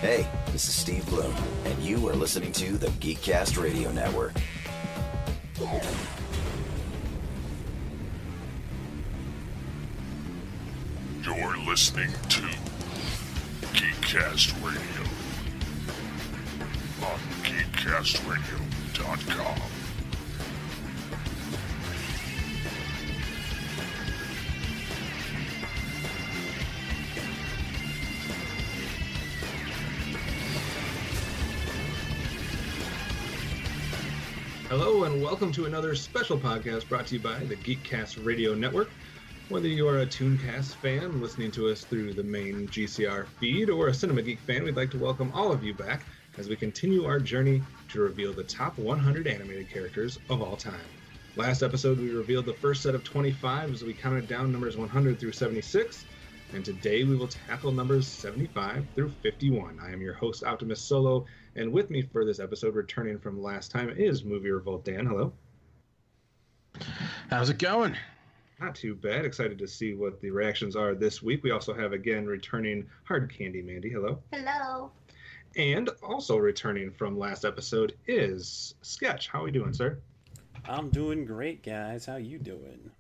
Hey, this is Steve Bloom, and you are listening to the Geekcast Radio Network. You're listening to Geekcast Radio on geekcastradio.com. Hello and welcome to another special podcast brought to you by the Geekcast Radio Network. Whether you are a Tooncast fan listening to us through the main GCR feed or a Cinema Geek fan, we'd like to welcome all of you back as we continue our journey to reveal the top 100 animated characters of all time. Last episode we revealed the first set of 25 as we counted down numbers 100 through 76, and today we will tackle numbers 75 through 51. I am your host OptimusSolo, and with me for this episode, returning from last time, is MovieRevolt Dan. Hello. How's it going? Not too bad. Excited to see what the reactions are this week. We also have, again, returning HardCandiMandi. Hello. Hello. And also returning from last episode is Sketch. How are we doing, sir? I'm doing great, guys. How you doing?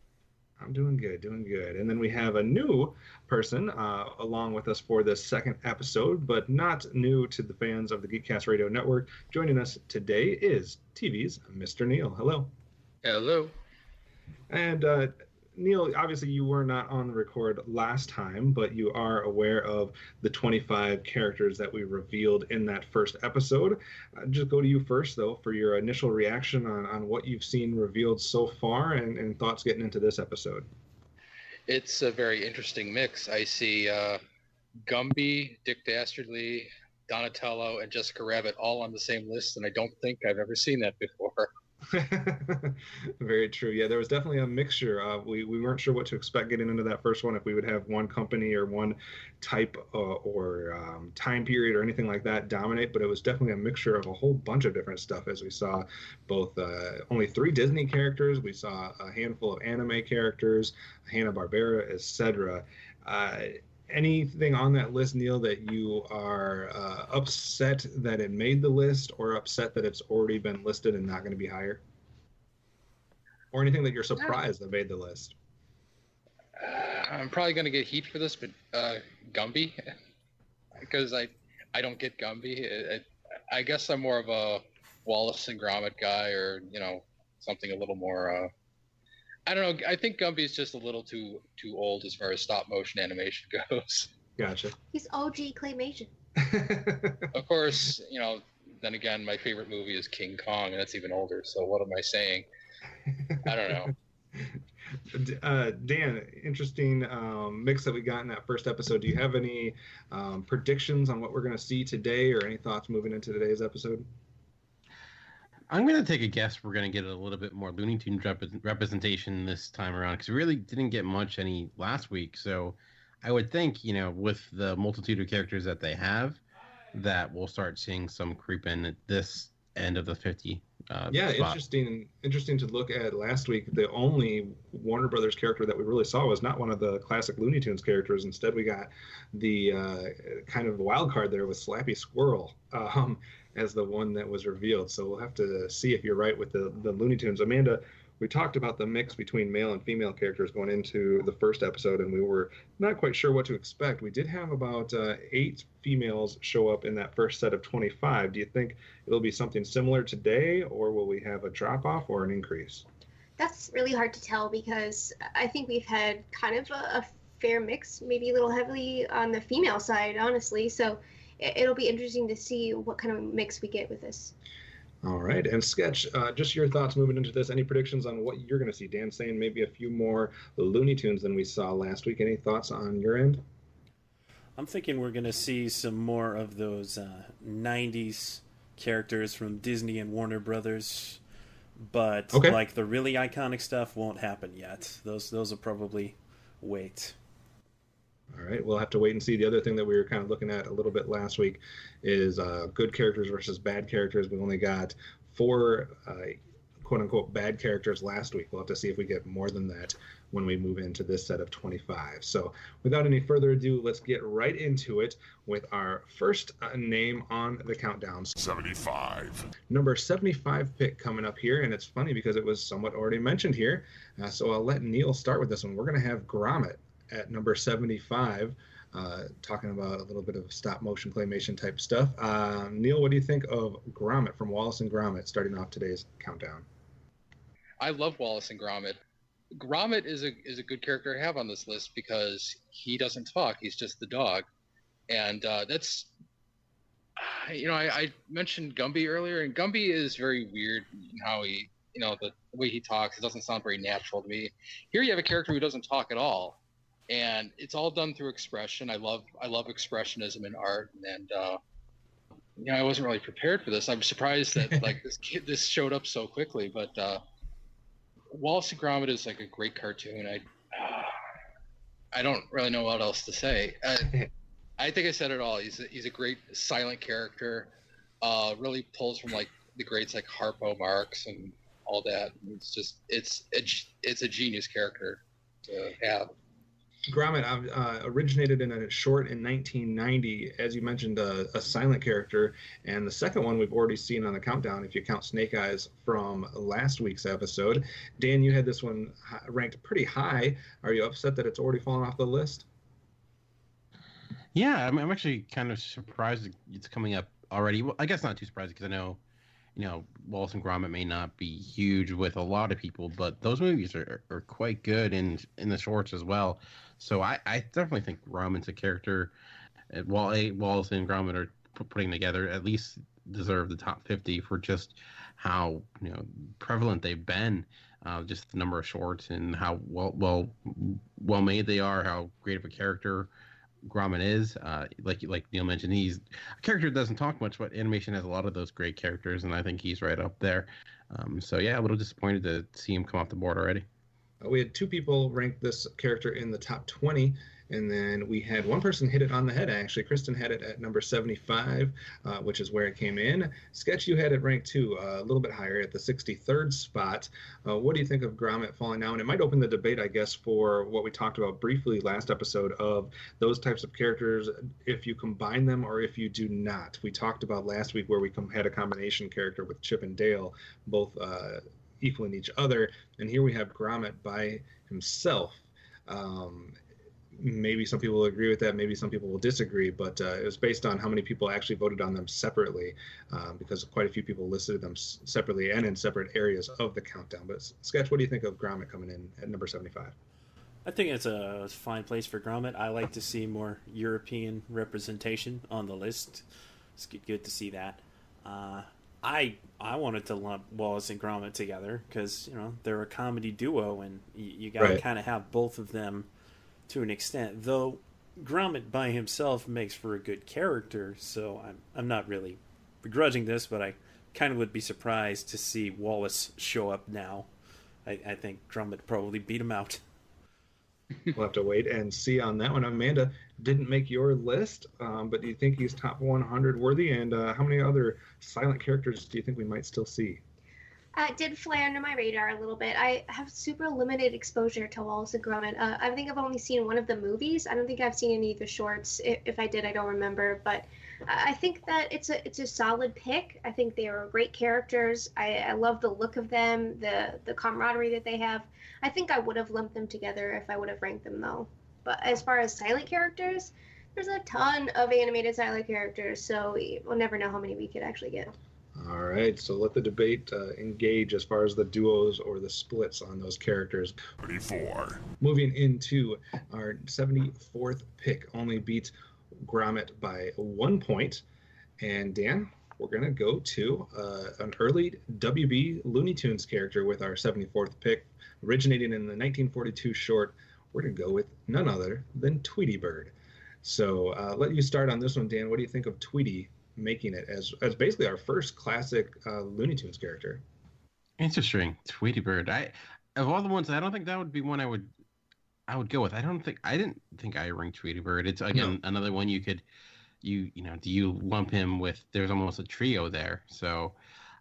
I'm doing good, And then we have a new person along with us for this second episode, but not new to the fans of the Geekcast Radio Network. Joining us today is TV's Mr. Neil. Hello. Hello. And Neil, obviously you were not on the record last time, but you are aware of the 25 characters that we revealed in that first episode. Just go to you first, though, for your initial reaction on what you've seen revealed so far and thoughts getting into this episode. It's a very interesting mix. I see Gumby, Dick Dastardly, Donatello, and Jessica Rabbit all on the same list, and I don't think I've ever seen that before. Very true. Yeah, there was definitely a mixture. We weren't sure what to expect getting into that first one, if we would have one company or one type or time period or anything like that dominate, but it was definitely a mixture of a whole bunch of different stuff, as we saw both only 3 Disney characters, we saw a handful of anime characters, Hanna-Barbera, etc. Anything on that list, Neil, that you are upset that it made the list, or upset that it's already been listed and not going to be higher? Or anything that you're surprised that made the list? I'm probably going to get heat for this, but Gumby, because I don't get Gumby. I guess I'm more of a Wallace and Gromit guy, or something a little more. I don't know. I think Gumby's just a little too old as far as stop motion animation goes. Gotcha. He's OG claymation. Of course, then again, my favorite movie is King Kong, and that's even older. So what am I saying? I don't know. Dan, interesting mix that we got in that first episode. Do you have any predictions on what we're going to see today, or any thoughts moving into today's episode? I'm going to take a guess we're going to get a little bit more Looney Tunes representation this time around, because we really didn't get much any last week. So I would think, with the multitude of characters that they have, that we'll start seeing some creep in at this end of the 50 spot. Interesting to look at. Last week, the only Warner Brothers character that we really saw was not one of the classic Looney Tunes characters. Instead, we got the kind of wild card there with Slappy Squirrel as the one that was revealed. So we'll have to see if you're right with the Looney Tunes. Amanda, we talked about the mix between male and female characters going into the first episode, and we were not quite sure what to expect. We did have about 8 females show up in that first set of 25. Do you think it'll be something similar today, or will we have a drop-off or an increase? That's really hard to tell, because I think we've had kind of a fair mix, maybe a little heavily on the female side, honestly. So it'll be interesting to see what kind of mix we get with this. All right. And Sketch, just your thoughts moving into this. Any predictions on what you're going to see? Dan saying maybe a few more Looney Tunes than we saw last week. Any thoughts on your end? I'm thinking we're going to see some more of those 90s characters from Disney and Warner Brothers. But like the really iconic stuff won't happen yet. Those will probably wait. All right, we'll have to wait and see. The other thing that we were kind of looking at a little bit last week is good characters versus bad characters. We only got 4 quote-unquote bad characters last week. We'll have to see if we get more than that when we move into this set of 25. So without any further ado, let's get right into it with our first name on the countdown. 75. Number 75 pick coming up here, and it's funny because it was somewhat already mentioned here. So I'll let Neil start with this one. We're going to have Gromit at number 75. Talking about a little bit of stop motion claymation type stuff. Neil, what do you think of Gromit from Wallace and Gromit starting off today's countdown? I love Wallace and Gromit. Gromit is a good character to have on this list because he doesn't talk. He's just the dog. And that's, I mentioned Gumby earlier, and Gumby is very weird in how he, the way he talks. It doesn't sound very natural to me. Here you have a character who doesn't talk at all. And it's all done through expression. I love expressionism in art, and I wasn't really prepared for this. I'm surprised that this showed up so quickly. But Wallace and Gromit is like a great cartoon. I don't really know what else to say. I think I said it all. He's a great silent character. Really pulls from like the greats like Harpo Marx and all that. It's a genius character to have. Gromit originated in a short in 1990, as you mentioned, a silent character, and the second one we've already seen on the countdown, if you count Snake Eyes from last week's episode. Dan, you had this one ranked pretty high. Are you upset that it's already fallen off the list? Yeah, I'm actually kind of surprised it's coming up already. Well, I guess not too surprised because I know, Wallace and Gromit may not be huge with a lot of people, but those movies are quite good in the shorts as well. So I definitely think Gromit's a character. Wallace and Gromit are putting together at least deserve the top 50 for just how prevalent they've been, just the number of shorts and how well made they are, how great of a character Gromit is. Like Neil mentioned, he's a character that doesn't talk much, but animation has a lot of those great characters, and I think he's right up there. So yeah, a little disappointed to see him come off the board already. We had two people rank this character in the top 20, and then we had one person hit it on the head, actually. Kristen had it at number 75, which is where it came in. Sketch, you had it ranked too, a little bit higher at the 63rd spot. What do you think of Gromit falling down? It might open the debate, I guess, for what we talked about briefly last episode of those types of characters, if you combine them or if you do not. We talked about last week where we had a combination character with Chip and Dale, both equaling each other, and here we have Gromit by himself. Maybe some people will agree with that, maybe some people will disagree, but it was based on how many people actually voted on them separately, because quite a few people listed them separately and in separate areas of the countdown. But Sketch, what do you think of Gromit coming in at number 75? I think it's a fine place for Gromit. I like to see more European representation on the list. It's good to see that. I wanted to lump Wallace and Gromit together because they're a comedy duo, and you got to kind of have both of them to an extent. Though Gromit by himself makes for a good character, so I'm not really begrudging this, but I kind of would be surprised to see Wallace show up now. I think Gromit probably beat him out. We'll have to wait and see on that one. Amanda didn't make your list, but do you think he's top 100 worthy? And how many other silent characters do you think we might still see? It did fly under my radar a little bit. I have super limited exposure to Wallace and Gromit. I think I've only seen one of the movies. I don't think I've seen any of the shorts. If I did, I don't remember. But I think that it's a solid pick. I think they are great characters. I love the look of them, the camaraderie that they have. I think I would have lumped them together if I would have ranked them, though. But as far as silent characters, there's a ton of animated silent characters, so we'll never know how many we could actually get. All right, so let the debate engage as far as the duos or the splits on those characters. 34. Moving into our 74th pick, only beat Gromit by 1 point. And Dan, we're going to go to an early WB Looney Tunes character with our 74th pick, originating in the 1942 short. We're going to go with none other than Tweety Bird. So let you start on this one, Dan. What do you think of Tweety making it as basically our first classic Looney Tunes character? Interesting. Tweety Bird. Of all the ones, I don't think that would be one I would go with. I didn't think I ranked Tweety Bird. It's again another one you could do you lump him with? There's almost a trio there. So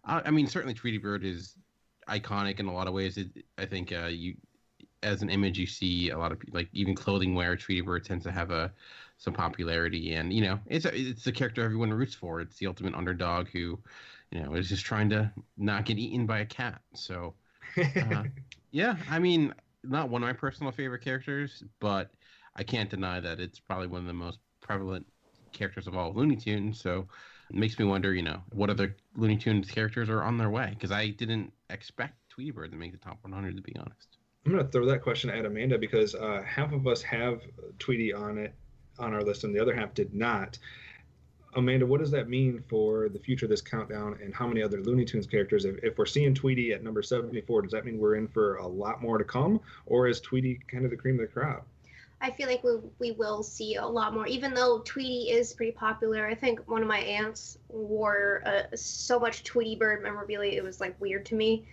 I mean, certainly Tweety Bird is, iconic in a lot of ways. I think you, as an image, you see a lot of like even clothing wear. Tweety Bird tends to have some popularity, and it's the character everyone roots for. It's the ultimate underdog who, is just trying to not get eaten by a cat. So, yeah, I mean, not one of my personal favorite characters, but I can't deny that it's probably one of the most prevalent characters of all of Looney Tunes. So it makes me wonder, what other Looney Tunes characters are on their way? Because I didn't expect Tweety Bird to make the top 100, to be honest. I'm going to throw that question at Amanda because half of us have Tweety on our list and the other half did not. Amanda, what does that mean for the future of this countdown and how many other Looney Tunes characters? If we're seeing Tweety at number 74, does that mean we're in for a lot more to come? Or is Tweety kind of the cream of the crop? I feel like we will see a lot more, even though Tweety is pretty popular. I think one of my aunts wore so much Tweety Bird memorabilia, it was like weird to me.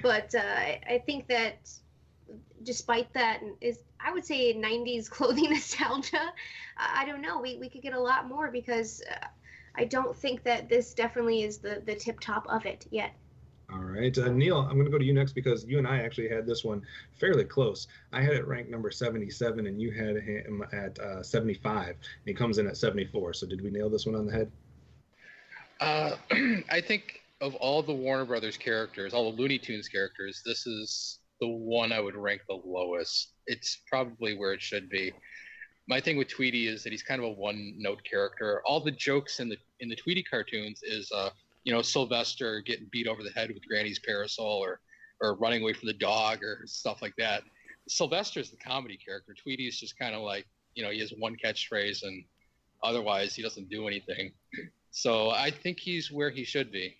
But I think that despite that, I would say 90s clothing nostalgia. I don't know. We could get a lot more because I don't think that this definitely is the tip top of it yet. All right. Neil, I'm going to go to you next because you and I actually had this one fairly close. I had it ranked number 77 and you had him at 75. And he comes in at 74. So did we nail this one on the head? I think of all the Warner Brothers characters, all the Looney Tunes characters, this is the one I would rank the lowest. It's probably where it should be. My thing with Tweety is that he's kind of a one-note character. All the jokes in the Tweety cartoons is Sylvester getting beat over the head with Granny's parasol or running away from the dog or stuff like that. Sylvester's the comedy character. Tweety's just kind of like, he has one catchphrase and otherwise he doesn't do anything. So I think he's where he should be.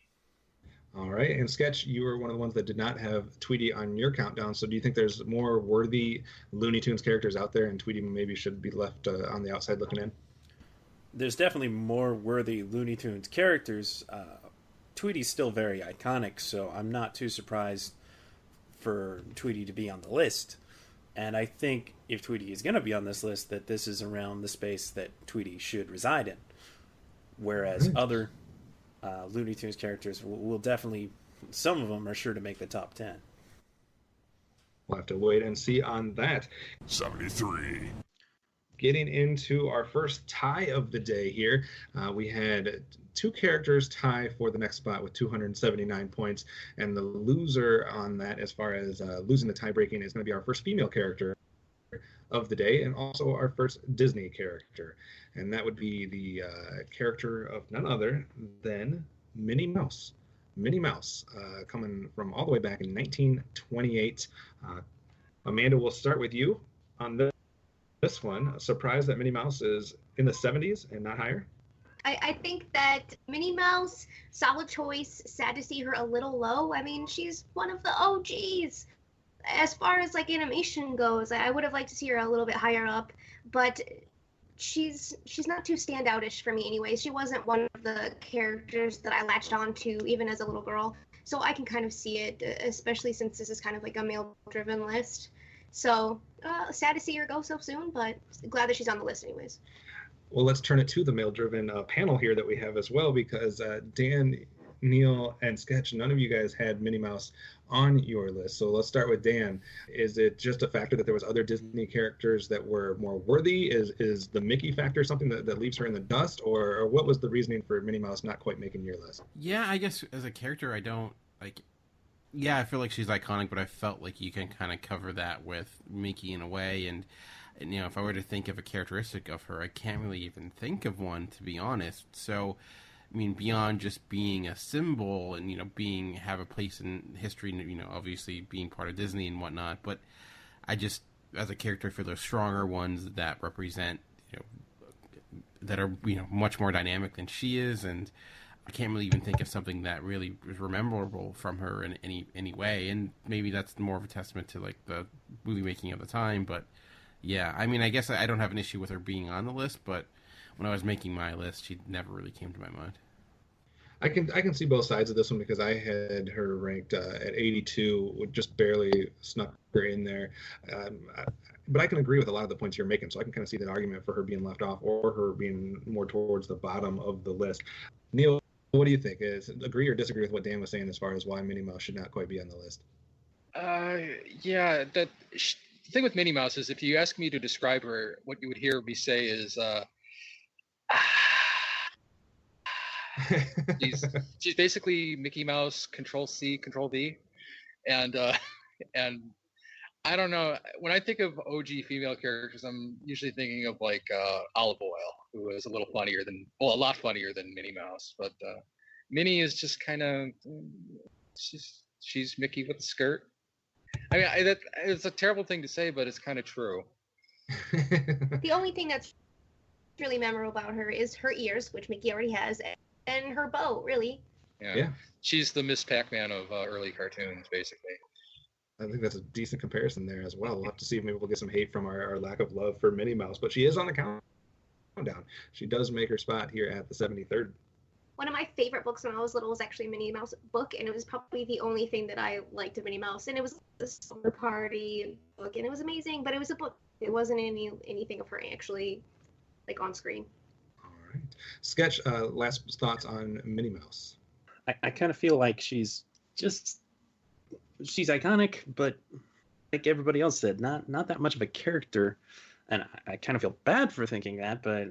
All right. And Sketch, you were one of the ones that did not have Tweety on your countdown. So do you think there's more worthy Looney Tunes characters out there and Tweety maybe should be left on the outside looking in? There's definitely more worthy Looney Tunes characters. Tweety's still very iconic, so I'm not too surprised for Tweety to be on the list. And I think if Tweety is going to be on this list, that this is around the space that Tweety should reside in. Whereas other Looney Tunes characters will definitely, some of them are sure to make the top 10. We'll have to wait and see on that. 73. Getting into our first tie of the day here, we had two characters tie for the next spot with 279 points, and the loser on that, as far as losing the tie-breaking, is going to be our first female character of the day, and also our first Disney character, and that would be the character of none other than Minnie Mouse. Minnie Mouse, coming from all the way back in 1928. Amanda, we'll start with you on this one. Surprised that Minnie Mouse is in the 70s and not higher? I think that Minnie Mouse, solid choice. Sad to see her a little low. I mean, she's one of the OGs. As far as like animation goes, I would have liked to see her a little bit higher up, but she's not too standoutish for me anyway. She wasn't one of the characters that I latched on to even as a little girl. So I can kind of see it, especially since this is kind of like a male-driven list. So sad to see her go so soon, but glad that she's on the list anyways. Well, let's turn it to the male-driven panel here that we have as well, because Dan, Neil, and Sketch, none of you guys had Minnie Mouse on your list. So let's start with Dan. Is it just a factor that there was other Disney characters that were more worthy? Is the Mickey factor something that leaves her in the dust? Or what was the reasoning for Minnie Mouse not quite making your list? Yeah, I guess as a character, I don't, like... Yeah, I feel like she's iconic, but I felt like you can kind of cover that with Mickey in a way. And if I were to think of a characteristic of her, I can't really even think of one, to be honest. So, I mean, beyond just being a symbol and, have a place in history, obviously being part of Disney and whatnot. But I just, as a character, feel there's stronger ones that represent, that are, much more dynamic than she is. And I can't really even think of something that really was memorable from her in any way. And maybe that's more of a testament to, like, the movie making of the time. But, yeah, I mean, I guess I don't have an issue with her being on the list, but when I was making my list, she never really came to my mind. I can see both sides of this one because I had her ranked at 82, just barely snuck her in there. But I can agree with a lot of the points you're making, so I can kind of see that argument for her being left off or her being more towards the bottom of the list. Neil, What do you think? Agree or disagree with what Dan was saying as far as why Minnie Mouse should not quite be on the list? Yeah, the thing with Minnie Mouse is if you ask me to describe her, what you would hear me say is, she's basically Mickey Mouse, Control C, Control V, and I don't know. When I think of OG female characters, I'm usually thinking of like Olive Oil, who is a lot funnier than Minnie Mouse. But Minnie is just kind of she's Mickey with a skirt. I mean, it's a terrible thing to say, but it's kind of true. The only thing that's really memorable about her is her ears, which Mickey already has, and her bow, really. Yeah. She's the Miss Pac-Man of early cartoons, basically. I think that's a decent comparison there as well. We'll have to see if maybe we'll get some hate from our lack of love for Minnie Mouse, but she is on the countdown. She does make her spot here at the 73rd. One of my favorite books when I was little was actually a Minnie Mouse book, and it was probably the only thing that I liked of Minnie Mouse. And it was a summer party book, and it was amazing, but it was a book. It wasn't anything of her actually, like, on screen. All right. Sketch, last thoughts on Minnie Mouse. I kind of feel like she's iconic, but like everybody else said, not that much of a character. And I kind of feel bad for thinking that, but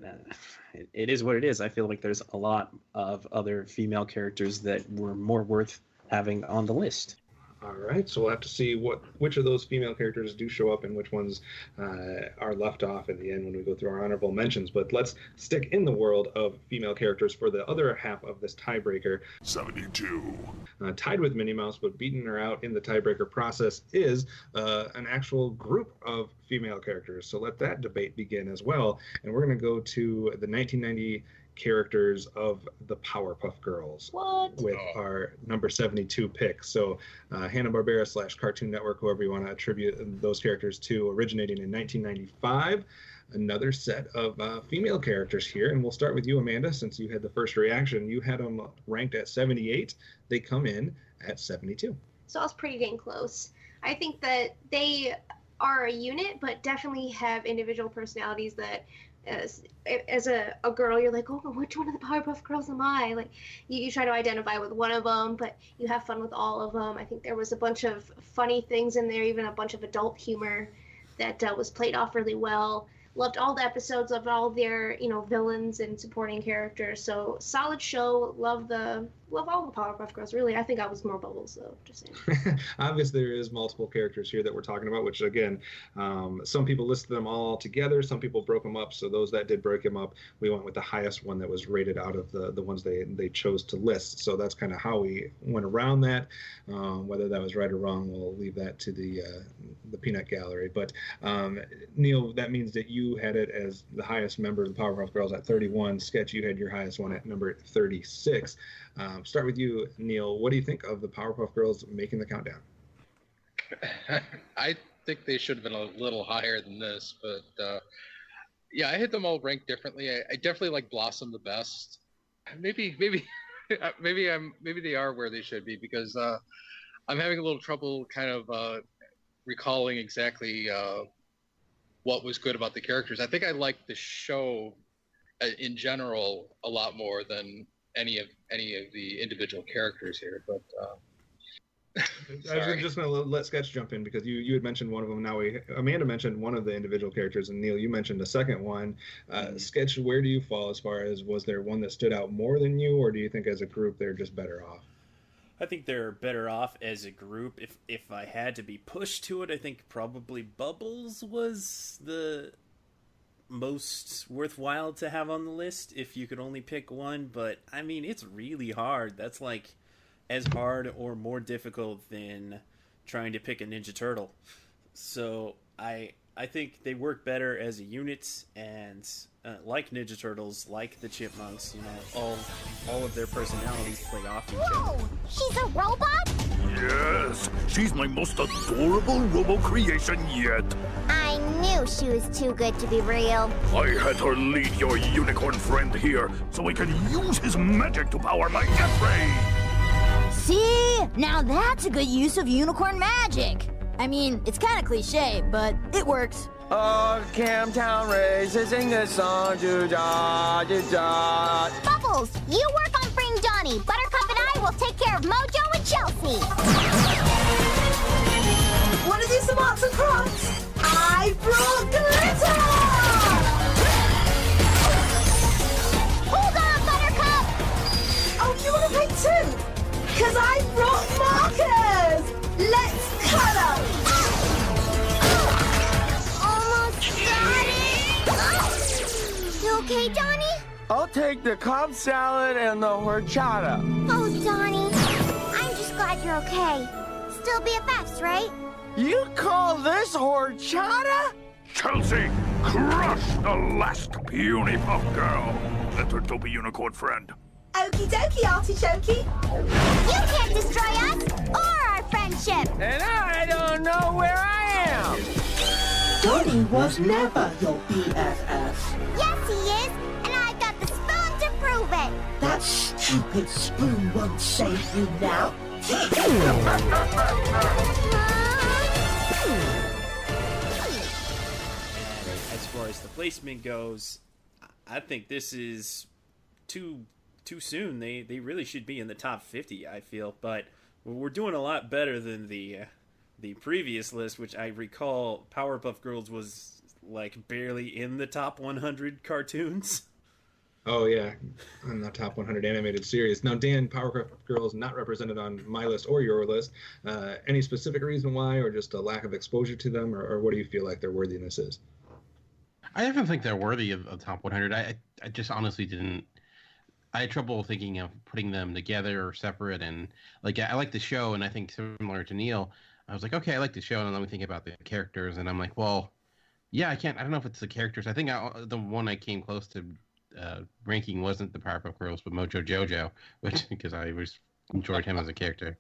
it is what it is. I feel like there's a lot of other female characters that were more worth having on the list. All right, so we'll have to see which of those female characters do show up and which ones are left off in the end when we go through our honorable mentions. But let's stick in the world of female characters for the other half of this tiebreaker. 72. Tied with Minnie Mouse, but beating her out in the tiebreaker process is an actual group of female characters. So let that debate begin as well. And we're going to go to the 1990 characters of the Powerpuff Girls with our number 72 pick. So Hanna-Barbera / Cartoon Network, whoever you want to attribute those characters to, originating in 1995. Another set of female characters here, and we'll start with you, Amanda, since you had the first reaction. You had them ranked at 78. They come in at 72. So I was pretty dang close. I think that they are a unit, but definitely have individual personalities that as a girl, you're like, oh, which one of the Powerpuff Girls am I? Like, you try to identify with one of them, but you have fun with all of them. I think there was a bunch of funny things in there, even a bunch of adult humor that was played off really well. Loved all the episodes of all their, villains and supporting characters. So solid show. Love all the Powerpuff Girls. Really, I think I was more Bubbles though. Just saying. Obviously, there is multiple characters here that we're talking about, which again, some people listed them all together. Some people broke them up. So those that did break them up, we went with the highest one that was rated out of the ones they chose to list. So that's kind of how we went around that. Whether that was right or wrong, we'll leave that to the peanut gallery. But Neil, that means that you had it as the highest member of the Powerpuff Girls at 31. Sketch, you had your highest one at number 36. Start with you, Neil. What do you think of the Powerpuff Girls making the countdown? I think they should have been a little higher than this, but yeah, I had them all ranked differently. I definitely like Blossom the best. Maybe they are where they should be, because I'm having a little trouble kind of recalling exactly what was good about the characters. I think I liked the show in general a lot more than any of the individual characters here. But I was just going to let Sketch jump in, because you had mentioned one of them. Now Amanda mentioned one of the individual characters, and Neil, you mentioned the second one. Sketch, where do you fall as far as, was there one that stood out more than you, or do you think as a group they're just better off? I think they're better off as a group. If I had to be pushed to it, I think probably Bubbles was the most worthwhile to have on the list if you could only pick one. But I mean, it's really hard. That's like as hard or more difficult than trying to pick a Ninja Turtle. So I think they work better as a unit, and like Ninja Turtles, like the Chipmunks, all of their personalities play off each other. Whoa! She's a robot? Yes! She's my most adorable robo-creation yet! I knew she was too good to be real. I had her lead your unicorn friend here, so I could use his magic to power my death ray! See? Now that's a good use of unicorn magic! I mean, it's kind of cliche, but it works. Oh, Camtown Race, sing this song, do-da, do-da. Bubbles, you work on Bring Dawn Donnie. Buttercup and I will take care of Mojo and Chelsea. Want to do some arts and crafts? I brought glitter! Hold on, Buttercup! Oh, do you want to play too? Because I brought markers! Let's colour! Almost got it! You okay, Donnie? I'll take the Cobb salad and the horchata. Oh, Donnie. I'm just glad you're okay. Still BFFs, right? You call this horchata? Chelsea, crush the last puny puff girl. Let her dopey unicorn friend. Okie dokie, artichokey. You can't destroy us or our friendship. And I don't know where I am. Donnie was never your BFF. Yes, he is. And I got the spoon to prove it. That stupid spoon won't save you now. As far as the placement goes, I think this is too soon. They really should be in the top 50, I feel, but we're doing a lot better than the previous list, which I recall Powerpuff Girls was like barely in the top 100 cartoons. Oh yeah, on the top 100 animated series. Now, Dan, Powerpuff Girls not represented on my list or your list. Any specific reason why, or just a lack of exposure to them, or what do you feel like their worthiness is? I definitely think they're worthy of top 100. I just honestly didn't. I had trouble thinking of putting them together or separate, and like I like the show, and I think similar to Neil, I was like, okay, I like the show, and then let me think about the characters, and I'm like, well, yeah, I don't know if it's the characters. I think the one I came close to ranking wasn't the Powerpuff Girls, but Mojo Jojo, which because I enjoyed him as a character.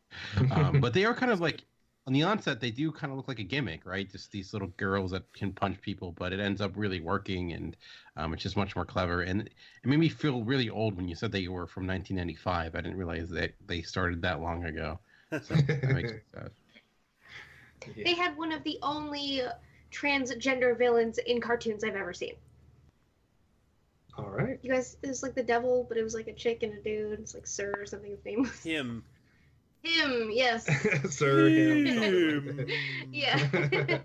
But they are kind of like, on the onset, they do kind of look like a gimmick, right? Just these little girls that can punch people, but it ends up really working, and it's just much more clever. And it made me feel really old when you said they were from 1995. I didn't realize that they started that long ago. So that makes me sad. They had one of the only transgender villains in cartoons I've ever seen. All right. You guys, it was like the devil, but it was like a chick and a dude. It's like Sir or something. His name was Him, yes. Sir, him. Yeah.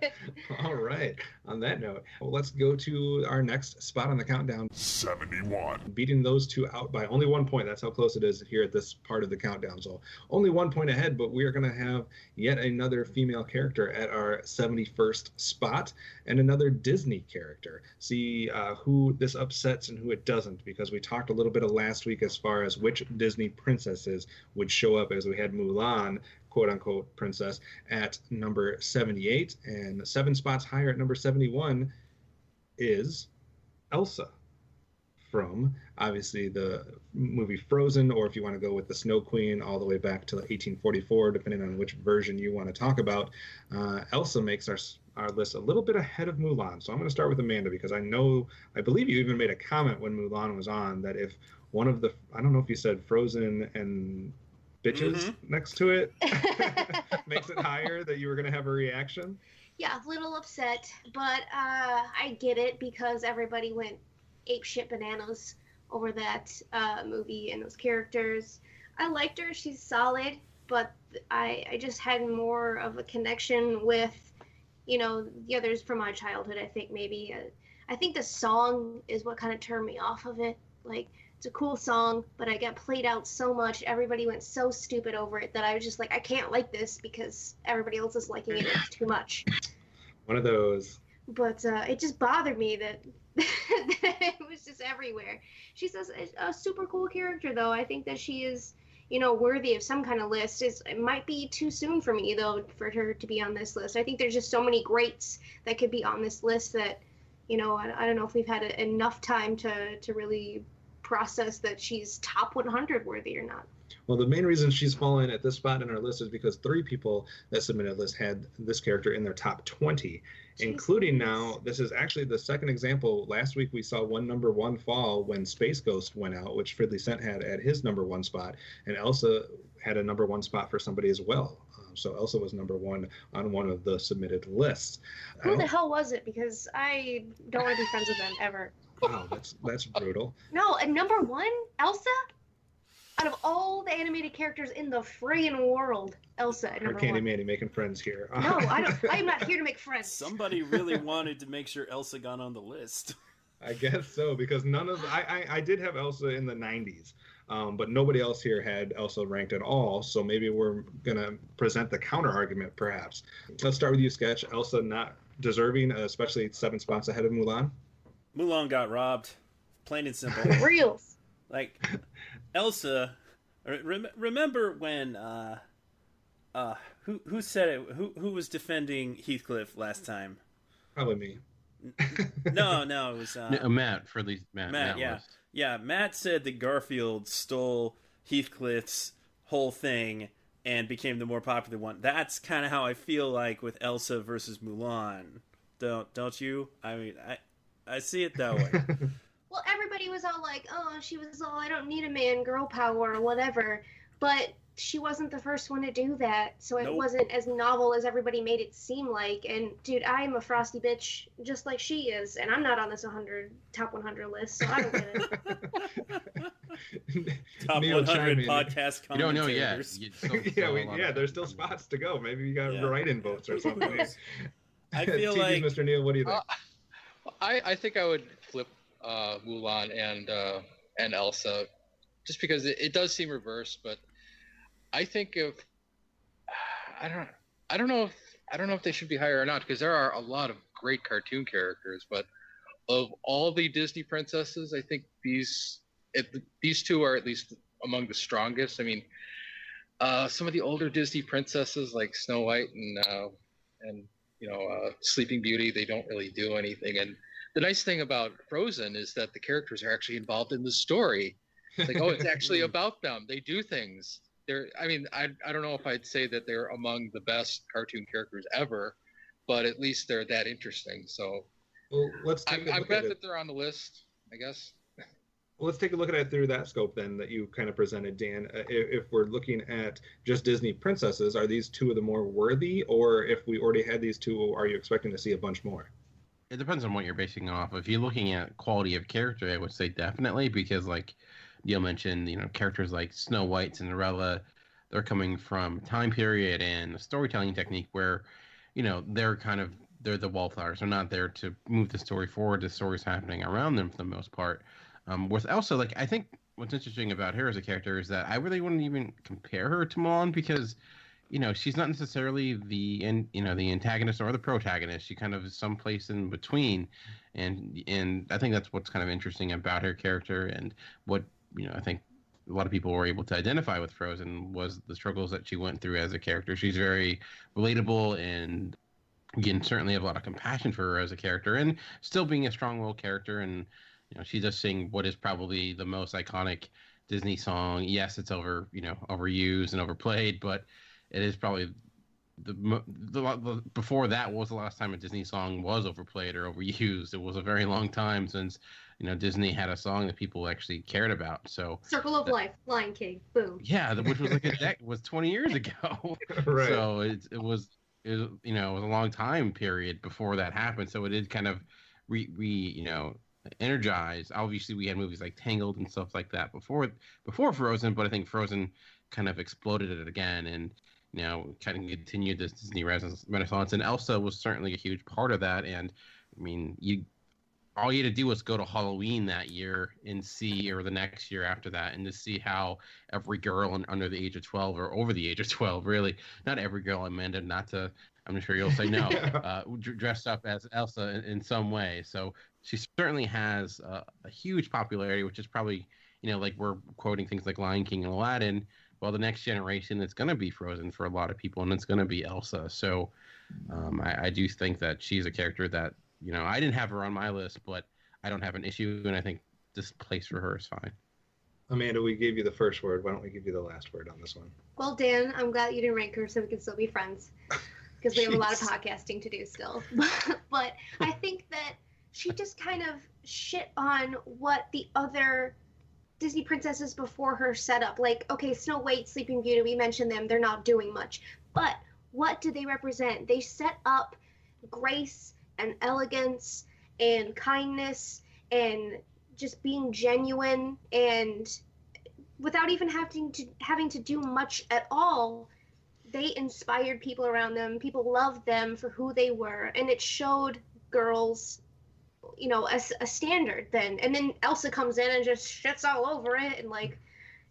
All right. On that note, well, let's go to our next spot on the countdown. 71. Beating those two out by only 1 point. That's how close it is here at this part of the countdown. So only 1 point ahead, but we are going to have yet another female character at our 71st spot and another Disney character. See who this upsets and who it doesn't, because we talked a little bit of last week as far as which Disney princesses would show up, as we had Mulan, quote-unquote princess, at number 78, and 7 spots higher at number 71 is Elsa from, obviously, the movie Frozen, or if you want to go with the Snow Queen all the way back to 1844, depending on which version you want to talk about. Elsa makes our list a little bit ahead of Mulan. So I'm going to start with Amanda, because I believe you even made a comment when Mulan was on that if one of the, I don't know if you said Frozen and bitches next to it makes it higher, that you were going to have a reaction. Yeah, a little upset, but I get it, because everybody went apeshit bananas over that movie and those characters. I liked her, she's solid, but I just had more of a connection with, the others from my childhood, I think, maybe. I think the song is what kind of turned me off of it. Like, it's a cool song, but I got played out so much. Everybody went so stupid over it that I was just like, I can't like this because everybody else is liking it. It's too much. One of those. But it just bothered me that it was just everywhere. She's a super cool character, though. I think that she is, worthy of some kind of list. It might be too soon for me, though, for her to be on this list. I think there's just so many greats that could be on this list that, I don't know if we've had enough time to really process that she's top 100 worthy or not. Well, the main reason she's fallen at this spot in our list is because 3 people that submitted a list had this character in their top 20, including now, this is actually the second example. Last week we saw one number 1 fall when Space Ghost went out, which Fridley Cent had at his number 1 spot, and Elsa had a number 1 spot for somebody as well. So Elsa was number 1 on one of the submitted lists. Who the hell was it? Because I don't want to be friends with them ever. Wow, that's brutal. No, number 1, Elsa? out of all the animated characters in the friggin' world, Elsa at number 1. HardCandiMandi making friends here. No, I'm not here to make friends. Somebody really wanted to make sure Elsa got on the list. I guess so, because I did have Elsa in the 90s, but nobody else here had Elsa ranked at all, so maybe we're going to present the counter argument, perhaps. Let's start with you, Sketch. Elsa not deserving, especially 7 spots ahead of Mulan? Mulan got robbed, plain and simple. Reals. Like, Elsa, remember when, who said it, who was defending Heathcliff last time? Probably me. No, it was Matt, for at least Matt. Yeah. Matt said that Garfield stole Heathcliff's whole thing and became the more popular one. That's kind of how I feel like with Elsa versus Mulan. Don't you? I mean, I see it that way. Well, everybody was all like, "Oh, she was all I don't need a man, girl power, or whatever," but she wasn't the first one to do that, so it wasn't as novel as everybody made it seem like. And dude, I'm a frosty bitch just like she is, and I'm not on this top 100 list, so I don't get it. Top 100 podcast commentators. You don't know yet. There's still spots to go. Maybe you got write-in votes or something. I feel TV, like Mr. Neal, what do you think? I think I would flip Mulan and Elsa, just because it does seem reversed, but I think I don't know if they should be higher or not, because there are a lot of great cartoon characters, but of all the Disney princesses, I think these two are at least among the strongest. I mean, some of the older Disney princesses like Snow White and Sleeping Beauty, they don't really do anything. And the nice thing about Frozen is that the characters are actually involved in the story. Like, it's actually about them. They do things. I don't know if I'd say that they're among the best cartoon characters ever, but at least they're that interesting. So I'm glad that they're on the list, I guess. Well, let's take a look at it through that scope then that you kind of presented, Dan. If we're looking at just Disney princesses, are these two of the more worthy, or if we already had these two, are you expecting to see a bunch more? It depends on what you're basing it off. If you're looking at quality of character, I would say definitely, because like Neil mentioned, characters like Snow White, Cinderella, they're coming from time period and a storytelling technique where, they're the wallflowers. They're not there to move the story forward. The story's happening around them for the most part. With Elsa, I think what's interesting about her as a character is that I really wouldn't even compare her to Mulan, because, she's not necessarily the antagonist or the protagonist. She kind of is someplace in between, and I think that's what's kind of interesting about her character, and what I think a lot of people were able to identify with Frozen was the struggles that she went through as a character. She's very relatable, and again, certainly have a lot of compassion for her as a character, and still being a strong-willed character. And she does sing what is probably the most iconic Disney song. Yes, it's overused and overplayed, but it is probably before that was the last time a Disney song was overplayed or overused. It was a very long time since Disney had a song that people actually cared about. So Circle of Life, Lion King, boom. Yeah, which was was 20 years ago. Right. So it was a long time period before that happened. So it did kind of energize. Obviously, we had movies like Tangled and stuff like that before Frozen, but I think Frozen kind of exploded it again, and kind of continued this Disney renaissance. And Elsa was certainly a huge part of that. And I mean, all you had to do was go to Halloween that year and see, or the next year after that, and to see how every girl under the age of 12, or over the age of 12, really, not every girl, Amanda, I'm sure you'll say no, dressed up as Elsa in some way. So she certainly has a huge popularity, which is probably, like we're quoting things like Lion King and Aladdin. Well, the next generation, it's going to be Frozen for a lot of people, and it's going to be Elsa. So I do think that she's a character that, I didn't have her on my list, but I don't have an issue, and I think this place for her is fine. Amanda, we gave you the first word. Why don't we give you the last word on this one? Well, Dan, I'm glad you didn't rank her so we can still be friends, because we have a lot of podcasting to do still. But I think that she just kind of shit on what the other Disney princesses before her set up. Like, okay, Snow White, Sleeping Beauty, we mentioned them. They're not doing much. But what do they represent? They set up grace and elegance and kindness and just being genuine and without even having to do much at all, they inspired people around them. People loved them for who they were, and it showed girls, you know, a standard then. And then Elsa comes in and just shits all over it and like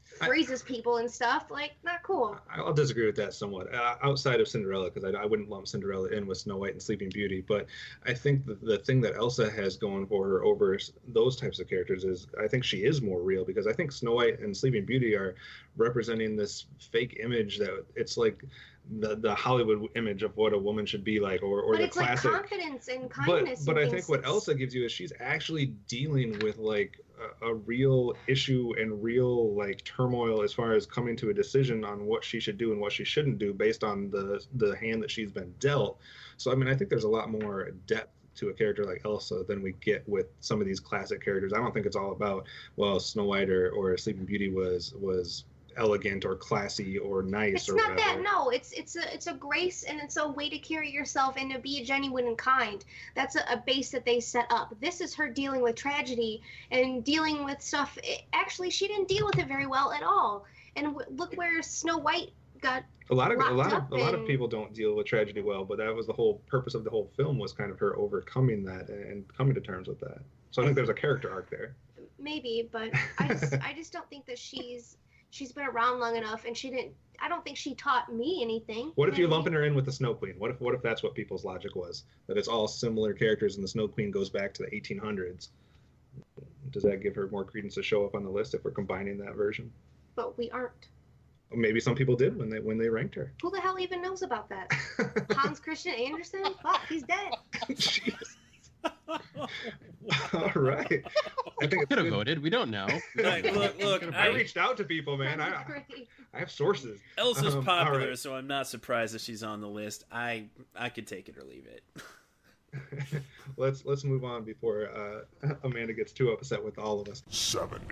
freezes people and stuff. Like, not cool. I'll disagree with that somewhat. Outside of Cinderella, because I wouldn't lump Cinderella in with Snow White and Sleeping Beauty, but I think the thing that Elsa has going for her over those types of characters is I think she is more real, because I think Snow White and Sleeping Beauty are representing this fake image that it's like the Hollywood image of what a woman should be like, or but the it's classic like confidence and kindness. But I think what Elsa gives you is she's actually dealing with like a real issue and real like turmoil as far as coming to a decision on what she should do and what she shouldn't do based on the hand that she's been dealt. So I mean, I think there's a lot more depth to a character like Elsa than we get with some of these classic characters. I don't think it's all about, well, Snow White or Sleeping Beauty was elegant or classy or nice. It's or not whatever. that. No, it's a grace, and it's a way to carry yourself and to be genuine and kind. That's a base that they set up. This is her dealing with tragedy and dealing with stuff. Actually, she didn't deal with it very well at all. And look where Snow White got. A lot of people don't deal with tragedy well, but that was the whole purpose of the whole film, was kind of her overcoming that and coming to terms with that. So I think there's a character arc there. Maybe, but I just don't think that she's been around long enough, and I don't think she taught me anything. What if you're lumping her in with the Snow Queen? What if that's what people's logic was? That it's all similar characters and the Snow Queen goes back to the 1800s. Does that give her more credence to show up on the list if we're combining that version? But we aren't. Maybe some people did when they ranked her. Who the hell even knows about that? Hans Christian Andersen? Fuck, he's dead. All right. I think could have voted. We don't know. Right, look. I reached out to people, man. I have sources. Elsa's popular, right. so I'm not surprised that she's on the list. I could take it or leave it. Let's move on before Amanda gets too upset with all of us. 70.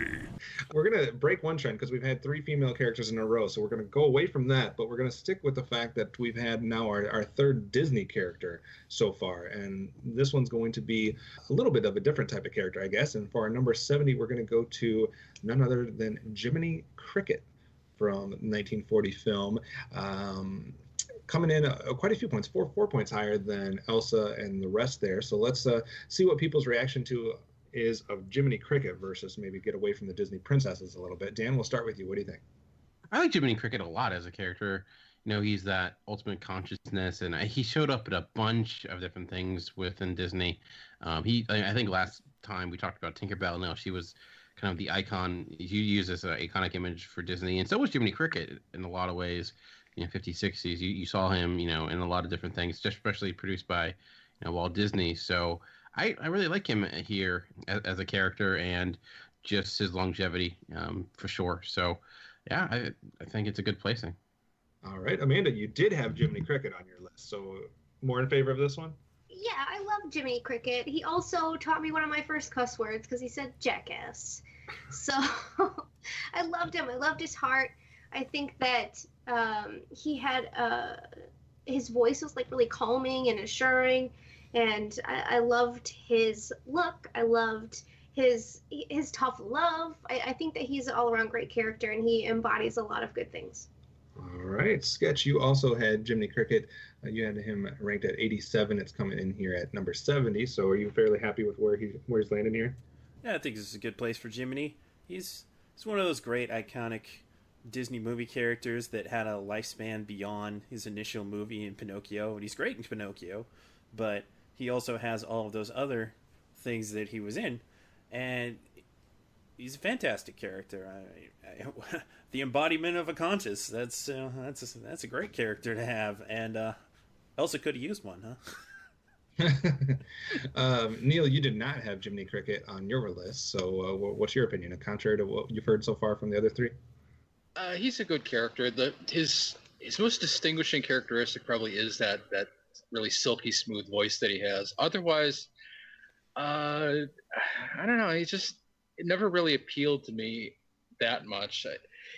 We're gonna break one trend because we've had 3 female characters in a row, so we're gonna go away from that, but we're gonna stick with the fact that we've had now our third Disney character so far, and this one's going to be a little bit of a different type of character, I guess. And for our number 70, we're gonna go to none other than Jiminy Cricket from 1940 film. Coming in quite a few points, 4 points higher than Elsa and the rest there. So let's see what people's reaction to is of Jiminy Cricket versus maybe get away from the Disney princesses a little bit. Dan, we'll start with you. What do you think? I like Jiminy Cricket a lot as a character. You know, he's that ultimate consciousness, and he showed up at a bunch of different things within Disney. I think last time we talked about Tinkerbell. Now she was kind of the icon. You use as an iconic image for Disney, and so was Jiminy Cricket in a lot of ways. 50s, 60s, you saw him, in a lot of different things, especially produced by, Walt Disney. So I really like him here as a character and just his longevity for sure. So yeah, I think it's a good placing. All right, Amanda, you did have Jiminy Cricket on your list, so more in favor of this one? Yeah, I love Jiminy Cricket. He also taught me one of my first cuss words because he said jackass. So I loved him. I loved his heart. I think that he had his voice was like really calming and assuring, and I loved his look. I loved his tough love. I think that he's an all-around great character, and he embodies a lot of good things. All right, Sketch, you also had Jiminy Cricket. You had him ranked at 87. It's coming in here at number 70. So are you fairly happy with where he's landing here? Yeah, I think this is a good place for Jiminy. He's one of those great iconic Disney movie characters that had a lifespan beyond his initial movie in Pinocchio, and he's great in Pinocchio, but he also has all of those other things that he was in, and he's a fantastic character. The embodiment of a conscience. That's a great character to have, and Elsa could have used one, huh? Neil, you did not have Jiminy Cricket on your list, so what's your opinion? Contrary to what you've heard so far from the other 3? He's a good character. His most distinguishing characteristic probably is that really silky smooth voice that he has. Otherwise, I don't know. It never really appealed to me that much.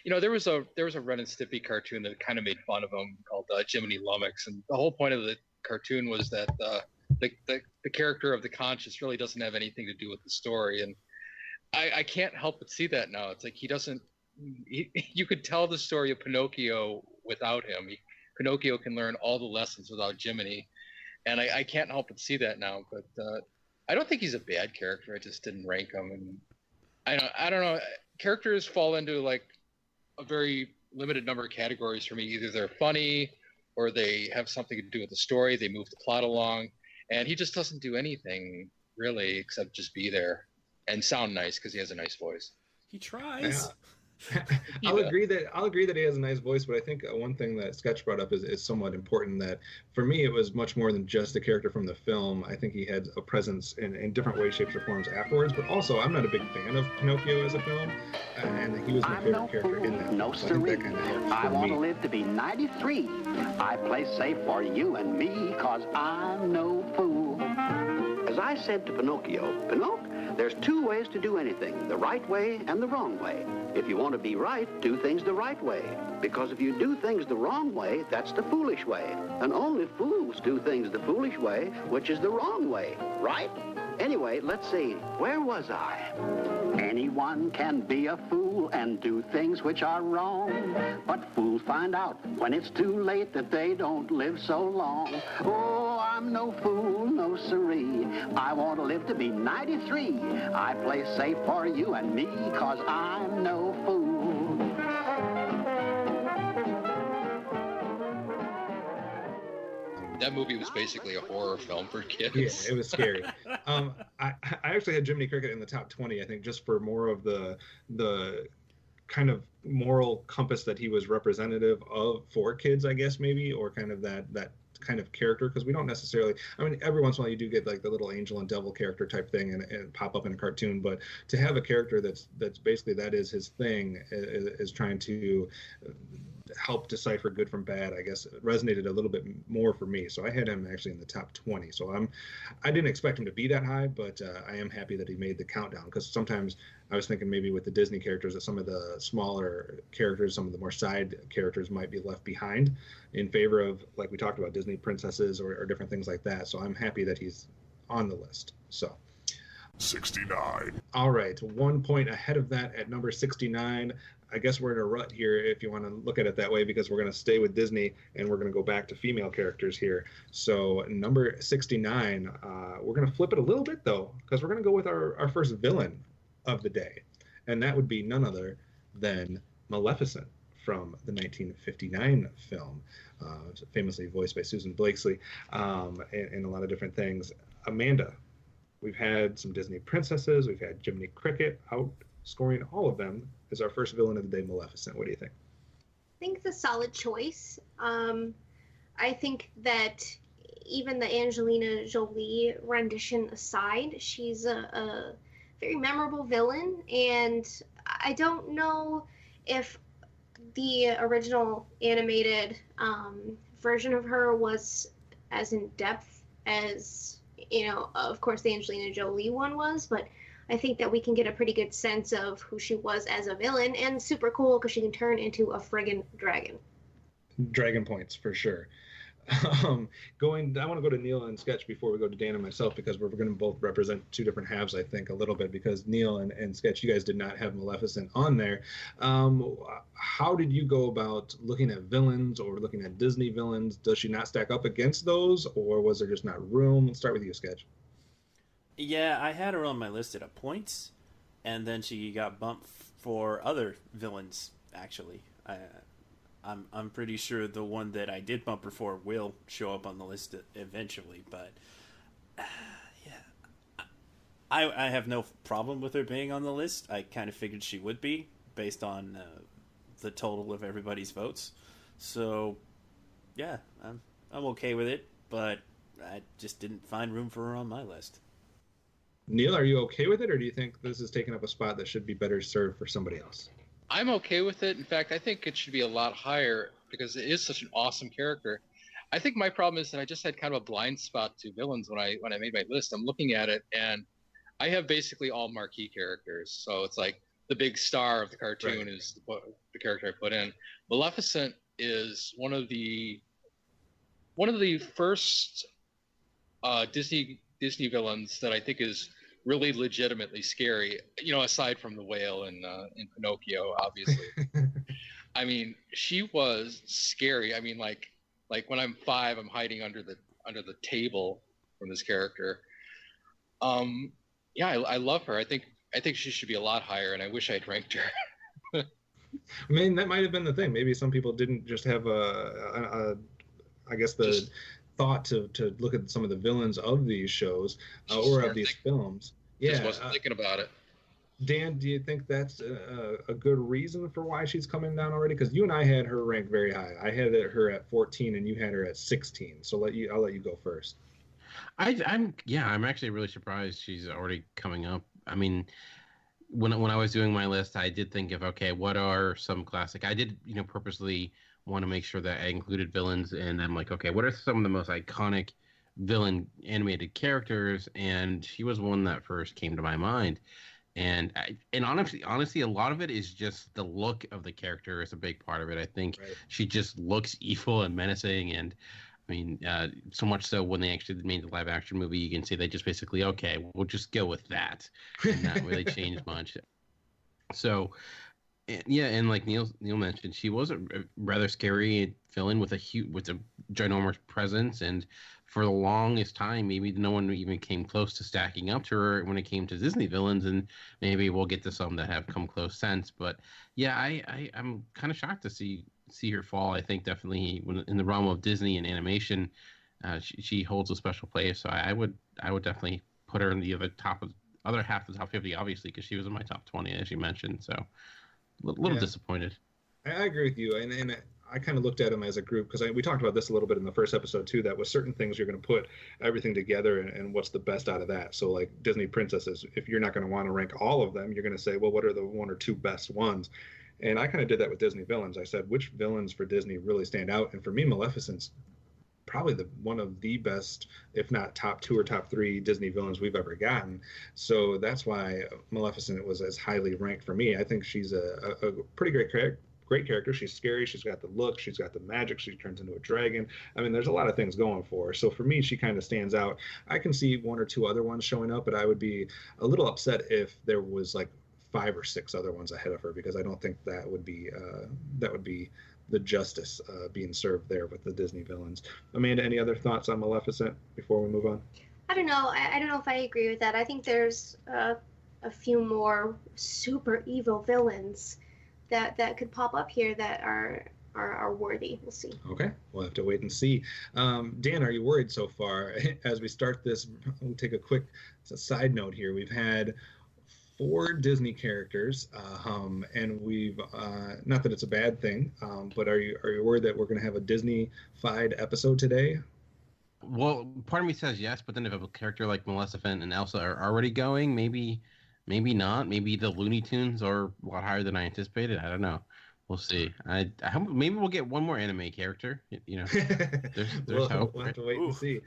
There was a Ren and Stimpy cartoon that kind of made fun of him called Jiminy Lummox, and the whole point of the cartoon was that the character of the conscious really doesn't have anything to do with the story, and I can't help but see that now. It's like he doesn't you could tell the story of Pinocchio without him. Pinocchio can learn all the lessons without Jiminy, and I can't help but see that now. But I don't think he's a bad character. I just didn't rank him, and I don't know. Characters fall into like a very limited number of categories for me. Either they're funny, or they have something to do with the story. They move the plot along, and he just doesn't do anything really except just be there and sound nice because he has a nice voice. He tries. Yeah. I'll agree that he has a nice voice, but I think one thing that Sketch brought up is somewhat important. That for me, it was much more than just a character from the film. I think he had a presence in different ways, shapes, or forms afterwards. But also, I'm not a big fan of Pinocchio as a film, and he was my favorite character in that. No, so I want to live to be 93. I play safe for you and me, 'cause I'm no fool. As I said to Pinocchio, Pinocchio, there's two ways to do anything, the right way and the wrong way. If you want to be right, do things the right way. Because if you do things the wrong way, that's the foolish way. And only fools do things the foolish way, which is the wrong way, right? Anyway, let's see, where was I? Anyone can be a fool and do things which are wrong. But fools find out when it's too late that they don't live so long. Oh, I'm no fool, no siree. I want to live to be 93. I play safe for you and me, 'cause I'm no fool. That movie was basically a horror film for kids. Yeah, it was scary. I actually had Jiminy Cricket in the top 20, I think, just for more of the kind of moral compass that he was representative of for kids, I guess, maybe, or kind of that kind of character, because we don't necessarily, I mean, every once in a while you do get like the little angel and devil character type thing and pop up in a cartoon, but to have a character that's basically, that is his thing, is trying to help decipher good from bad, I guess it resonated a little bit more for me. So I had him actually in the top 20. So I didn't expect him to be that high, but I am happy that he made the countdown, because sometimes I was thinking maybe with the Disney characters that some of the smaller characters, some of the more side characters might be left behind in favor of, like we talked about, Disney princesses or different things like that. So I'm happy that he's on the list. So 69. All right, 1 point ahead of that at number 69. I guess we're in a rut here, if you want to look at it that way, because we're going to stay with Disney and we're going to go back to female characters here. So number 69, we're going to flip it a little bit, though, because we're going to go with our first villain of the day. And that would be none other than Maleficent from the 1959 film, famously voiced by Susan Blakeslee, and a lot of different things. Amanda, we've had some Disney princesses. We've had Jiminy Cricket outscoring all of them. Is our first villain of the day Maleficent? What do you think? I think it's a solid choice. I think that even the Angelina Jolie rendition aside, she's a very memorable villain, and I don't know if the original animated version of her was as in depth as, of course, the Angelina Jolie one was, but I think that we can get a pretty good sense of who she was as a villain, and super cool because she can turn into a friggin' dragon. Dragon points for sure. I want to go to Neil and Sketch before we go to Dan and myself, because we're going to both represent two different halves, I think, a little bit, because Neil and Sketch, you guys did not have Maleficent on there. How did you go about looking at villains or looking at Disney villains? Does she not stack up against those, or was there just not room? Let's start with you, Sketch. Yeah, I had her on my list at points, and then she got bumped for other villains, actually. I'm pretty sure the one that I did bump her for will show up on the list eventually, but yeah, I have no problem with her being on the list. I kind of figured she would be based on the total of everybody's votes. So yeah, I'm okay with it, but I just didn't find room for her on my list. Neil, are you okay with it, or do you think this is taking up a spot that should be better served for somebody else? I'm okay with it. In fact, I think it should be a lot higher because it is such an awesome character. I think my problem is that I just had kind of a blind spot to villains when I made my list. I'm looking at it, and I have basically all marquee characters. So it's like the big star of the cartoon is the character I put in. Maleficent is one of the first Disney villains that I think is really legitimately scary. You know, aside from the whale in Pinocchio, obviously. I mean, she was scary. I mean, like when I'm 5, I'm hiding under the table from this character. Yeah, I love her. I think she should be a lot higher, and I wish I'd ranked her. I mean, that might have been the thing. Maybe some people didn't just have thought to look at some of the villains of these shows or of these films. Yeah, just wasn't thinking about it. Dan, do you think that's a good reason for why she's coming down already? Because you and I had her ranked very high. I had her at 14, and you had her at 16. So I'll let you go first. I'm actually really surprised she's already coming up. I mean, when I was doing my list, I did think of, okay, what are some classic? I did, purposely want to make sure that I included villains, and I'm like, okay, what are some of the most iconic villain animated characters? And she was one that first came to my mind. And honestly, a lot of it is just the look of the character is a big part of it. I think she just looks evil and menacing, and I mean, so much so when they actually made the live action movie, you can see they just basically, okay, we'll just go with that, and not really change much. So, yeah, and like Neil mentioned, she was a rather scary villain with a ginormous presence, and for the longest time, maybe no one even came close to stacking up to her when it came to Disney villains, and maybe we'll get to some that have come close since. But yeah, I'm kind of shocked to see her fall. I think definitely in the realm of Disney and animation, she holds a special place. So I would definitely put her in the other half of the top 50, obviously, because she was in my top 20, as you mentioned. So a little disappointed. I agree with you, and I kind of looked at them as a group, because we talked about this a little bit in the first episode too, that with certain things you're going to put everything together and what's the best out of that. So like Disney princesses, if you're not going to want to rank all of them, you're going to say, well, what are the 1 or 2 best ones? And I kind of did that with Disney villains. I said, which villains for Disney really stand out? And for me, Maleficent's probably one of the best, if not top 2 or top 3 Disney villains we've ever gotten. So that's why Maleficent was as highly ranked for me. I think she's a pretty great character. She's scary. She's got the look. She's got the magic. She turns into a dragon. I mean, there's a lot of things going for her. So for me, she kind of stands out. I can see 1 or 2 other ones showing up, but I would be a little upset if there was like 5 or 6 other ones ahead of her, because I don't think that would be the justice being served there with the Disney villains. Amanda, any other thoughts on Maleficent before we move on? I don't know. I don't know if I agree with that. I think there's a few more super evil villains that could pop up here that are worthy. We'll see. Okay, we'll have to wait and see. Dan, are you worried so far? As we start this, we'll take a quick side note here. We've had 4 Disney characters, and we've not that it's a bad thing, but are you worried that we're going to have a Disney-fied episode today? Well, part of me says yes, but then if a character like Maleficent and Elsa are already going, maybe not. Maybe the Looney Tunes are a lot higher than I anticipated. I don't know. We'll see. I hope maybe we'll get one more anime character. There's hope. We'll have to wait and see.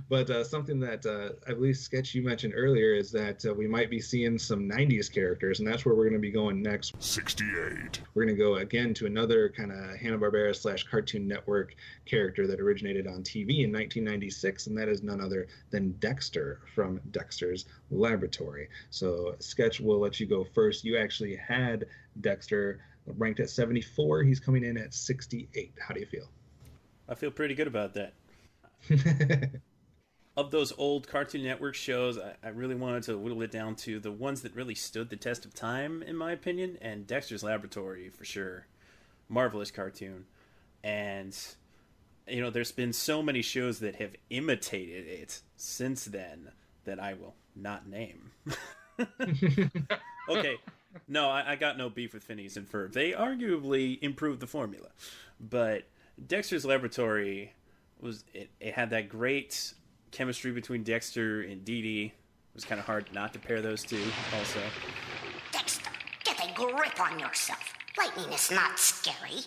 But something that I believe, Sketch, you mentioned earlier is that we might be seeing some 90s characters, and that's where we're going to be going next. 68. We're going to go again to another kind of Hanna-Barbera / Cartoon Network character that originated on TV in 1996, and that is none other than Dexter from Dexter's Laboratory. So, Sketch, we'll let you go first. You actually had Dexter ranked at 74. He's coming in at 68. How do you feel? I feel pretty good about that. Of those old Cartoon Network shows, I really wanted to whittle it down to the ones that really stood the test of time, in my opinion, and Dexter's Laboratory, for sure. Marvelous cartoon. And, there's been so many shows that have imitated it since then that I will not name. Okay, no, I got no beef with Phineas and Ferb. They arguably improved the formula. But Dexter's Laboratory... It had that great chemistry between Dexter and Dee Dee. It was kind of hard not to pair those two also. Dexter, get a grip on yourself. Lightning is not scary.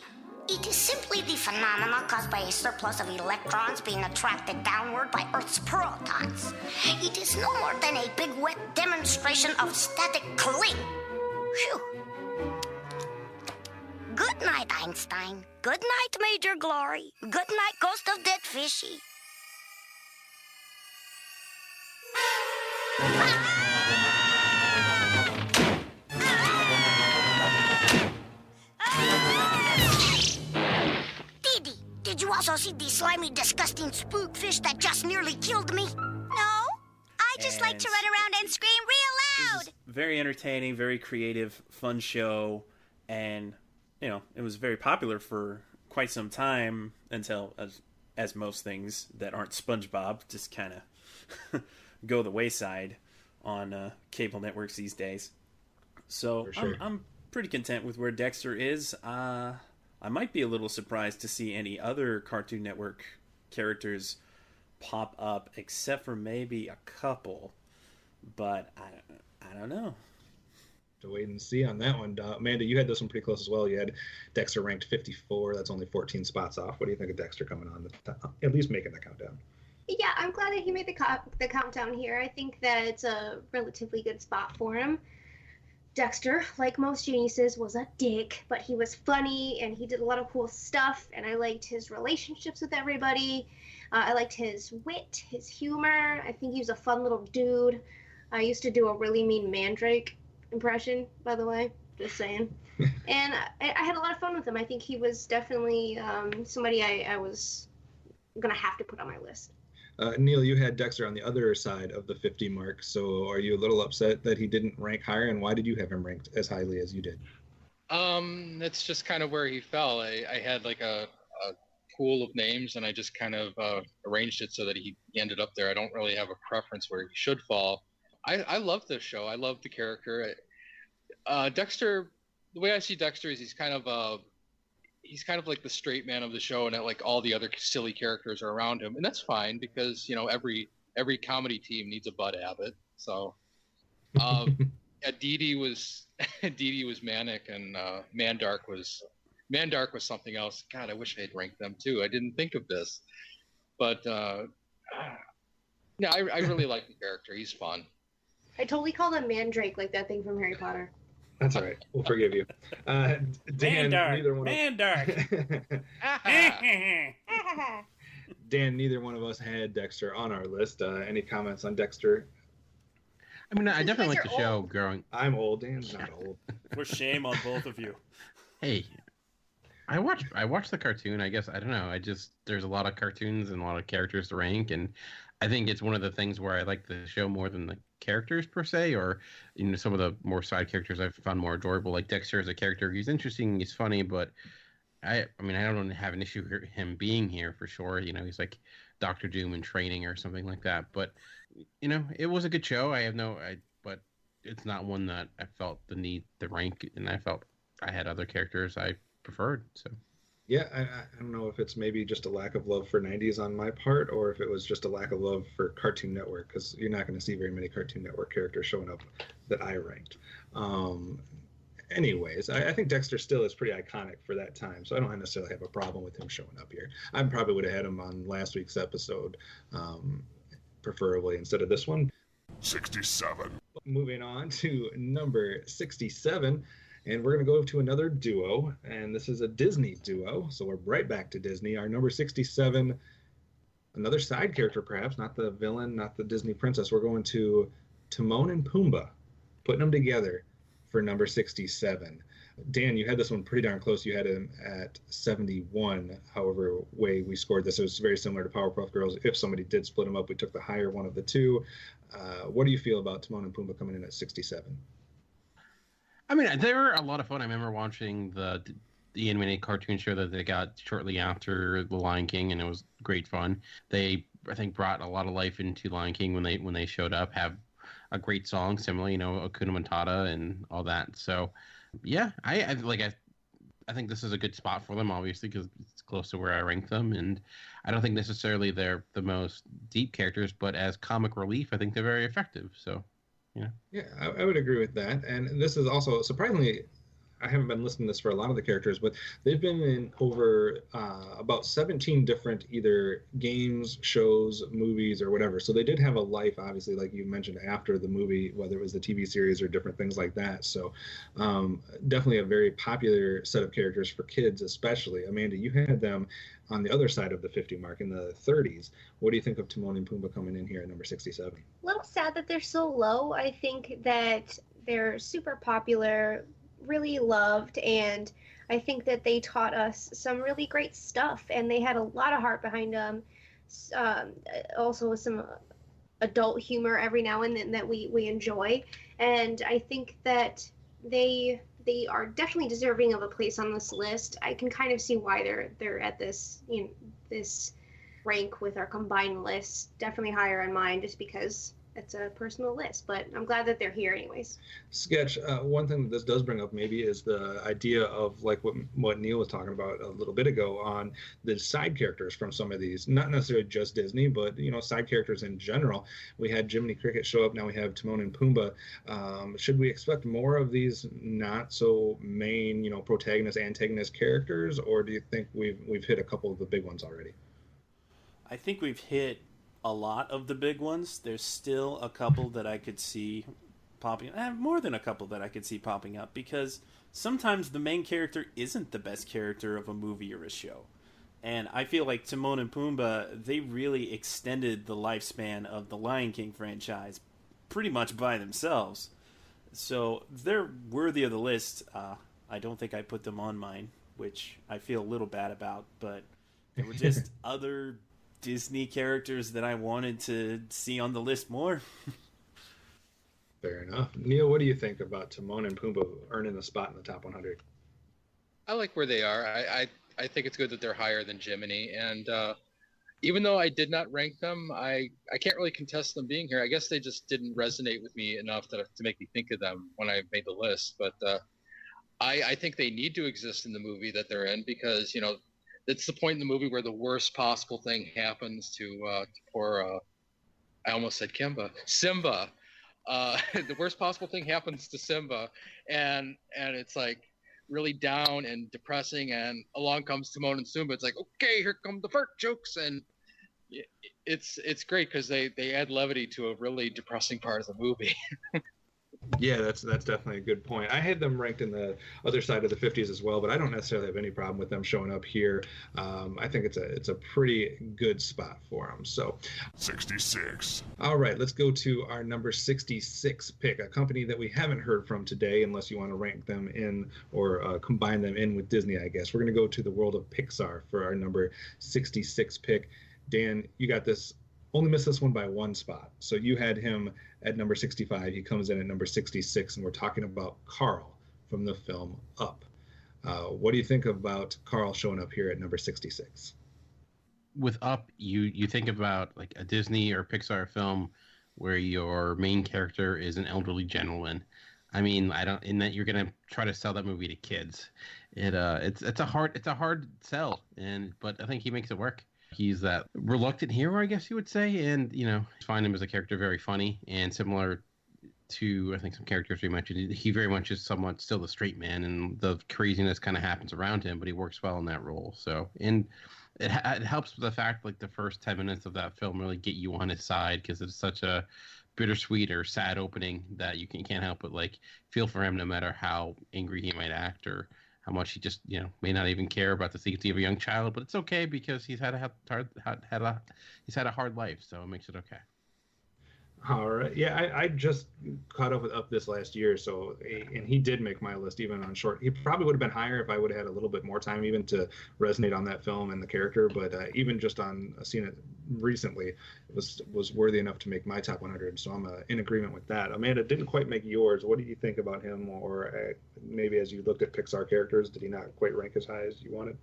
It is simply the phenomena caused by a surplus of electrons being attracted downward by Earth's protons. It is no more than a big wet demonstration of static cling. Phew. Good night, Einstein. Good night, Major Glory. Good night, Ghost of Dead Fishy. Did you also see the slimy, disgusting spookfish that just nearly killed me? No, I just like to run around and scream real loud. Very entertaining, very creative, fun show, and it was very popular for quite some time until, as most things that aren't SpongeBob, just kind of go the wayside on cable networks these days. So sure. I'm pretty content with where Dexter is. I might be a little surprised to see any other Cartoon Network characters pop up, except for maybe a couple. But I don't know. To wait and see on that one. Amanda, you had this one pretty close as well. You had Dexter ranked 54. That's only 14 spots off. What do you think of Dexter coming on, at least making the countdown? Yeah, I'm glad that he made the countdown here. I think that it's a relatively good spot for him. Dexter, like most geniuses, was a dick, but he was funny and he did a lot of cool stuff, and I liked his relationships with everybody. I liked his wit, his humor. I think he was a fun little dude. I used to do a really mean Mandrake impression, by the way, just saying. And I had a lot of fun with him. I think he was definitely somebody I was going to have to put on my list. Neil, you had Dexter on the other side of the 50 mark, so are you a little upset that he didn't rank higher, and why did you have him ranked as highly as you did? That's just kind of where he fell. I had like a pool of names, and I just kind of arranged it so that he ended up there. I don't really have a preference where he should fall. I love this show. I love the character. Dexter, the way I see Dexter is he's kind of like the straight man of the show, and like all the other silly characters are around him, and that's fine because every comedy team needs a Bud Abbott. So, Dee Dee was manic, and Mandark was something else. God, I wish I had ranked them too. I didn't think of this, but yeah, I really like the character. He's fun. I totally called him Mandrake, like that thing from Harry Potter. That's all right. We'll forgive you. Dan, Mandark. Dan, neither one of us had Dexter on our list. Any comments on Dexter? I mean, I definitely like the show growing. I'm old. Dan's not old. For shame on both of you. Hey, I watched the cartoon. I guess I don't know. There's a lot of cartoons and a lot of characters to rank, and I think it's one of the things where I like the show more than the characters per se, or some of the more side characters I've found more adorable. Like Dexter as a character, he's interesting, he's funny, but I mean I don't have an issue with him being here for sure. He's like Dr. Doom in training or something like that. But it was a good show. But it's not one that I felt the need to rank, and I felt I had other characters I preferred. So. Yeah, I don't know if it's maybe just a lack of love for 90s on my part, or if it was just a lack of love for Cartoon Network, because you're not going to see very many Cartoon Network characters showing up that I ranked. Anyways, I think Dexter still is pretty iconic for that time, so I don't necessarily have a problem with him showing up here. I probably would have had him on last week's episode, preferably instead of this one. 67. Moving on to number 67. And we're going to go to another duo, and this is a Disney duo, so we're right back to Disney. Our number 67, another side character perhaps, not the villain, not the Disney princess. We're going to Timon and Pumbaa, putting them together for number 67. Dan, you had this one pretty darn close. You had him at 71, however way we scored this. It was very similar to Powerpuff Girls. If somebody did split them up, we took the higher one of the two. What do you feel about Timon and Pumbaa coming in at 67? I mean, they were a lot of fun. I remember watching the animated cartoon show that they got shortly after The Lion King, and it was great fun. They, I think, brought a lot of life into Lion King when they showed up. Have a great song, similar, Hakuna Matata and all that. So, yeah, I think this is a good spot for them, obviously, because it's close to where I rank them, and I don't think necessarily they're the most deep characters, but as comic relief, I think they're very effective. So. Yeah, I would agree with that. And this is also, surprisingly, I haven't been listening to this for a lot of the characters, but they've been in over about 17 different either games, shows, movies, or whatever. So they did have a life, obviously, like you mentioned, after the movie, whether it was the TV series or different things like that. So definitely a very popular set of characters for kids, especially. Amanda, you had them on the other side of the 50 mark in the 30s. What do you think of Timon and Pumbaa coming in here at number 67? A little sad that they're so low. I think that they're super popular. really loved, and I think that they taught us some really great stuff, and they had a lot of heart behind them. Also with some adult humor every now and then that we enjoy, and I think that they are definitely deserving of a place on this list. I can kind of see why they're at this this rank with our combined list. Definitely higher on mine, just because it's a personal list, but I'm glad that they're here anyways. Sketch, one thing that this does bring up maybe is the idea of like what Neil was talking about a little bit ago on the side characters from some of these, not necessarily just Disney, but side characters in general. We had Jiminy Cricket show up, now we have Timon and Pumbaa. Should we expect more of these not so main, protagonist, antagonist characters, or do you think we've hit a couple of the big ones already? I think we've hit a lot of the big ones. There's still a couple that I could see popping up. More than a couple that I could see popping up, because sometimes the main character isn't the best character of a movie or a show. And I feel like Timon and Pumbaa, they really extended the lifespan of the Lion King franchise pretty much by themselves. So they're worthy of the list. I don't think I put them on mine, which I feel a little bad about, but they were just other Disney characters that I wanted to see on the list more. Fair enough. Neil, what do you think about Timon and Pumbaa earning a spot in the top 100? I like where they are. I think it's good that they're higher than Jiminy, and even though I did not rank them, I can't really contest them being here. I guess they just didn't resonate with me enough to make me think of them when I made the list. But I think they need to exist in the movie that they're in, because it's the point in the movie where the worst possible thing happens to poor, I almost said Simba. The worst possible thing happens to Simba, and it's like really down and depressing, and along comes Timon and Pumbaa. It's like, okay, here come the fart jokes, and it's great because they add levity to a really depressing part of the movie. Yeah, that's definitely a good point. I had them ranked in the other side of the 50s as well, but I don't necessarily have any problem with them showing up here. I think it's a pretty good spot for them. So 66. All right, let's go to our number 66 pick, a company that we haven't heard from today, unless you want to rank them in or combine them in with Disney, I guess. We're going to go to the world of Pixar for our number 66 pick. Dan, you got this. Only missed this one by one spot. So you had him at number 65. He comes in at number 66, and we're talking about Carl from the film Up. What do you think about Carl showing up here at number 66? With Up, you think about like a Disney or Pixar film where your main character is an elderly gentleman. I mean, in that you're gonna try to sell that movie to kids. It's a hard sell, but I think he makes it work. He's that reluctant hero, I guess you would say, and I find him as a character very funny, and similar to I think some characters we mentioned, he very much is somewhat still the straight man, and the craziness kind of happens around him, but he works well in that role. So, and it helps with the fact like the first 10 minutes of that film really get you on his side, because it's such a bittersweet or sad opening that you can't help but like feel for him, no matter how angry he might act or how much he just may not even care about the safety of a young child, but it's okay because he's had a hard life, so it makes it okay. All right. Yeah, I just caught up with Up this last year, and he did make my list even on short. He probably would have been higher if I would have had a little bit more time even to resonate on that film and the character, but even just on seeing it recently, it was worthy enough to make my top 100, so I'm in agreement with that. Amanda, didn't quite make yours. What do you think about him, or maybe as you looked at Pixar characters, did he not quite rank as high as you wanted?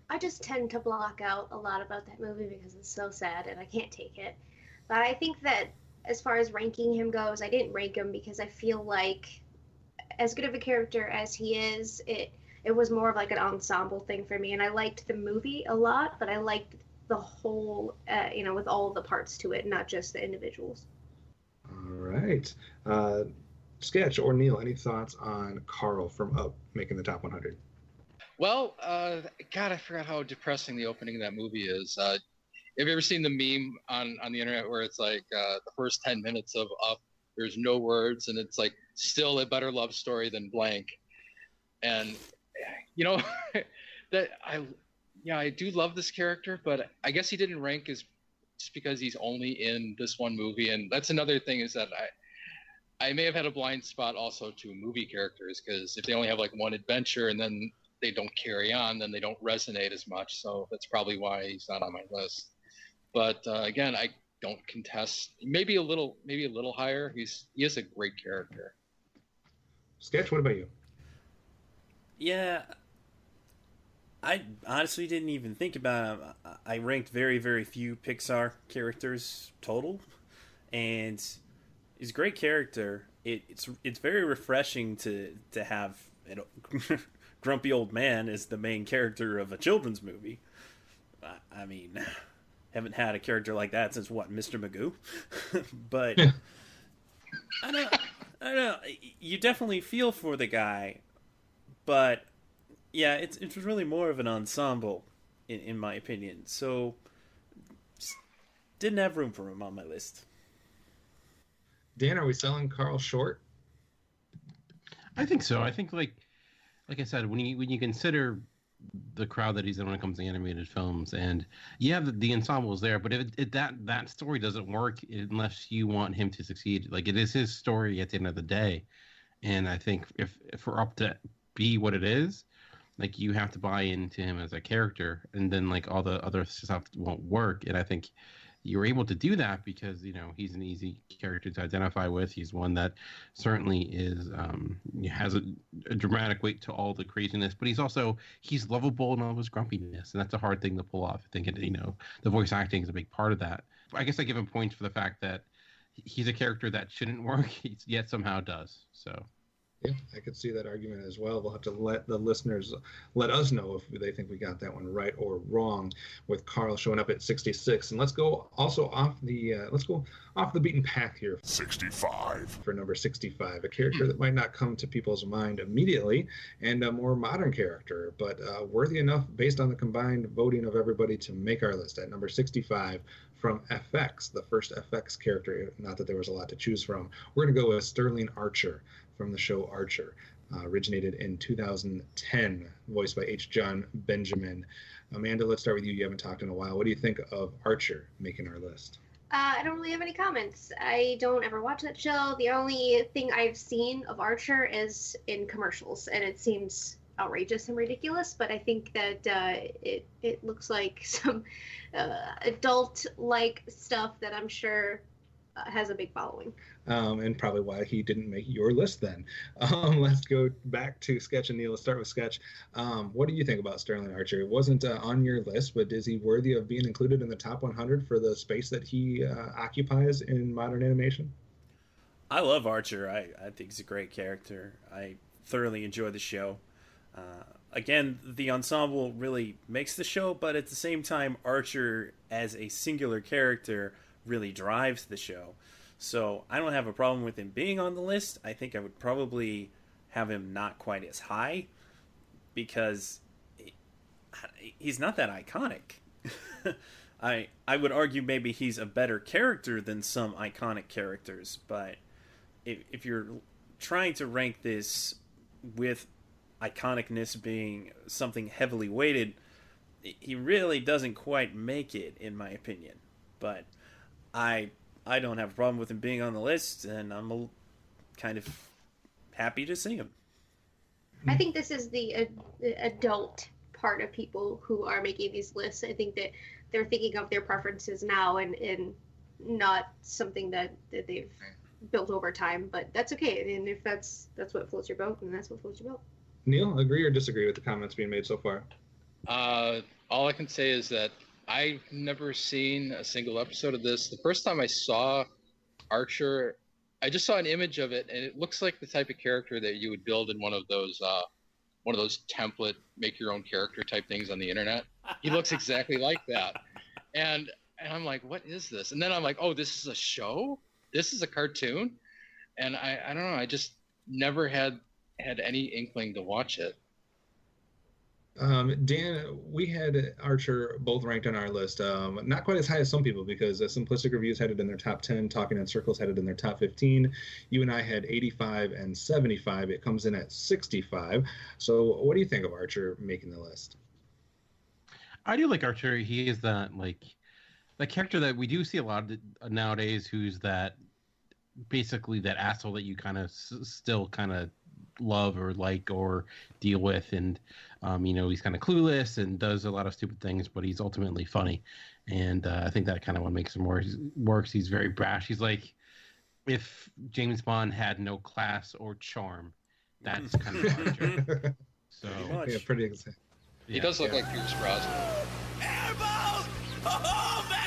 I just tend to block out a lot about that movie because it's so sad and I can't take it. But I think that as far as ranking him goes, I didn't rank him because I feel like as good of a character as he is, it was more of like an ensemble thing for me. And I liked the movie a lot, but I liked the whole, with all the parts to it, not just the individuals. All right. Sketch or Neil, any thoughts on Carl from Up making the top 100? Well, God, I forgot how depressing the opening of that movie is. Have you ever seen the meme on the internet where it's like the first 10 minutes of Up, there's no words, and it's like still a better love story than blank. And that I do love this character, but I guess he didn't rank as just because he's only in this one movie. And that's another thing, is that I may have had a blind spot also to movie characters, because if they only have like one adventure and then they don't carry on, then they don't resonate as much. So that's probably why he's not on my list. But again, I don't contest. Maybe a little higher. He is a great character. Sketch, what about you? Yeah, I honestly didn't even think about him. I ranked very, very few Pixar characters total, and he's a great character. It's very refreshing to have a grumpy old man as the main character of a children's movie. I mean, haven't had a character like that since what, Mr. Magoo? But I don't know. You definitely feel for the guy, but yeah, it's really more of an ensemble, in my opinion. So didn't have room for him on my list. Dan, are we selling Carl short? I think so. I think like I said, when you consider the crowd that he's in when it comes to animated films, and yeah, the ensemble is there, but if that story doesn't work unless you want him to succeed. Like, it is his story at the end of the day, and I think if we're up to be what it is, like, you have to buy into him as a character, and then like all the other stuff won't work. And I think you're able to do that because, you know, he's an easy character to identify with. He's one that certainly is has a dramatic weight to all the craziness, but he's lovable in all of his grumpiness, and that's a hard thing to pull off. I think, you know, the voice acting is a big part of that. I guess I give him points for the fact that he's a character that shouldn't work, yet somehow does. So. Yeah, I could see that argument as well. We'll have to let the listeners let us know if they think we got that one right or wrong, with Carl showing up at 66. And let's go also off the beaten path here. 65 for number 65, a character that might not come to people's mind immediately, and a more modern character, but worthy enough based on the combined voting of everybody to make our list. At number 65, from FX, the first FX character, not that there was a lot to choose from, we're going to go with Sterling Archer from the show Archer, originated in 2010, voiced by H. John Benjamin. Amanda, let's start with you. You haven't talked in a while. What do you think of Archer making our list? I don't really have any comments. I don't ever watch that show. The only thing I've seen of Archer is in commercials, and it seems outrageous and ridiculous, but I think that it looks like some adult-like stuff that I'm sure has a big following. And probably why he didn't make your list then. Let's go back to Sketch and Neil. Let's start with Sketch. What do you think about Sterling Archer? It wasn't on your list, but is he worthy of being included in the top 100 for the space that he occupies in modern animation? I love Archer. I think he's a great character. I thoroughly enjoy the show. Again, the ensemble really makes the show, but at the same time, Archer as a singular character really drives the show. So I don't have a problem with him being on the list. I think I would probably have him not quite as high because he's not that iconic. I would argue maybe he's a better character than some iconic characters, but if you're trying to rank this with iconicness being something heavily weighted, he really doesn't quite make it, in my opinion. But I don't have a problem with him being on the list, and I'm kind of happy to see him. I think this is the adult part of people who are making these lists. I think that they're thinking of their preferences now and not something that they've built over time. But that's okay. And if that's what floats your boat, then that's what floats your boat. Neil, agree or disagree with the comments being made so far? All I can say is that I've never seen a single episode of this. The first time I saw Archer, I just saw an image of it, and it looks like the type of character that you would build in one of those template make your own character type things on the internet. He looks exactly like that, and I'm like, what is this? And then I'm like, oh, this is a show? This is a cartoon? And I don't know. I just never had any inkling to watch it. Dan, we had Archer both ranked on our list. Not quite as high as some people, because Simplistic Reviews had it in their top 10, Talking in Circles had it in their top 15. You and I had 85 and 75. It comes in at 65. So what do you think of Archer making the list? I do like Archer. He is that character that we do see a lot of nowadays, who's that basically that asshole that you kind of still kind of love or like or deal with, and he's kind of clueless and does a lot of stupid things, but he's ultimately funny, and I think that kind of what makes him works. He's very brash. He's like if James Bond had no class or charm. That's kind of Archer. So yeah, pretty exact. He does look like Pierce Brosnan. Airboat! Oh, man!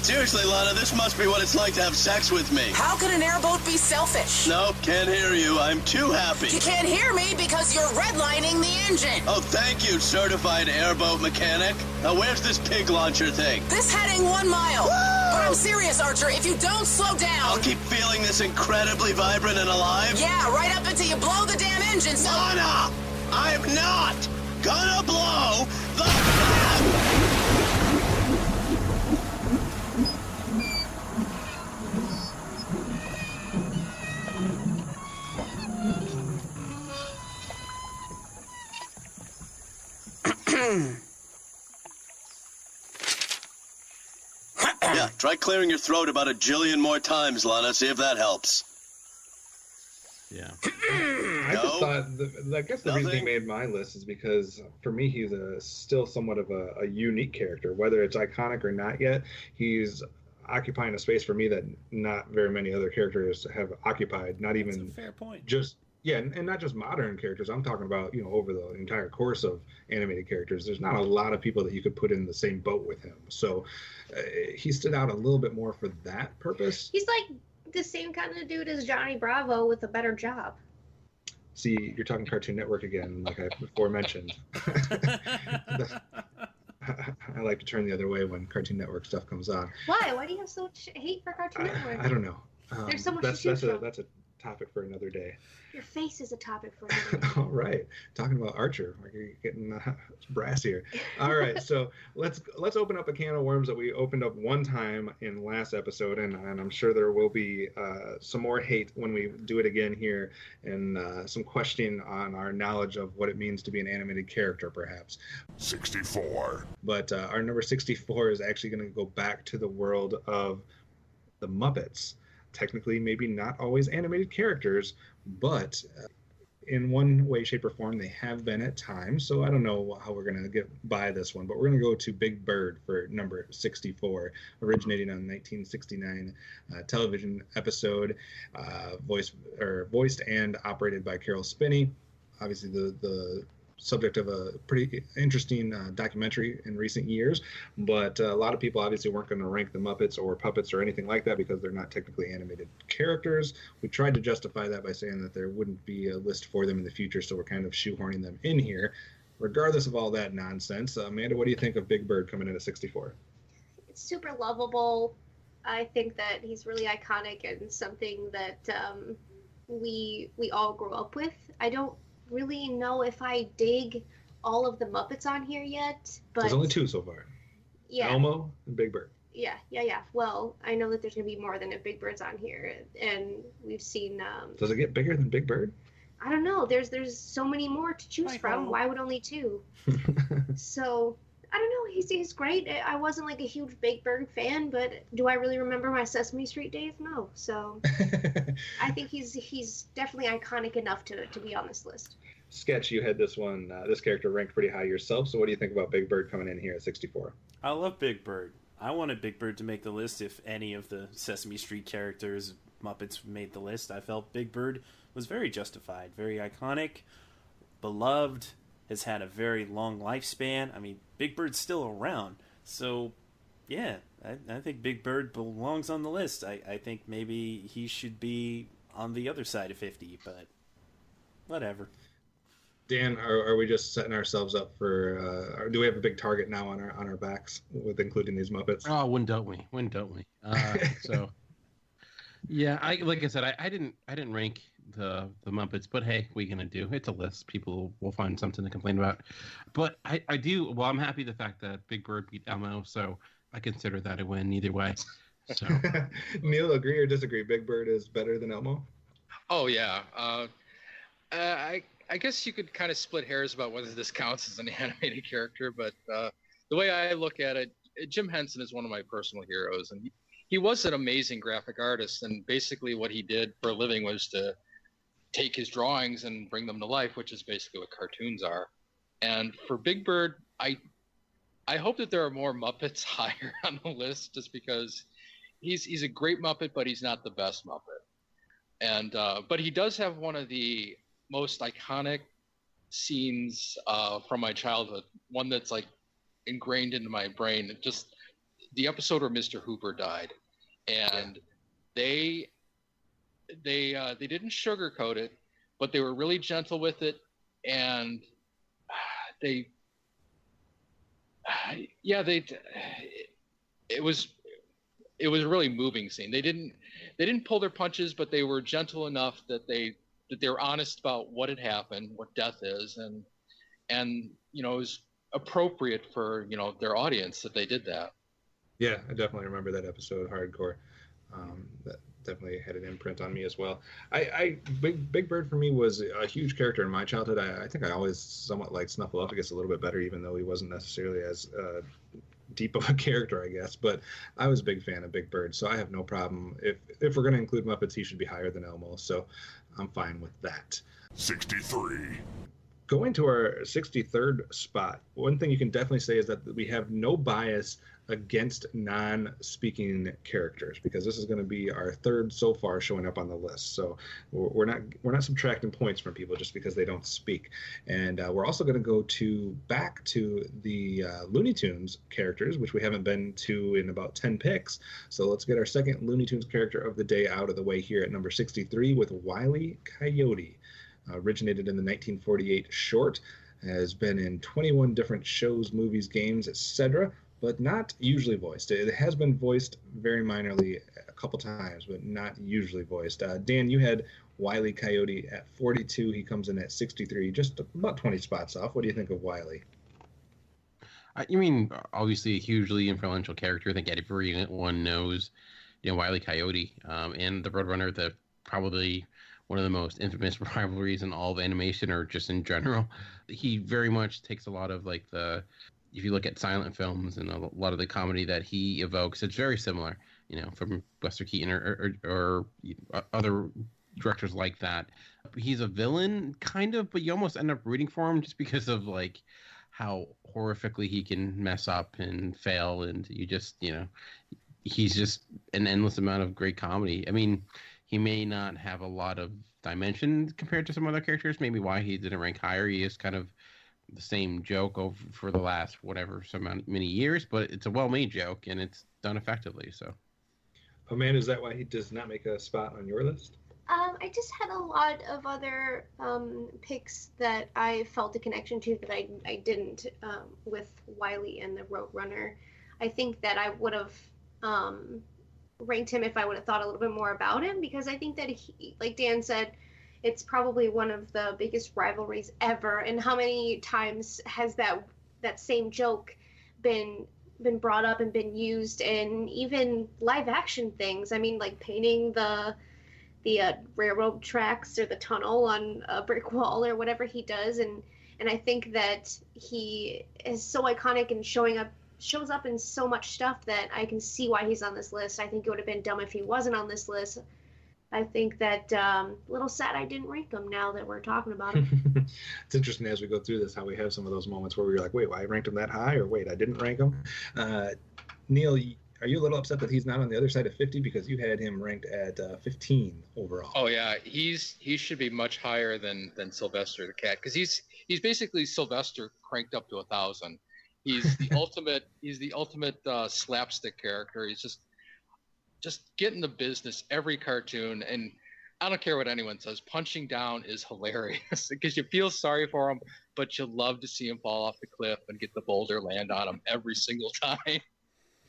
Seriously, Lana, this must be what it's like to have sex with me. How could an airboat be selfish? Nope, can't hear you. I'm too happy. You can't hear me because you're redlining the engine. Oh, thank you, certified airboat mechanic. Now, where's this pig launcher thing? This heading 1 mile. Woo! But I'm serious, Archer. If you don't slow down... I'll keep feeling this incredibly vibrant and alive. Yeah, right up until you blow the damn engine, so... Lana! I'm not gonna blow the... Yeah, try clearing your throat about a jillion more times, Lana. See if that helps. Yeah. I just thought, I guess the reason he made my list is because for me he's still somewhat of a unique character. Whether it's iconic or not yet, he's occupying a space for me that not very many other characters have occupied. Not even That's a fair point. Just and not just modern characters. I'm talking about over the entire course of animated characters. There's not a lot of people that you could put in the same boat with him. So he stood out a little bit more for that purpose. He's like the same kind of dude as Johnny Bravo with a better job. See, you're talking Cartoon Network again, like I before mentioned. I like to turn the other way when Cartoon Network stuff comes on. Why? Why do you have so much hate for Cartoon Network? I don't know. There's so much to choose from. That's a topic for another day. Your face is a topic for another day. All right, talking about Archer, like you're getting brass here. All right, so let's open up a can of worms that we opened up one time in last episode, and I'm sure there will be some more hate when we do it again here, and some questioning on our knowledge of what it means to be an animated character, perhaps. 64. But our number 64 is actually going to go back to the world of the Muppets. Technically, maybe not always animated characters, but in one way, shape, or form, they have been at times. So I don't know how we're going to get by this one, but we're going to go to Big Bird for number 64, originating on 1969 television episode, voiced and operated by Carol Spinney. Obviously, the subject of a pretty interesting documentary in recent years, but a lot of people obviously weren't going to rank the Muppets or puppets or anything like that because they're not technically animated characters. We tried to justify that by saying that there wouldn't be a list for them in the future, so we're kind of shoehorning them in here. Regardless of all that nonsense, Amanda, what do you think of Big Bird coming in at 64? It's super lovable. I think that he's really iconic and something that we all grew up with. I don't really know if I dig all of the Muppets on here yet, but there's only two so far. Yeah, Elmo and Big Bird. Yeah. Well, I know that there's gonna be more than a Big Bird's on here, and we've seen. Does it get bigger than Big Bird? I don't know. There's so many more to choose from. Why would only two? So I don't know. He's great. I wasn't like a huge Big Bird fan, but do I really remember my Sesame Street days? No. So I think he's definitely iconic enough to be on this list. Sketch, you had this one, this character ranked pretty high yourself. So what do you think about Big Bird coming in here at 64? I love Big Bird. I wanted Big Bird to make the list if any of the Sesame Street characters, Muppets, made the list. I felt Big Bird was very justified, very iconic, beloved, has had a very long lifespan. I mean, Big Bird's still around. So, yeah, I think Big Bird belongs on the list. I think maybe he should be on the other side of 50, but whatever. Dan, are we just setting ourselves up for? Do we have a big target now on our backs with including these Muppets? Oh, when don't we? So, yeah, like I said, I didn't rank the Muppets, but hey, what are you gonna do? It's a list. People will find something to complain about. But I do. Well, I'm happy the fact that Big Bird beat Elmo, so I consider that a win either way. So, Neil, agree or disagree? Big Bird is better than Elmo? Oh yeah. I guess you could kind of split hairs about whether this counts as an animated character, but the way I look at it, Jim Henson is one of my personal heroes, and he was an amazing graphic artist, and basically what he did for a living was to take his drawings and bring them to life, which is basically what cartoons are. And for Big Bird, I hope that there are more Muppets higher on the list, just because he's a great Muppet, but he's not the best Muppet. And but he does have one of the most iconic scenes from my childhood, one that's like ingrained into my brain. Just the episode where Mr. Hooper died, and they didn't sugarcoat it, but they were really gentle with it, and it was a really moving scene. They didn't pull their punches, but they were gentle enough that they were honest about what had happened, what death is, and you know, it was appropriate for, you know, their audience that they did that. Yeah, I definitely remember that episode, Hardcore. That definitely had an imprint on me as well. Big Bird for me was a huge character in my childhood. I think I always somewhat liked Snuffleupagus a little bit better, even though he wasn't necessarily as deep of a character, I guess. But I was a big fan of Big Bird, so I have no problem. If we're going to include Muppets, he should be higher than Elmo, so I'm fine with that. 63. Going to our 63rd spot, one thing you can definitely say is that we have no bias against non-speaking characters, because this is going to be our third so far showing up on the list. So we're not subtracting points from people just because they don't speak. And we're also going to go back to the Looney Tunes characters, which we haven't been to in about 10 picks. So let's get our second Looney Tunes character of the day out of the way here at number 63 with Wile E. Coyote. Originated in the 1948 short, has been in 21 different shows, movies, games, etc., but not usually voiced. It has been voiced very minorly a couple times, but not usually voiced. Dan, you had Wile E. Coyote at 42. He comes in at 63, just about 20 spots off. What do you think of Wile E.? You mean, obviously a hugely influential character. I think everyone knows, you know, Wile E. Coyote and the Roadrunner, probably one of the most infamous rivalries in all of animation, or just in general. He very much takes a lot of if you look at silent films and a lot of the comedy that he evokes, it's very similar, you know, from Buster Keaton or other directors like that. He's a villain, kind of, but you almost end up rooting for him just because of how horrifically he can mess up and fail, and you just, you know, he's just an endless amount of great comedy. I mean, he may not have a lot of dimension compared to some other characters, maybe why he didn't rank higher. He is kind of the same joke for the last many years, but it's a well-made joke and it's done effectively. So, Amanda, is that why he does not make a spot on your list? I just had a lot of other picks that I felt a connection to that I didn't with Wile E. and the Roadrunner. I think that I would have ranked him if I would have thought a little bit more about him, because I think that he, like Dan said, it's probably one of the biggest rivalries ever. And how many times has that same joke been brought up and been used in even live action things? I mean, like painting the railroad tracks or the tunnel on a brick wall or whatever he does, and I think that he is so iconic and shows up in so much stuff that I can see why he's on this list. I think it would have been dumb if he wasn't on this list. I think that a little sad I didn't rank him now that we're talking about him. It's interesting as we go through this how we have some of those moments where we're like, wait, well, I ranked him that high, or wait, I didn't rank him. Neil, are you a little upset that he's not on the other side of 50, because you had him ranked at 15 overall? Oh yeah, he should be much higher than Sylvester the Cat, because he's basically Sylvester cranked up to 1,000. He's the ultimate. He's the ultimate slapstick character. He's just getting the business every cartoon, and I don't care what anyone says. Punching down is hilarious because you feel sorry for him, but you love to see him fall off the cliff and get the boulder land on him every single time.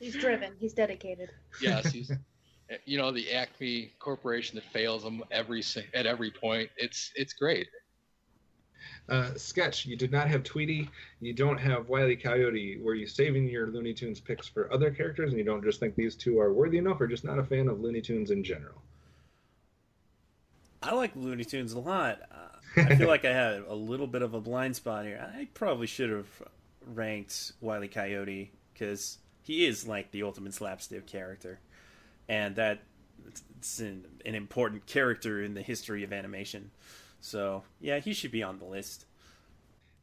He's driven. He's dedicated. Yes, he's, you know, the Acme Corporation that fails him at every point. It's great. Sketch, you did not have Tweety. You don't have Wile E. Coyote. Were you saving your Looney Tunes picks for other characters, and you don't just think these two are worthy enough, or just not a fan of Looney Tunes in general? I like Looney Tunes a lot. I feel like I had a little bit of a blind spot here. I probably should have ranked Wile E. Coyote, because he is like the ultimate slapstick character. and that it's an important character in the history of animation. So yeah, he should be on the list.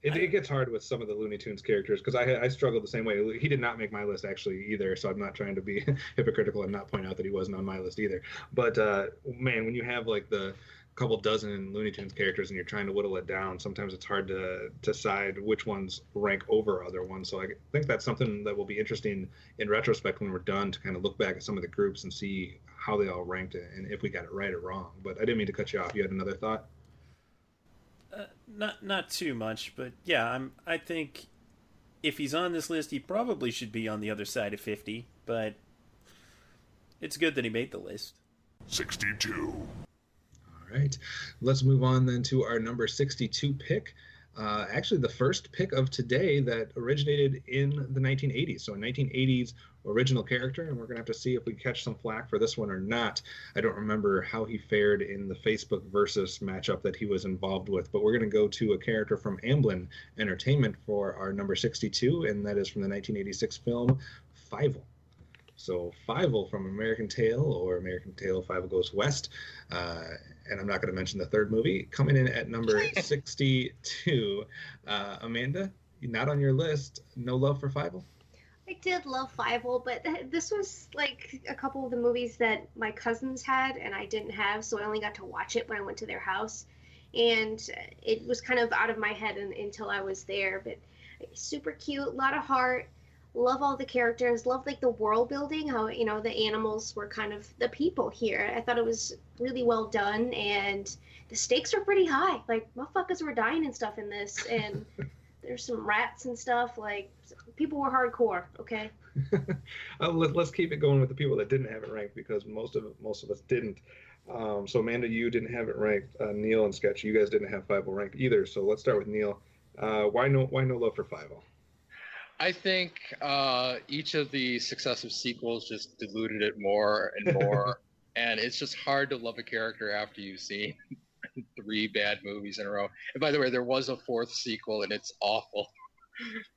It gets hard with some of the Looney Tunes characters because I struggled the same way. He did not make my list actually either, so I'm not trying to be hypocritical and not point out that he wasn't on my list either. But man, when you have like the couple dozen Looney Tunes characters and you're trying to whittle it down, sometimes it's hard to decide which ones rank over other ones. So I think that's something that will be interesting in retrospect when we're done, to kind of look back at some of the groups and see how they all ranked it and if we got it right or wrong. But I didn't mean to cut you off. You had another thought? Not too much, but yeah, I think if he's on this list, he probably should be on the other side of 50, but it's good that he made the list. 62. All right, let's move on then to our number 62 pick. Actually, the first pick of today that originated in the 1980s. So a 1980s original character, and we're going to have to see if we catch some flack for this one or not. I don't remember how he fared in the Facebook versus matchup that he was involved with, but we're going to go to a character from Amblin Entertainment for our number 62, and that is from the 1986 film Fievel. So Fievel from American Tail, or American Tail Fievel Goes West. And I'm not going to mention the third movie. Coming in at number 62. Amanda, not on your list. No love for Fievel? I did love Fievel, but this was like a couple of the movies that my cousins had and I didn't have, so I only got to watch it when I went to their house. And it was kind of out of my head until I was there. But super cute, a lot of heart. Love all the characters, love like the world building, how, you know, the animals were kind of the people here. I thought it was really well done, and the stakes were pretty high. Like, motherfuckers were dying and stuff in this, and there's some rats and stuff. Like, people were hardcore, okay? Let's keep it going with the people that didn't have it ranked, because most of us didn't. So Amanda, you didn't have it ranked. Neil and Sketch, you guys didn't have Fievel ranked either. So let's start with Neil. Why no love for Fievel? I think each of the successive sequels just diluted it more and more, and it's just hard to love a character after you've seen 3 bad movies in a row. And by the way, there was a 4th sequel, and it's awful.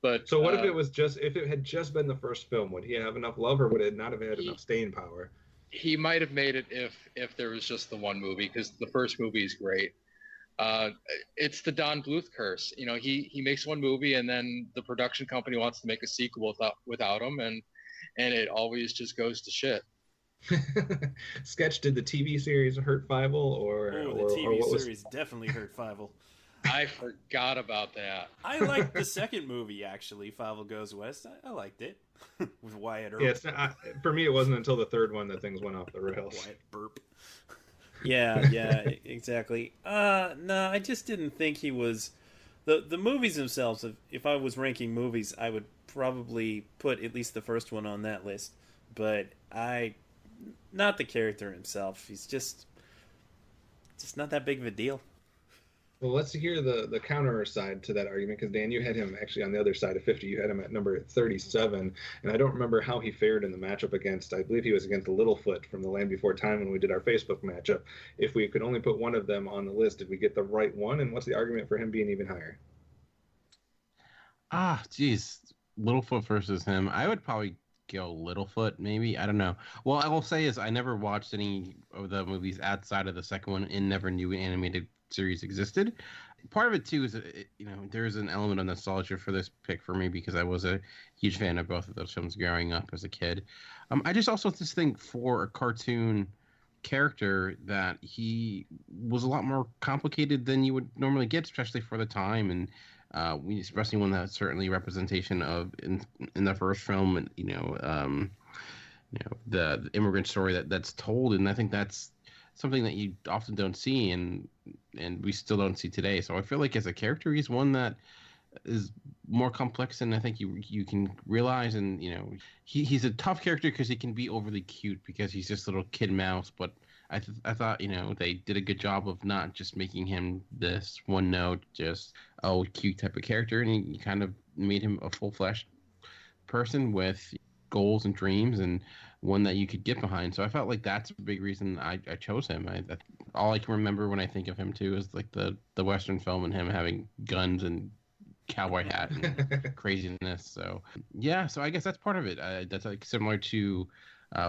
But so what if it had just been the first film? Would he have enough love, or would it not have had enough staying power? He might have made it if there was just the one movie, because the first movie is great. It's the Don Bluth curse. You know, he makes one movie and then the production company wants to make a sequel without him, and it always just goes to shit. Sketch, did the TV series hurt Fievel, the TV series definitely hurt Fievel. I forgot about that. I liked the second movie, actually, Fievel Goes West. I liked it with Wyatt Earp. Yeah, for me, it wasn't until the third one that things went off the rails. Wyatt Burp. Yeah, exactly. No, I just didn't think he was... The movies themselves, if I was ranking movies, I would probably put at least the first one on that list. But not the character himself. He's just not that big of a deal. Well, let's hear the counter side to that argument, because Dan, you had him actually on the other side of 50. You had him at number 37, and I don't remember how he fared in the matchup against, I believe he was against Littlefoot from The Land Before Time when we did our Facebook matchup. If we could only put one of them on the list, did we get the right one, and what's the argument for him being even higher? Geez, Littlefoot versus him. I would probably go Littlefoot, maybe. I don't know. Well, I will say is I never watched any of the movies outside of the second one and never knew an animated series existed. Part of it too is there's an element of nostalgia for this pick for me, because I was a huge fan of both of those films growing up as a kid. I just also just think for a cartoon character that he was a lot more complicated than you would normally get, especially for the time, and especially when that's certainly representation of in the first film, and the immigrant story that's told, and I think that's something that you often don't see, and we still don't see today. So I feel like as a character, he's one that is more complex than I think you can realize. And he's a tough character because he can be overly cute because he's just a little kid mouse. But I thought they did a good job of not just making him this one note, just cute type of character, and he kind of made him a full-fleshed person with goals and dreams, and one that you could get behind. So I felt like that's a big reason I chose him. All I can remember when I think of him too is like the Western film and him having guns and cowboy hat and craziness. So yeah, so I guess that's part of it. That's like similar to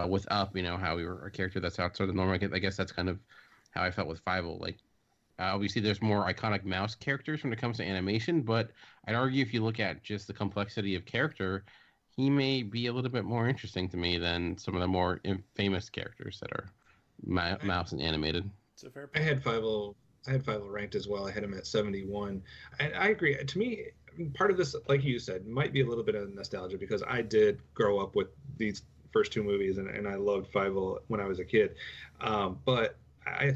with Up, how we were a character that's outside the norm. I guess that's kind of how I felt with Fievel. Like, obviously, there's more iconic mouse characters when it comes to animation, but I'd argue if you look at just the complexity of character, he may be a little bit more interesting to me than some of the more famous characters that are mouse and animated. It's a fair point. I had Fievel ranked as well. I had him at 71. And I agree. To me, part of this, like you said, might be a little bit of nostalgia because I did grow up with these first two movies and I loved Fievel when I was a kid. But I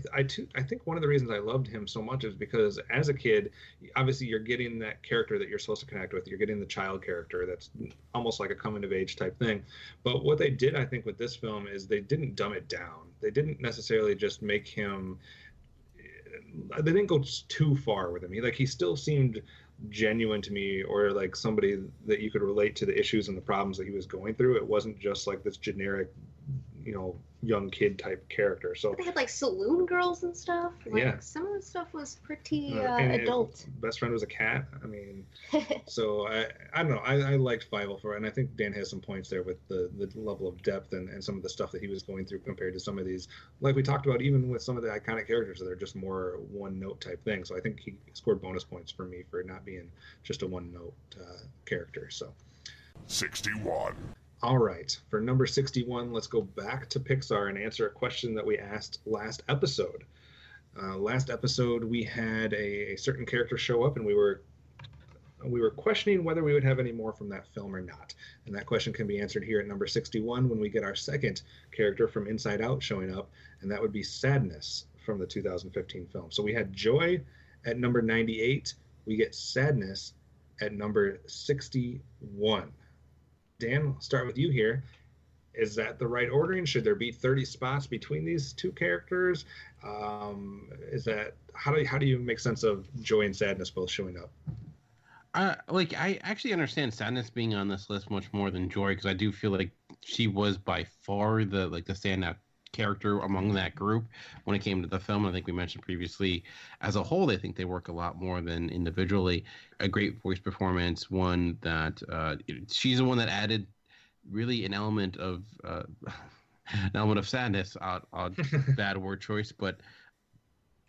think one of the reasons I loved him so much is because as a kid, obviously you're getting that character that you're supposed to connect with. You're getting the child character that's almost like a coming of age type thing. But what they did, I think, with this film is they didn't dumb it down. They didn't necessarily just make him. They didn't go too far with him. He still seemed genuine to me, or like somebody that you could relate to the issues and the problems that he was going through. It wasn't just like this generic, young kid type character. So they had like saloon girls and stuff. Yeah. Some of the stuff was pretty adult. Best friend was a cat. I mean, so I don't know. I liked Fievel for it, and I think Dan has some points there with the level of depth and some of the stuff that he was going through compared to some of these, like we talked about, even with some of the iconic characters that are just more one note type thing. So I think he scored bonus points for me for not being just a one note character. So 61. All right, for number 61, let's go back to Pixar and answer a question that we asked last episode. Last episode, we had a certain character show up, and we were questioning whether we would have any more from that film or not. And that question can be answered here at number 61 when we get our second character from Inside Out showing up, and that would be Sadness from the 2015 film. So we had Joy at number 98. We get Sadness at number 61. Dan, I'll start with you here. Is that the right ordering? Should there be 30 spots between these two characters? Is that how do you make sense of Joy and Sadness both showing up? I actually understand Sadness being on this list much more than Joy, because I do feel like she was by far the standout character among that group when it came to the film. I think we mentioned previously, as a whole, I think they work a lot more than individually. A great voice performance, one that she's the one that added really an element of sadness. Odd bad word choice, but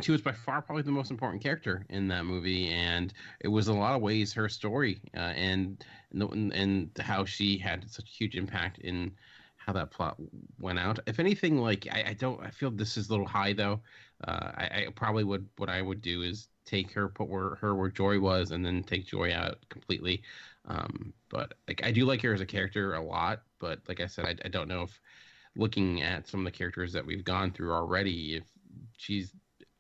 she was by far probably the most important character in that movie, and it was in a lot of ways her story and how she had such a huge impact in how that plot went out. If anything, I feel this is a little high though. I probably what I would do is take her, put her where Joy was, and then take Joy out completely. But I do like her as a character a lot. But like I said, I don't know if looking at some of the characters that we've gone through already, if she's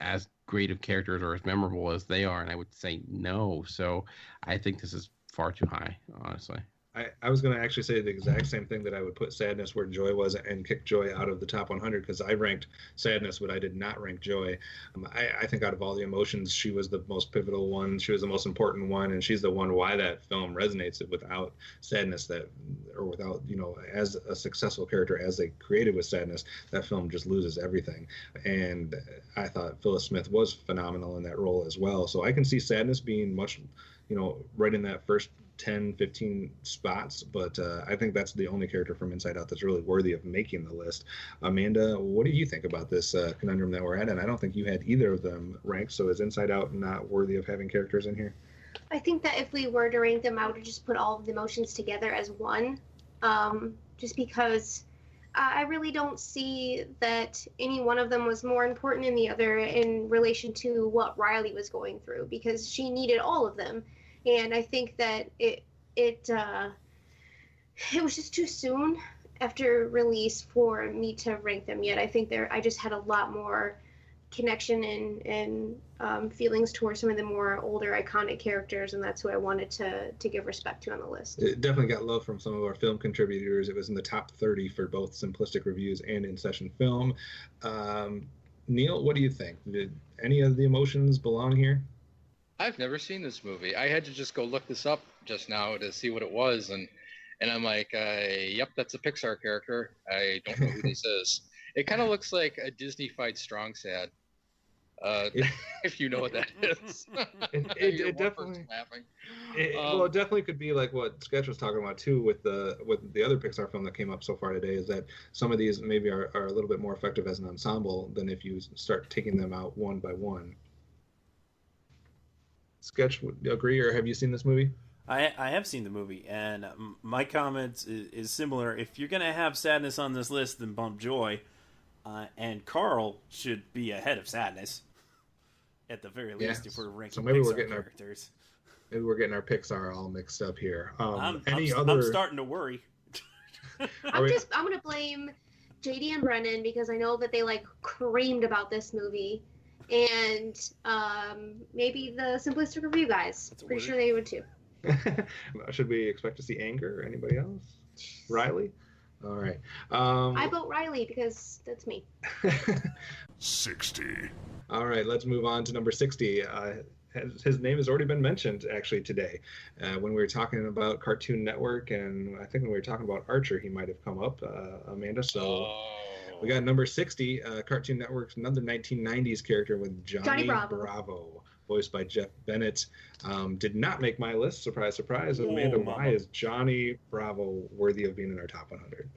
as great of characters or as memorable as they are, and I would say no. So I think this is far too high, honestly. I was going to actually say the exact same thing, that I would put Sadness where Joy was and kick Joy out of the top 100, because I ranked Sadness, but I did not rank Joy. I think out of all the emotions, she was the most pivotal one. She was the most important one, and she's the one why that film resonates. Without Sadness, without, as a successful character as they created with Sadness, that film just loses everything. And I thought Phyllis Smith was phenomenal in that role as well. So I can see Sadness being much, right in that first 10, 15 spots, but I think that's the only character from Inside Out that's really worthy of making the list. Amanda, what do you think about this conundrum that we're at? And I don't think you had either of them ranked, so is Inside Out not worthy of having characters in here? I think that if we were to rank them, I would just put all of the emotions together as one, just because I really don't see that any one of them was more important than the other in relation to what Riley was going through, because she needed all of them. And I think that it was just too soon after release for me to rank them yet. I think I just had a lot more connection and feelings towards some of the more older iconic characters, and that's who I wanted to give respect to on the list. It definitely got love from some of our film contributors. It was in the top 30 for both Simplistic Reviews and In Session Film. Neil, what do you think? Did any of the emotions belong here? I've never seen this movie. I had to just go look this up just now to see what it was, and I'm like, yep, that's a Pixar character. I don't know who this is. It kind of looks like a Disney-fied Strong Sad. If you know what that is. It definitely. Well, it definitely could be like what Sketch was talking about too with the other Pixar film that came up so far today, is that some of these maybe are a little bit more effective as an ensemble than if you start taking them out one by one. Sketch, would agree, or have you seen this movie? I have seen the movie, and my comment is similar. If you're going to have Sadness on this list, then bump Joy. And Carl should be ahead of Sadness, at the very least, if we're ranking Pixar characters. Maybe we're getting our Pixar all mixed up here. I'm starting to worry. I'm going to blame JD and Brennan because I know that they creamed about this movie. And maybe the Simplistic Review guys. Pretty sure they would too. Should we expect to see anger or anybody else? Riley? All right. I vote Riley because that's me. 60. All right, let's move on to number 60. His name has already been mentioned actually today. When we were talking about Cartoon Network, and I think when we were talking about Archer, he might have come up, Amanda. So we got number 60, Cartoon Network's another 1990s character with Johnny Bravo, voiced by Jeff Bennett. Did not make my list. Surprise, surprise. Amanda, why is Johnny Bravo worthy of being in our top 100?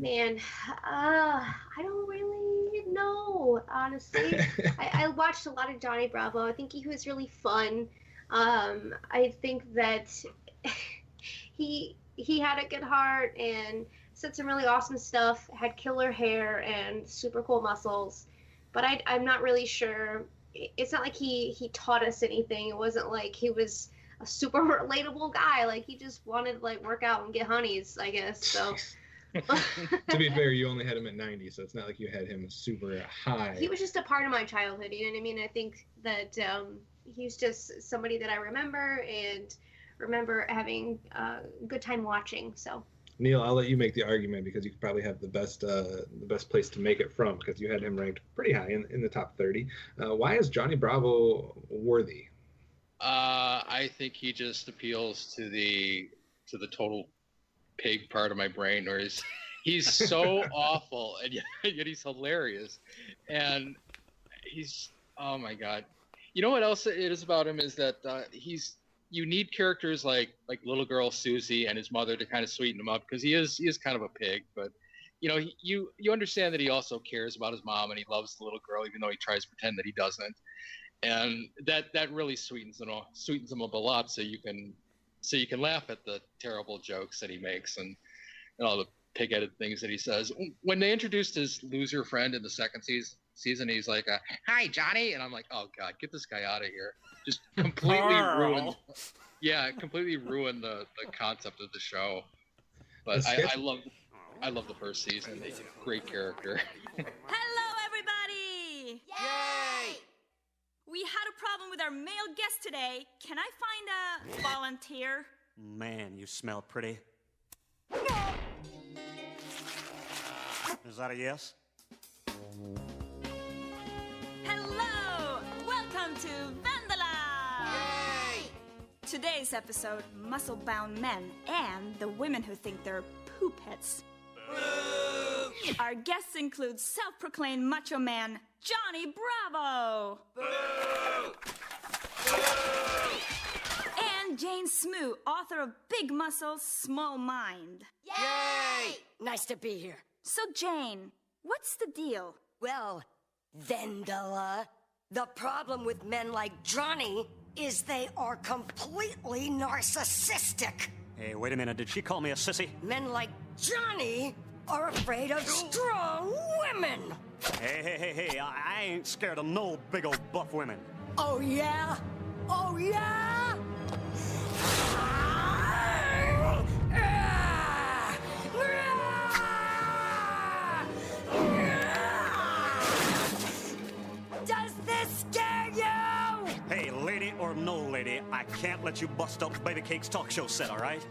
Man, I don't really know, honestly. I watched a lot of Johnny Bravo. I think he was really fun. I think that he had a good heart and said some really awesome stuff, had killer hair and super cool muscles. But I'm not really sure. It's not like he taught us anything. It wasn't like he was a super relatable guy. Like, he just wanted to work out and get honeys, I guess. So. To be fair, you only had him at 90, so it's not like you had him super high. He was just a part of my childhood, you know what I mean? I think that he's just somebody that I remember having a good time watching. So, Neil, I'll let you make the argument because you probably have the best place to make it from, because you had him ranked pretty high in the top 30. Why is Johnny Bravo worthy? I think he just appeals to the total pig part of my brain, where he's so awful and yet he's hilarious, and he's, oh my god. You know what else it is about him is that you need characters like little girl Susie and his mother to kind of sweeten him up, because he is kind of a pig, but you understand that he also cares about his mom and he loves the little girl, even though he tries to pretend that he doesn't, and that really sweetens him up a lot, so you can laugh at the terrible jokes that he makes and all the pig-headed things that he says. When they introduced his loser friend in the second season, he's like, "Hi, Johnny," and I'm like, "Oh God, get this guy out of here!" Just completely ruined. Yeah, completely ruined the concept of the show. But I love the first season. Great character. Hello, everybody! Yay! We had a problem with our male guest today. Can I find a volunteer? Man, you smell pretty. Is that a yes? Hello! Welcome to Vandala! Yay! Today's episode, muscle-bound men and the women who think they're poop heads. Boo! Our guests include self-proclaimed macho man Johnny Bravo! Boo! Boo! And Jane Smoo, author of Big Muscle, Small Mind. Yay! Nice to be here. So Jane, what's the deal? Well, Vendela, the problem with men like Johnny is they are completely narcissistic. Hey, wait a minute. Did she call me a sissy? Men like Johnny are afraid of strong women. Hey, I ain't scared of no big old buff women. Oh, yeah? Oh, yeah? Does this scare you? Hey, lady or no lady, I can't let you bust up Baby Cake's talk show set, all right?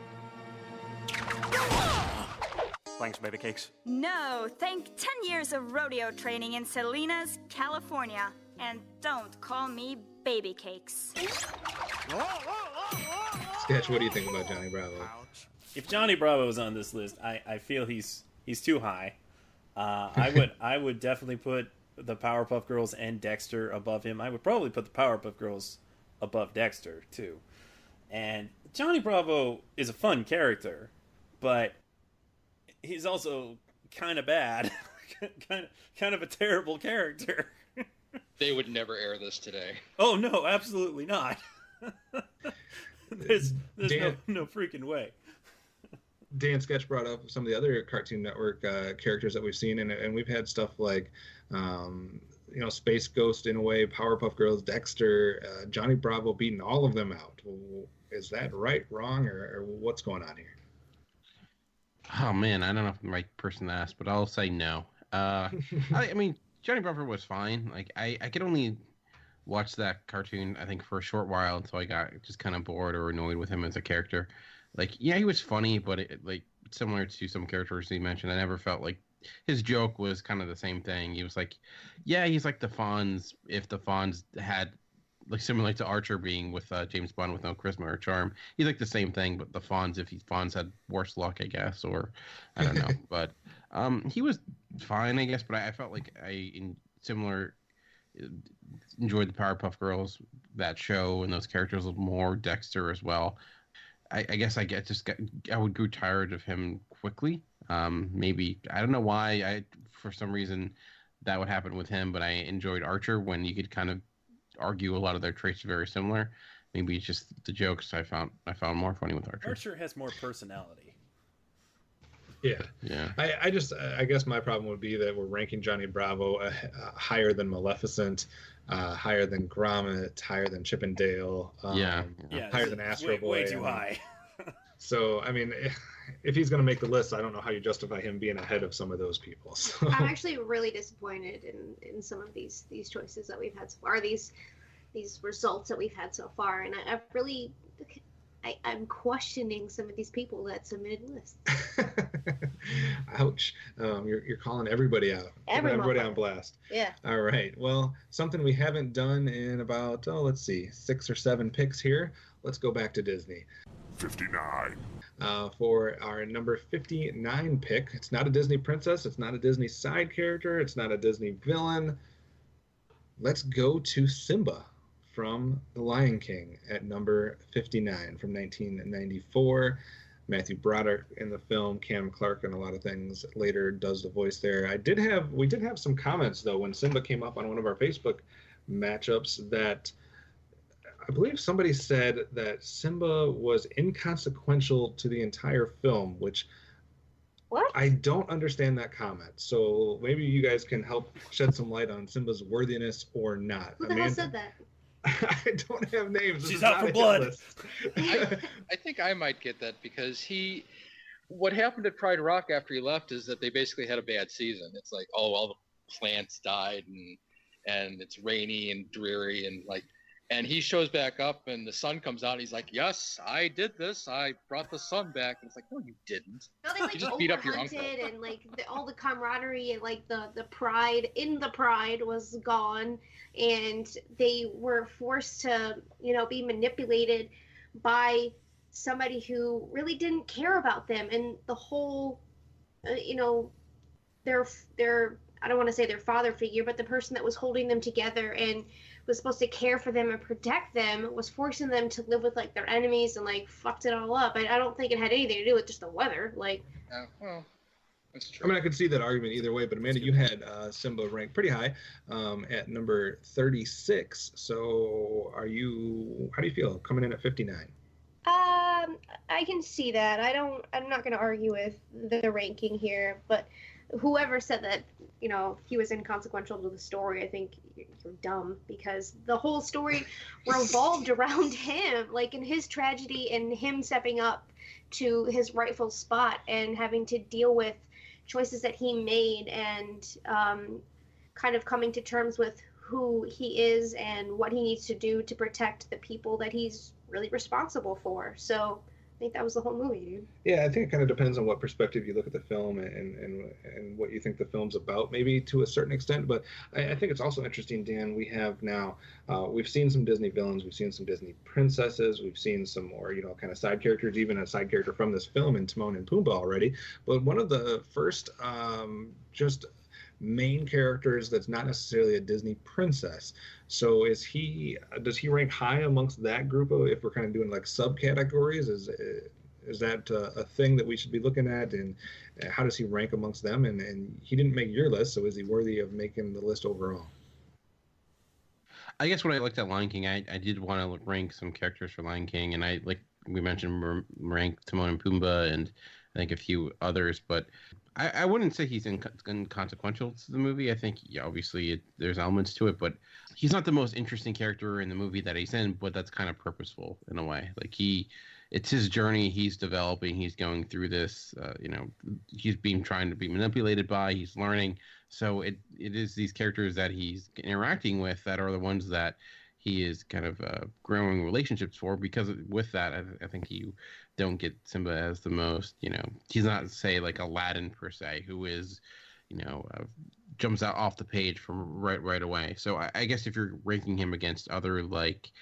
Thanks, Baby Cakes. No, thank 10 years of rodeo training in Salinas, California. And don't call me Baby Cakes. Sketch, what do you think about Johnny Bravo? If Johnny Bravo was on this list, I feel he's too high. I would definitely put the Powerpuff Girls and Dexter above him. I would probably put the Powerpuff Girls above Dexter too. And Johnny Bravo is a fun character, but he's also kind of bad, kind of a terrible character. They would never air this today. Oh no, absolutely not. there's no freaking way. Dan Sketch brought up some of the other Cartoon Network characters that we've seen, and we've had stuff like, Space Ghost in a way, Powerpuff Girls, Dexter, Johnny Bravo beating all of them out. Is that right, wrong, or what's going on here? Oh man, I don't know if I'm the right person to ask, but I'll say no. I mean, Johnny Bravo was fine. Like I could only watch that cartoon, I think, for a short while until I got just kind of bored or annoyed with him as a character. Like, yeah, he was funny, but like similar to some characters he mentioned, I never felt like his joke was kind of the same thing. He was like, yeah, he's like the Fonz if the Fonz had, like, similar to Archer being with James Bond with no charisma or charm. He's like the same thing, but the Fonz if Fonz had worse luck, I guess, or I don't know. But he was fine, I guess. But I felt like enjoyed the Powerpuff Girls, that show, and those characters a little more. Dexter as well. I guess I would grow tired of him quickly. Maybe I don't know why. For some reason that would happen with him, but I enjoyed Archer when you could kind of argue a lot of their traits are very similar. Maybe it's just the jokes I found more funny with Archer. Archer has more personality. Yeah. I guess my problem would be that we're ranking Johnny Bravo higher than Maleficent, higher than Gromit, higher than Chip and Dale, higher than Astro Boy. Way too high. So, I mean, if he's going to make the list, I don't know how you justify him being ahead of some of those people. So. I'm actually really disappointed in some of these choices that we've had so far, these results that we've had so far, and I'm questioning some of these people that submitted lists. Ouch. You're calling everybody out. Everybody on blast. Yeah. All right. Well, something we haven't done in about, 6 or 7 picks here. Let's go back to Disney. 59. For our number 59 pick, it's not a Disney princess. It's not a Disney side character. It's not a Disney villain. Let's go to Simba from The Lion King at number 59 from 1994. Matthew Broderick in the film, Cam Clark and a lot of things later does the voice there. We did have some comments though when Simba came up on one of our Facebook matchups that I believe somebody said that Simba was inconsequential to the entire film, which what? I don't understand that comment. So maybe you guys can help shed some light on Simba's worthiness or not. Who the hell said that? I don't have names. She's out for blood. I think I might get that because what happened at Pride Rock after he left is that they basically had a bad season. It's like, all the plants died and it's rainy and dreary and he shows back up and the sun comes out and he's like, yes, I did this. I brought the sun back. And it's like, no, you didn't. No, they you just beat up your uncle. And all the camaraderie and the pride in the pride was gone. And they were forced to, be manipulated by somebody who really didn't care about them. And the whole, their I don't want to say their father figure, but the person that was holding them together and was supposed to care for them and protect them was forcing them to live with their enemies and fucked it all up. I don't think it had anything to do with just the weather. Well, that's true. I mean, I could see that argument either way, but Amanda, you had Simba ranked pretty high at number 36. So how do you feel coming in at 59? I can see that. I'm not going to argue with the ranking here, but whoever said that, he was inconsequential to the story, I think you're dumb, because the whole story revolved around him, in his tragedy and him stepping up to his rightful spot and having to deal with choices that he made and kind of coming to terms with who he is and what he needs to do to protect the people that he's really responsible for. So I think that was the whole movie, dude. Yeah, I think it kind of depends on what perspective you look at the film and what you think the film's about, maybe to a certain extent. But I think it's also interesting, Dan, we have now, we've seen some Disney villains, we've seen some Disney princesses, we've seen some more, kind of side characters, even a side character from this film in Timon and Pumbaa already. But one of the first just main characters that's not necessarily a Disney princess. So does he rank high amongst that group of, if we're kind of doing like subcategories? Is that a thing that we should be looking at, and how does he rank amongst them? And he didn't make your list, so is he worthy of making the list overall? I guess when I looked at Lion King, I did want to rank some characters for Lion King, and I, like we mentioned, rank Timon and Pumbaa and I think a few others, but I wouldn't say he's inconsequential to the movie. I think, yeah, obviously there's elements to it, but he's not the most interesting character in the movie that he's in, but that's kind of purposeful in a way. Like it's his journey. He's developing. He's going through this. He's trying to be manipulated by. He's learning. So it is these characters that he's interacting with that are the ones that he is kind of growing relationships for. Because with that, I think you don't get Simba as the most. He's not, say, like Aladdin per se, who is, jumps out off the page from right away. So I guess if you're ranking him against other like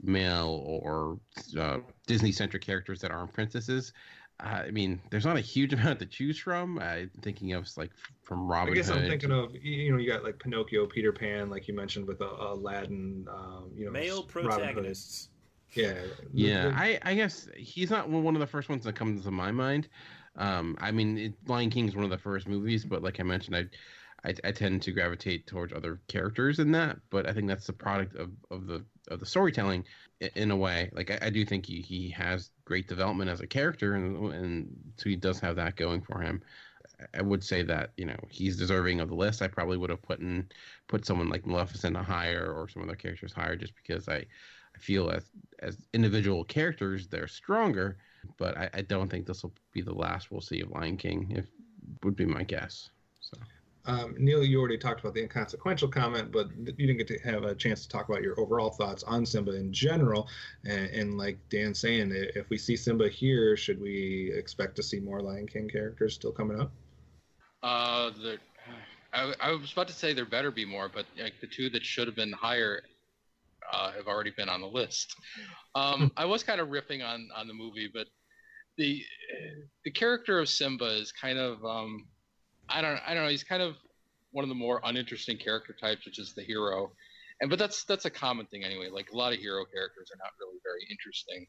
male or Disney-centric characters that aren't princesses, I mean, there's not a huge amount to choose from. Thinking of like from Robin Hood. I guess I'm thinking of, you got like Pinocchio, Peter Pan, like you mentioned with Aladdin. Male protagonists. Yeah. I guess he's not one of the first ones that comes to my mind. I mean, Lion King is one of the first movies, but like I mentioned, I tend to gravitate towards other characters in that, but I think that's the product of the storytelling in a way. Like I do think he has great development as a character, and so he does have that going for him. I would say that he's deserving of the list. I probably would have put someone like Maleficent higher or some other characters higher, just because I feel as individual characters they're stronger. But I don't think this will be the last we'll see of Lion King. If would be my guess. So. Neil, you already talked about the inconsequential comment, but you didn't get to have a chance to talk about your overall thoughts on Simba in general. And like Dan's saying, if we see Simba here, should we expect to see more Lion King characters still coming up? I was about to say there better be more, but like the two that should have been higher have already been on the list. I was kind of riffing on the movie, but the character of Simba is kind of I don't know. He's kind of one of the more uninteresting character types, which is the hero, but that's a common thing anyway. Like a lot of hero characters are not really very interesting.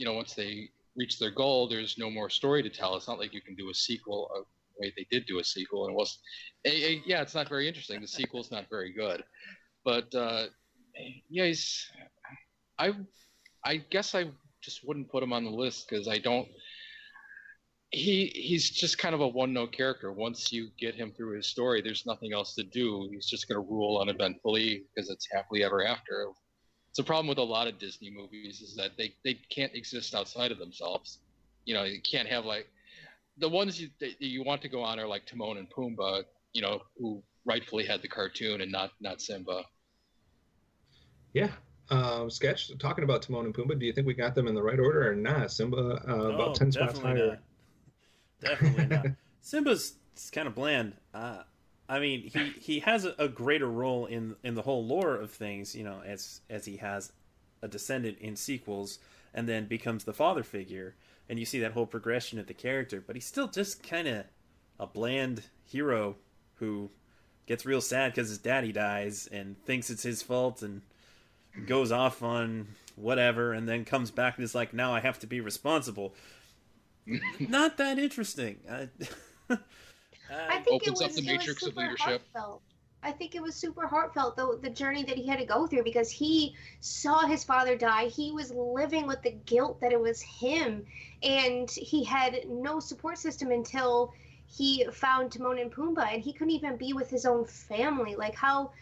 Once they reach their goal, there's no more story to tell. It's not like you can do a sequel. The way they did do a sequel, and it's not very interesting. The sequel's not very good, but I guess I just wouldn't put him on the list because I don't. He's just kind of a one-note character. Once you get him through his story, there's nothing else to do. He's just going to rule uneventfully because it's happily ever after. It's a problem with a lot of Disney movies is that they can't exist outside of themselves. You can't have like the ones that you want to go on are like Timon and Pumbaa, who rightfully had the cartoon and not Simba. Yeah. Sketch, talking about Timon and Pumbaa, do you think we got them in the right order or not? Simba about 10 spots higher. Not. Definitely not. Simba's kind of bland. I mean, he has a greater role in the whole lore of things, as he has a descendant in sequels and then becomes the father figure. And you see that whole progression of the character, but he's still just kind of a bland hero who gets real sad because his daddy dies and thinks it's his fault and goes off on whatever and then comes back and is like, now I have to be responsible. Not that interesting. I think opens up the matrix of leadership. Heartfelt. I think it was super heartfelt, the journey that he had to go through, because he saw his father die. He was living with the guilt that it was him, and he had no support system until he found Timon and Pumbaa, and he couldn't even be with his own family. Like, how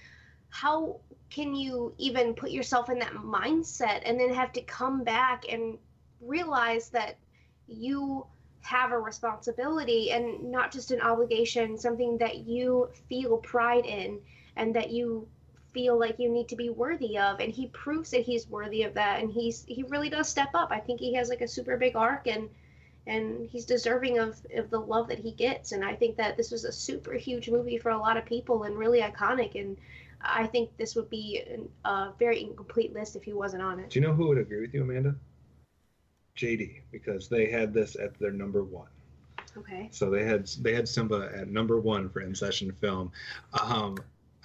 can you even put yourself in that mindset and then have to come back and realize that you have a responsibility and not just an obligation, something that you feel pride in and that you feel like you need to be worthy of? And he proves that he's worthy of that, and he really does step up. I think he has like a super big arc, and he's deserving of the love that he gets. And I think that this was a super huge movie for a lot of people and really iconic, and I think this would be a very incomplete list if he wasn't on it. Do you know who would agree with you, Amanda? JD, because they had this at their number one. Okay. So they had Simba at number 1 for in-session film.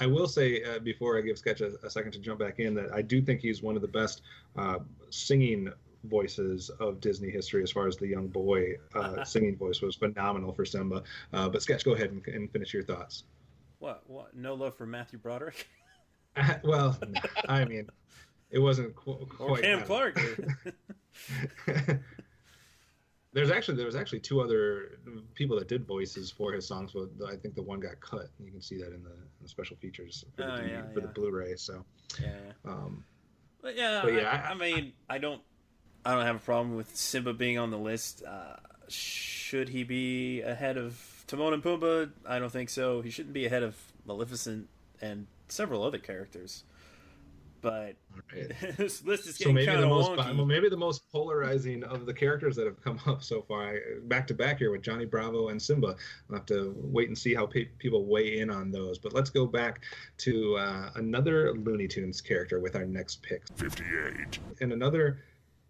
I will say before I give Sketch a second to jump back in that I do think he's one of the best singing voices of Disney history as far as the young boy singing voice was phenomenal for Simba. But Sketch, go ahead and finish your thoughts. What? No love for Matthew Broderick? Well, I mean, it wasn't quite. Or Cam Clark. There was actually 2 other people that did voices for his songs, but I think the one got cut. You can see that in the special features for the Blu-ray. So I mean, I don't have a problem with Simba being on the list. Should he be ahead of Timon and Pumbaa? I don't think so. He shouldn't be ahead of Maleficent and several other characters. But this list is getting kind of wonky. Maybe the most polarizing of the characters that have come up so far, back to back here with Johnny Bravo and Simba. We'll have to wait and see how people weigh in on those. But let's go back to another Looney Tunes character with our next pick. 58. And another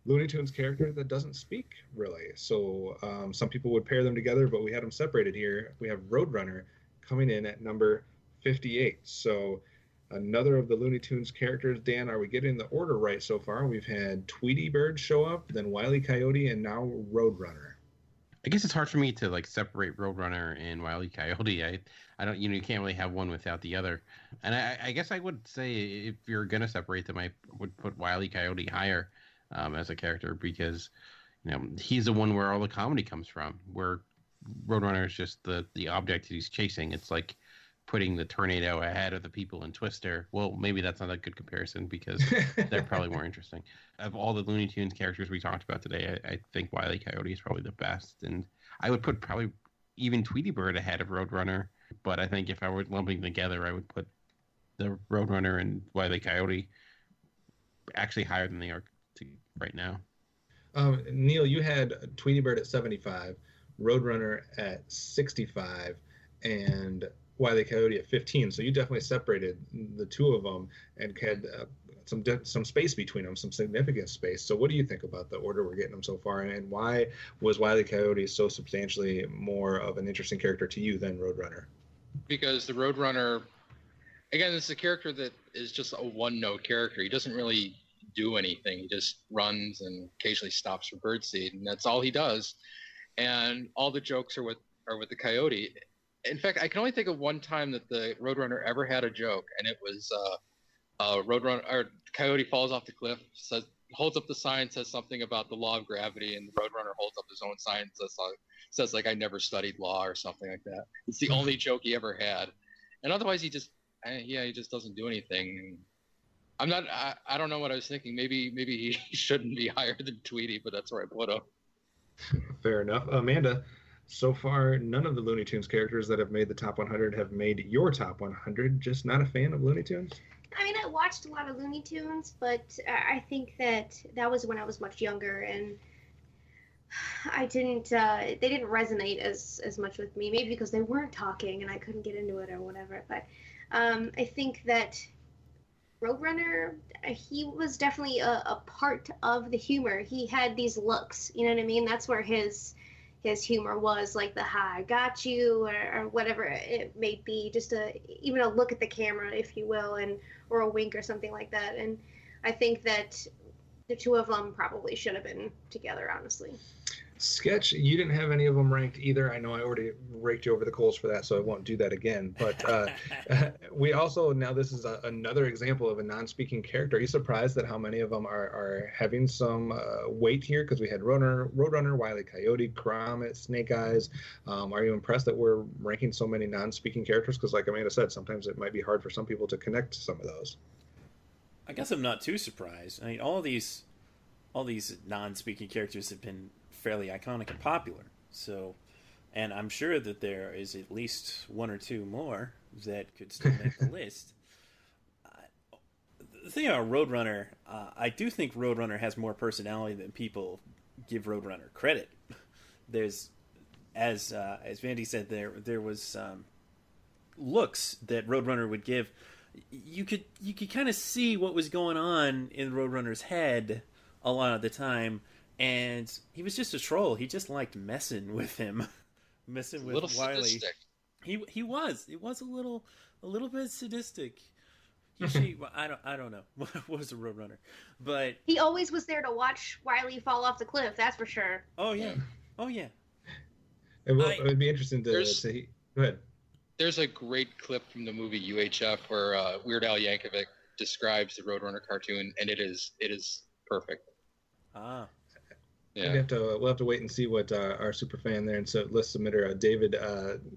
Looney Tunes character that doesn't speak, really. So some people would pair them together, but we had them separated here. We have Roadrunner coming in at number 58. So another of the Looney Tunes characters. Dan, are we getting the order right so far? We've had Tweety Bird show up, then Wile E. Coyote, and now Roadrunner. I guess it's hard for me to separate Roadrunner and Wile E. Coyote. I don't, you can't really have one without the other. And I guess I would say if you're gonna separate them, I would put Wile E. Coyote higher as a character because he's the one where all the comedy comes from. Where Roadrunner is just the object he's chasing. It's like putting the tornado ahead of the people in Twister. Well, maybe that's not a good comparison because they're probably more interesting. Of all the Looney Tunes characters we talked about today, I think Wile E. Coyote is probably the best. And I would put probably even Tweety Bird ahead of Roadrunner. But I think if I were lumping together, I would put the Roadrunner and Wile E. Coyote actually higher than they are right now. Neil, you had Tweety Bird at 75, Roadrunner at 65, and Wile E. Coyote at 15. So you definitely separated the 2 of them and had some space between them, some significant space. So what do you think about the order we're getting them so far, and why was Wile E. Coyote so substantially more of an interesting character to you than Roadrunner? Because the Roadrunner, again, this is a character that is just a one-note character. He doesn't really do anything. He just runs and occasionally stops for birdseed, and that's all he does. And all the jokes are with the Coyote. In fact, I can only think of one time that the Roadrunner ever had a joke, and it was Coyote falls off the cliff, holds up the sign, says something about the law of gravity, and the Roadrunner holds up his own sign and says I never studied law or something like that. It's the only joke he ever had, and otherwise he just doesn't do anything. I don't know what I was thinking. Maybe he shouldn't be higher than Tweety, but that's where I put him. Fair enough. Amanda, so far, none of the Looney Tunes characters that have made the top 100 have made your top 100. Just not a fan of Looney Tunes? I mean, I watched a lot of Looney Tunes, but I think that was when I was much younger, and they didn't resonate as much with me. Maybe because they weren't talking and I couldn't get into it or whatever. But I think that Roadrunner, he was definitely a part of the humor. He had these looks, you know what I mean? That's where his humor was, like the "I got you" or whatever it may be, just even a look at the camera, if you will, or a wink or something like that. And I think that the 2 of them probably should have been together, honestly. Sketch, you didn't have any of them ranked either. I know I already raked you over the coals for that, so I won't do that again. But we also, now this is another example of a non-speaking character. Are you surprised at how many of them are having some weight here? Because we had Roadrunner, Wile E. Coyote, Gromit, Snake Eyes. Are you impressed that we're ranking so many non-speaking characters? Because like Amanda said, sometimes it might be hard for some people to connect to some of those. I guess I'm not too surprised. I mean, all these non-speaking characters have been fairly iconic and popular. So, and I'm sure that there is at least 1 or 2 more that could still make the list. The thing about Roadrunner, I do think Roadrunner has more personality than people give Roadrunner credit. There's, as Vandy said, there was looks that Roadrunner would give. You could kind of see what was going on in Roadrunner's head a lot of the time. And he was just a troll. He just liked messing with him. messing with Wiley. Sadistic. He was. It was a little bit sadistic. I don't know. What was a Roadrunner? But he always was there to watch Wiley fall off the cliff. That's for sure. Oh yeah. Oh yeah. It would be interesting to go ahead. There's a great clip from the movie UHF where Weird Al Yankovic describes the Roadrunner cartoon, and it is perfect. Ah. Yeah. We'll have to wait and see what our super fan there and list submitter David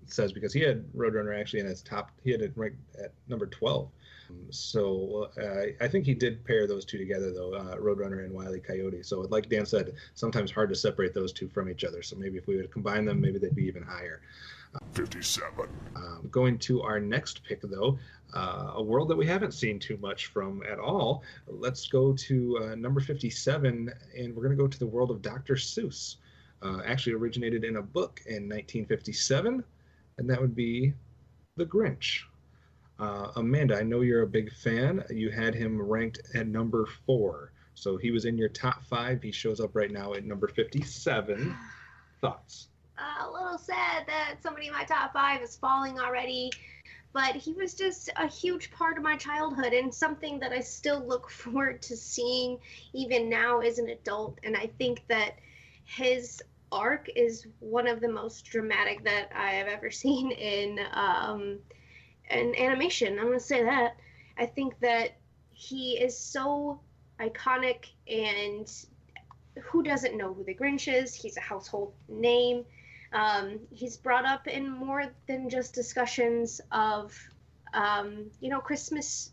says, because he had Roadrunner actually in his top. He had it ranked at number 12. So I think he did pair those two together, though, Roadrunner and Wile E. Coyote. So like Dan said, sometimes hard to separate those two from each other. So maybe if we would combine them, maybe they'd be even higher. 57. Going to our next pick, though, a world that we haven't seen too much from at all. Let's go to number 57, and we're going to go to the world of Dr. Seuss. Actually originated in a book in 1957, and that would be The Grinch. Amanda, I know you're a big fan. You had him ranked at number 4. So he was in your top 5. He shows up right now at number 57. Thoughts? A little sad that somebody in my top 5 is falling already, but he was just a huge part of my childhood and something that I still look forward to seeing even now as an adult. And I think that his arc is one of the most dramatic that I have ever seen in animation. I'm going to say that. I think that he is so iconic, and who doesn't know who the Grinch is? He's a household name. He's brought up in more than just discussions of, Christmas,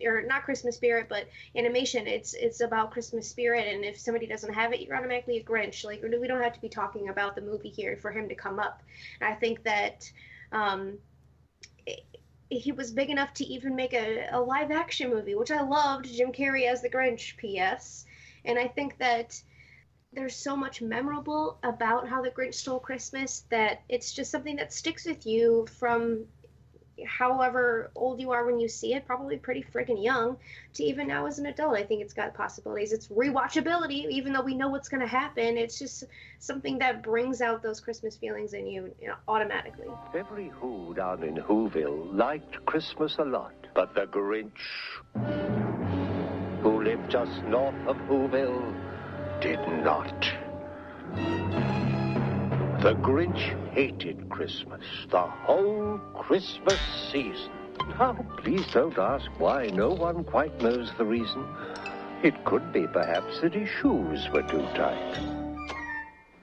or not Christmas spirit, but animation. It's about Christmas spirit, and if somebody doesn't have it, you're automatically a Grinch. Like, we don't have to be talking about the movie here for him to come up. And I think that he was big enough to even make a live action movie, which I loved, Jim Carrey as the Grinch, P.S. And I think that there's so much memorable about how the Grinch stole Christmas that it's just something that sticks with you from however old you are when you see it, probably pretty friggin' young, to even now as an adult. I think it's got possibilities. It's rewatchability, even though we know what's going to happen. It's just something that brings out those Christmas feelings in you, automatically. Every Who down in Whoville liked Christmas a lot, but the Grinch, who lived just north of Whoville, did not. The Grinch hated Christmas, the whole Christmas season. Oh, please don't ask why. No one quite knows the reason. It could be, perhaps, that his shoes were too tight.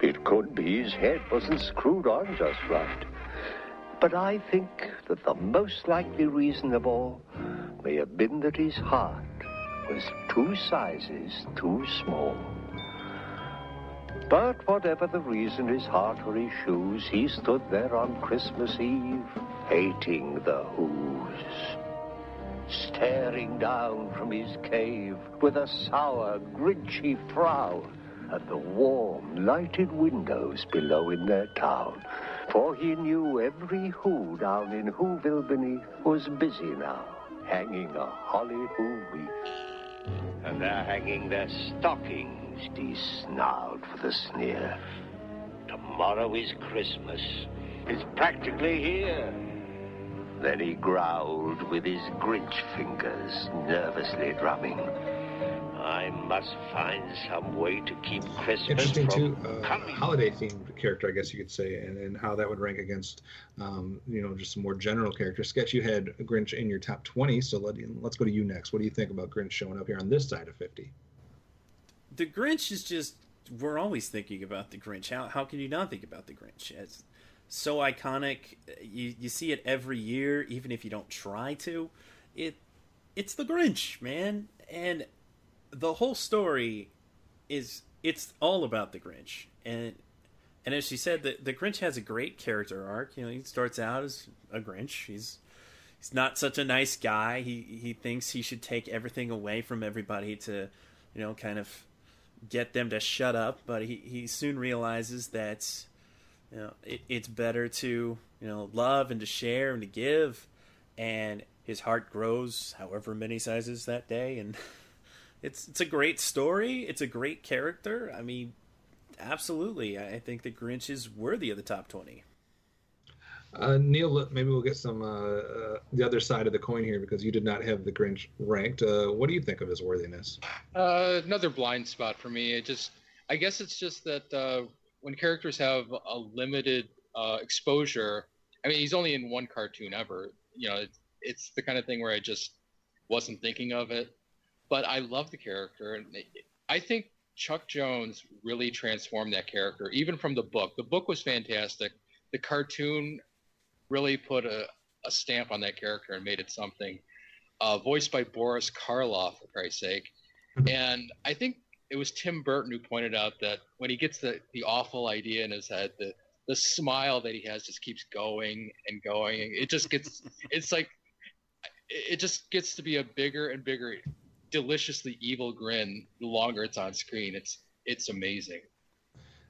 It could be his head wasn't screwed on just right. But I think that the most likely reason of all may have been that his heart was 2 sizes too small. But whatever the reason, his heart or his shoes, he stood there on Christmas Eve, hating the Who's, staring down from his cave with a sour, grinchy frown at the warm, lighted windows below in their town. For he knew every Who down in Whoville beneath was busy now, hanging a holly Who wreath. And they're hanging their stockings, he snarled with a sneer. Tomorrow is Christmas. It's practically here. Then he growled with his Grinch fingers, nervously drumming. I must find some way to keep Christmas Interesting from too, coming. Holiday-themed character, I guess you could say, and how that would rank against, just some more general characters. Sketch, you had Grinch in your top 20, so let's go to you next. What do you think about Grinch showing up here on this side of 50? The Grinch is just, we're always thinking about the Grinch. How can you not think about the Grinch? It's so iconic. You see it every year, even if you don't try to. It's the Grinch, man. And the whole story it's all about the Grinch. And as she said, the Grinch has a great character arc. He starts out as a Grinch. He's not such a nice guy. He thinks he should take everything away from everybody to, kind of get them to shut up. But he soon realizes that, it's better to, love and to share and to give. And his heart grows however many sizes that day. And it's a great story. It's a great character. I mean, absolutely. I think the Grinch is worthy of the top 20. Neil, maybe we'll get some the other side of the coin here because you did not have the Grinch ranked. What do you think of his worthiness? Another blind spot for me. I guess it's just that when characters have a limited exposure, I mean, he's only in one cartoon ever. You know, it's the kind of thing where I just wasn't thinking of it. But I love the character, and I think Chuck Jones really transformed that character, even from the book. The book was fantastic. The cartoon really put a stamp on that character and made it something. Voiced by Boris Karloff, for Christ's sake. And I think it was Tim Burton who pointed out that when he gets the awful idea in his head, the smile that he has just keeps going and going. It just gets, it just gets to be a bigger and bigger, deliciously evil grin the longer it's on screen. It's amazing.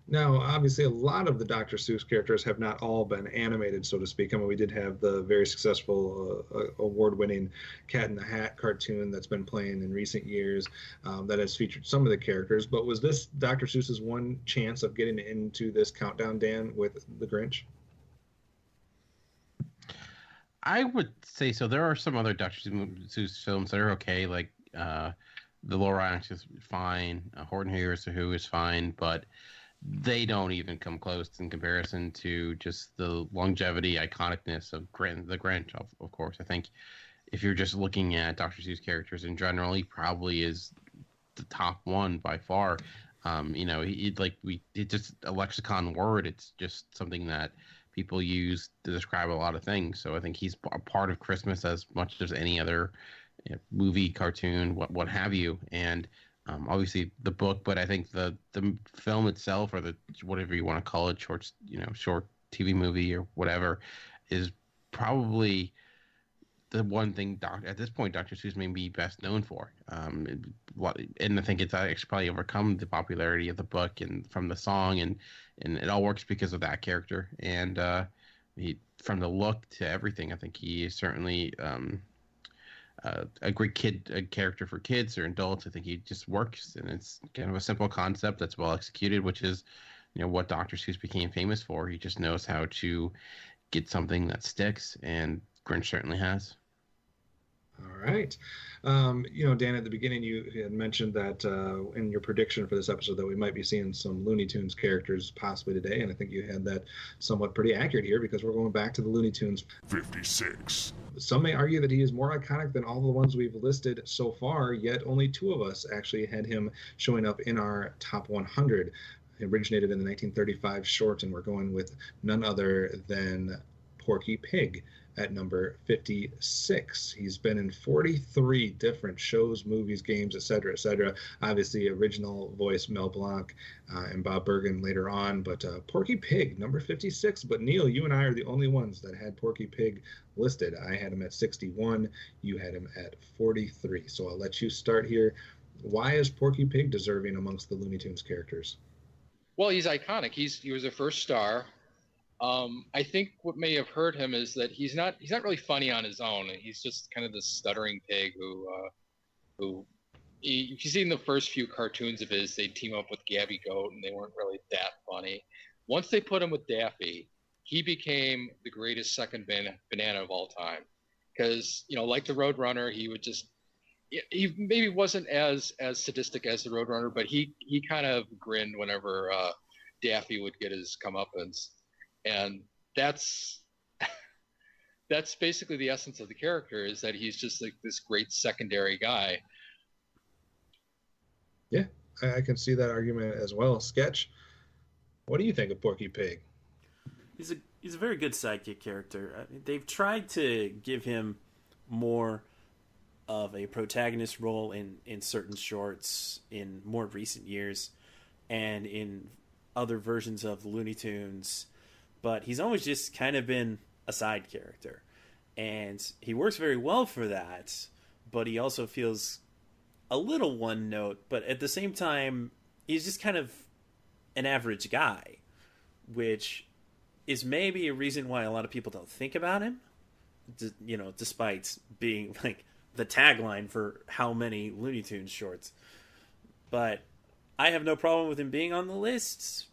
Now, obviously, a lot of the Dr. Seuss characters have not all been animated, so to speak. I mean, we did have the very successful award-winning Cat in the Hat cartoon that's been playing in recent years that has featured some of the characters. But was this Dr. Seuss's one chance of getting into this countdown, Dan, with the Grinch? I would say so. There are some other Dr. Seuss films that are okay, like The Little Ranch is fine, Horton Hears Who is fine, but they don't even come close in comparison to just the longevity, iconicness of the Grinch, of course. I think if you're just looking at Dr. Seuss characters in general, he probably is the top one by far. It's just a lexicon word. It's just something that people use to describe a lot of things. So I think he's a part of Christmas as much as any other movie, cartoon, what have you. And obviously the book, but I think the film itself, or the whatever you want to call it, short TV movie or whatever, is probably the one thing at this point Dr. Seuss may be best known for. And I think it's actually probably overcome the popularity of the book and from the song, and it all works because of that character. And from the look to everything, I think he is certainly a great character for kids or adults. I think he just works, and it's kind of a simple concept that's well executed, which is, what Dr. Seuss became famous for. He just knows how to get something that sticks, and Grinch certainly has. All right. Dan, at the beginning you had mentioned that in your prediction for this episode that we might be seeing some Looney Tunes characters possibly today, and I think you had that somewhat pretty accurate here because we're going back to the Looney Tunes 56. Some may argue that he is more iconic than all the ones we've listed so far, yet only two of us actually had him showing up in our top 100. It originated in the 1935 short, and we're going with none other than Porky Pig at number 56. He's been in 43 different shows, movies, games, etc., etc. Obviously, original voice Mel Blanc and Bob Bergen later on, but Porky Pig, number 56. But Neil, you and I are the only ones that had Porky Pig listed. I had him at 61. You had him at 43. So I'll let you start here. Why is Porky Pig deserving amongst the Looney Tunes characters? Well, he's iconic. He was a first star. I think what may have hurt him is that he's not really funny on his own. He's just kind of this stuttering pig who if you see in the first few cartoons of his, they team up with Gabby Goat, and they weren't really that funny. Once they put him with Daffy, he became the greatest second banana of all time. Because, like the Roadrunner, he would just, he maybe wasn't as sadistic as the Roadrunner, but he kind of grinned whenever Daffy would get his comeuppance. And that's basically the essence of the character, is that he's just like this great secondary guy. Yeah, I can see that argument as well. Sketch, what do you think of Porky Pig? He's a very good sidekick character. I mean, they've tried to give him more of a protagonist role in certain shorts in more recent years and in other versions of the Looney Tunes, but he's always just kind of been a side character, and he works very well for that, but he also feels a little one note, but at the same time he's just kind of an average guy, which is maybe a reason why a lot of people don't think about him, despite being like the tagline for how many Looney Tunes shorts. But I have no problem with him being on the list.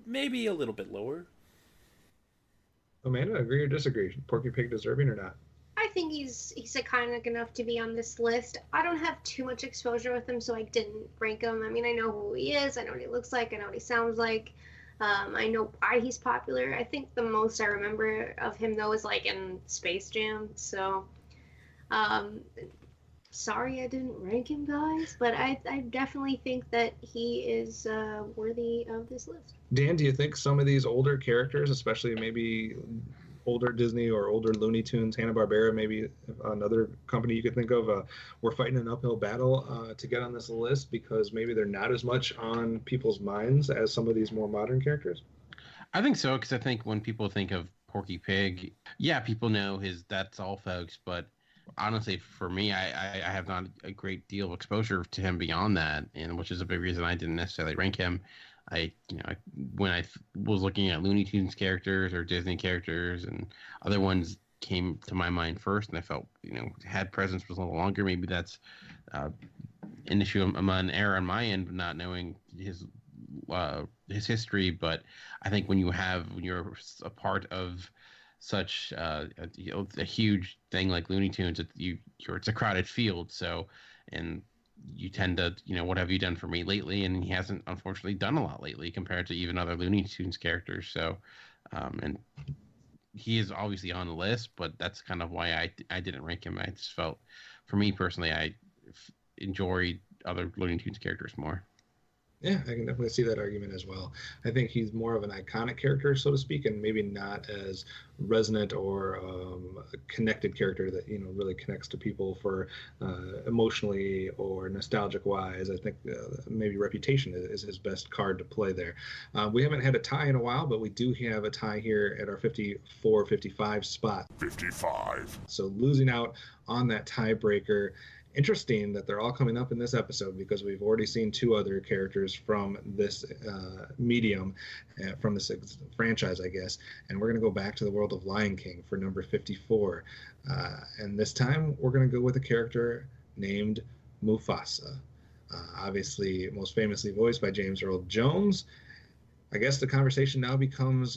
Maybe a little bit lower. Amanda, agree or disagree? Porky Pig deserving or not? I think he's iconic enough to be on this list. I don't have too much exposure with him, so I didn't rank him. I mean, I know who he is, I know what he looks like, I know what he sounds like. I know why he's popular. I think the most I remember of him, though, is like in Space Jam. So, sorry I didn't rank him, guys, but I definitely think that he is worthy of this list. Dan, do you think some of these older characters, especially maybe older Disney or older Looney Tunes, Hanna-Barbera, maybe another company you could think of, we're fighting an uphill battle to get on this list because maybe they're not as much on people's minds as some of these more modern characters? I think so, because I think when people think of Porky Pig, yeah, people know his That's All Folks, but honestly, for me, I have not a great deal of exposure to him beyond that, and which is a big reason I didn't necessarily rank him. When I was looking at Looney Tunes characters or Disney characters, and other ones came to my mind first, and I felt had presence was a little longer. Maybe that's an issue, an error on my end, not knowing his history. But I think when you're a part of such a huge thing like Looney Tunes, it's a crowded field. So, and you tend to, what have you done for me lately? And he hasn't, unfortunately, done a lot lately compared to even other Looney Tunes characters. So, and he is obviously on the list, but that's kind of why I didn't rank him. I just felt, for me personally, I enjoyed other Looney Tunes characters more. Yeah, I can definitely see that argument as well. I think he's more of an iconic character, so to speak, and maybe not as resonant or a connected character that really connects to people for emotionally or nostalgic wise. I think maybe reputation is his best card to play there. We haven't had a tie in a while, but we do have a tie here at our 54-55 spot. 55. So losing out on that tiebreaker. Interesting that they're all coming up in this episode because we've already seen two other characters from this medium, from this franchise, I guess. And we're going to go back to the world of Lion King for number 54. And this time we're going to go with a character named Mufasa. Obviously, most famously voiced by James Earl Jones. I guess the conversation now becomes,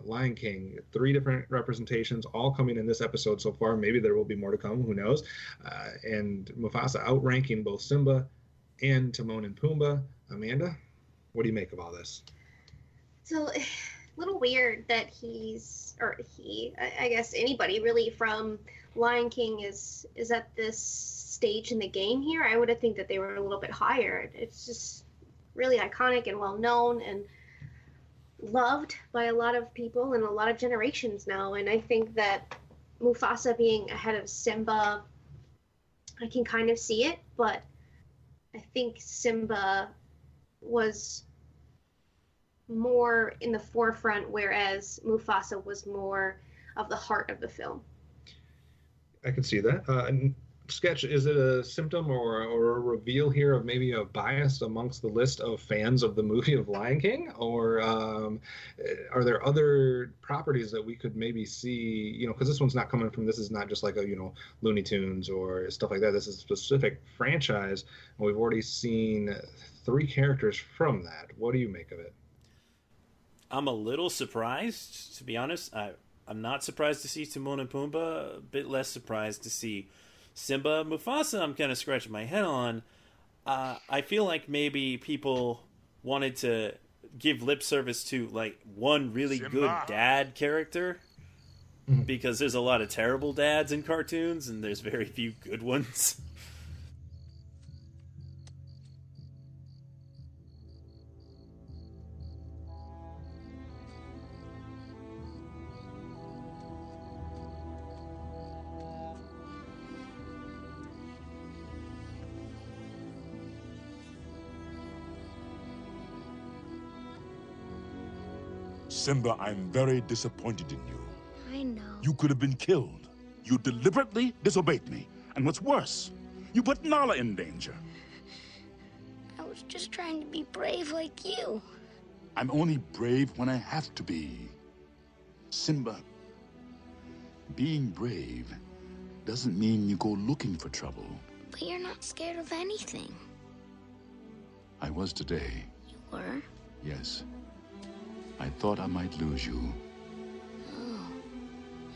Lion King, 3 different representations, all coming in this episode so far. Maybe there will be more to come, who knows? And Mufasa outranking both Simba and Timon and Pumbaa. Amanda, what do you make of all this? So, a little weird that I guess anybody really from Lion King is at this stage in the game here. I would have think that they were a little bit higher. It's just really iconic and well known and loved by a lot of people and a lot of generations now. And I think that Mufasa being ahead of Simba, I can kind of see it, but I think Simba was more in the forefront, whereas Mufasa was more of the heart of the film. I can see that. Sketch, is it a symptom or a reveal here of maybe a bias amongst the list of fans of the movie of Lion King? Or are there other properties that we could maybe see, because this one's not coming from, this is not just like a, Looney Tunes or stuff like that. This is a specific franchise, and we've already seen 3 characters from that. What do you make of it? I'm a little surprised, to be honest. I'm not surprised to see Timon and Pumbaa, a bit less surprised to see Simba. Mufasa, I'm kind of scratching my head on. I feel like maybe people wanted to give lip service to like one really good dad character, because there's a lot of terrible dads in cartoons and there's very few good ones. Simba, I'm very disappointed in you. I know. You could have been killed. You deliberately disobeyed me. And what's worse, you put Nala in danger. I was just trying to be brave like you. I'm only brave when I have to be. Simba, being brave doesn't mean you go looking for trouble. But you're not scared of anything. I was today. You were? Yes. I thought I might lose you.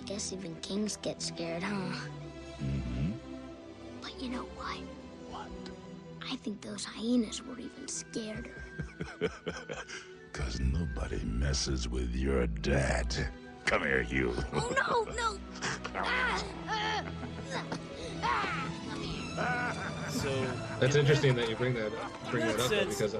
Guess even kings get scared, huh? Mm-hmm. But you know what? What? I think those hyenas were even scareder. 'Cause nobody messes with your dad. Come here, you. Oh, no! So that's interesting that you bring that up, though, because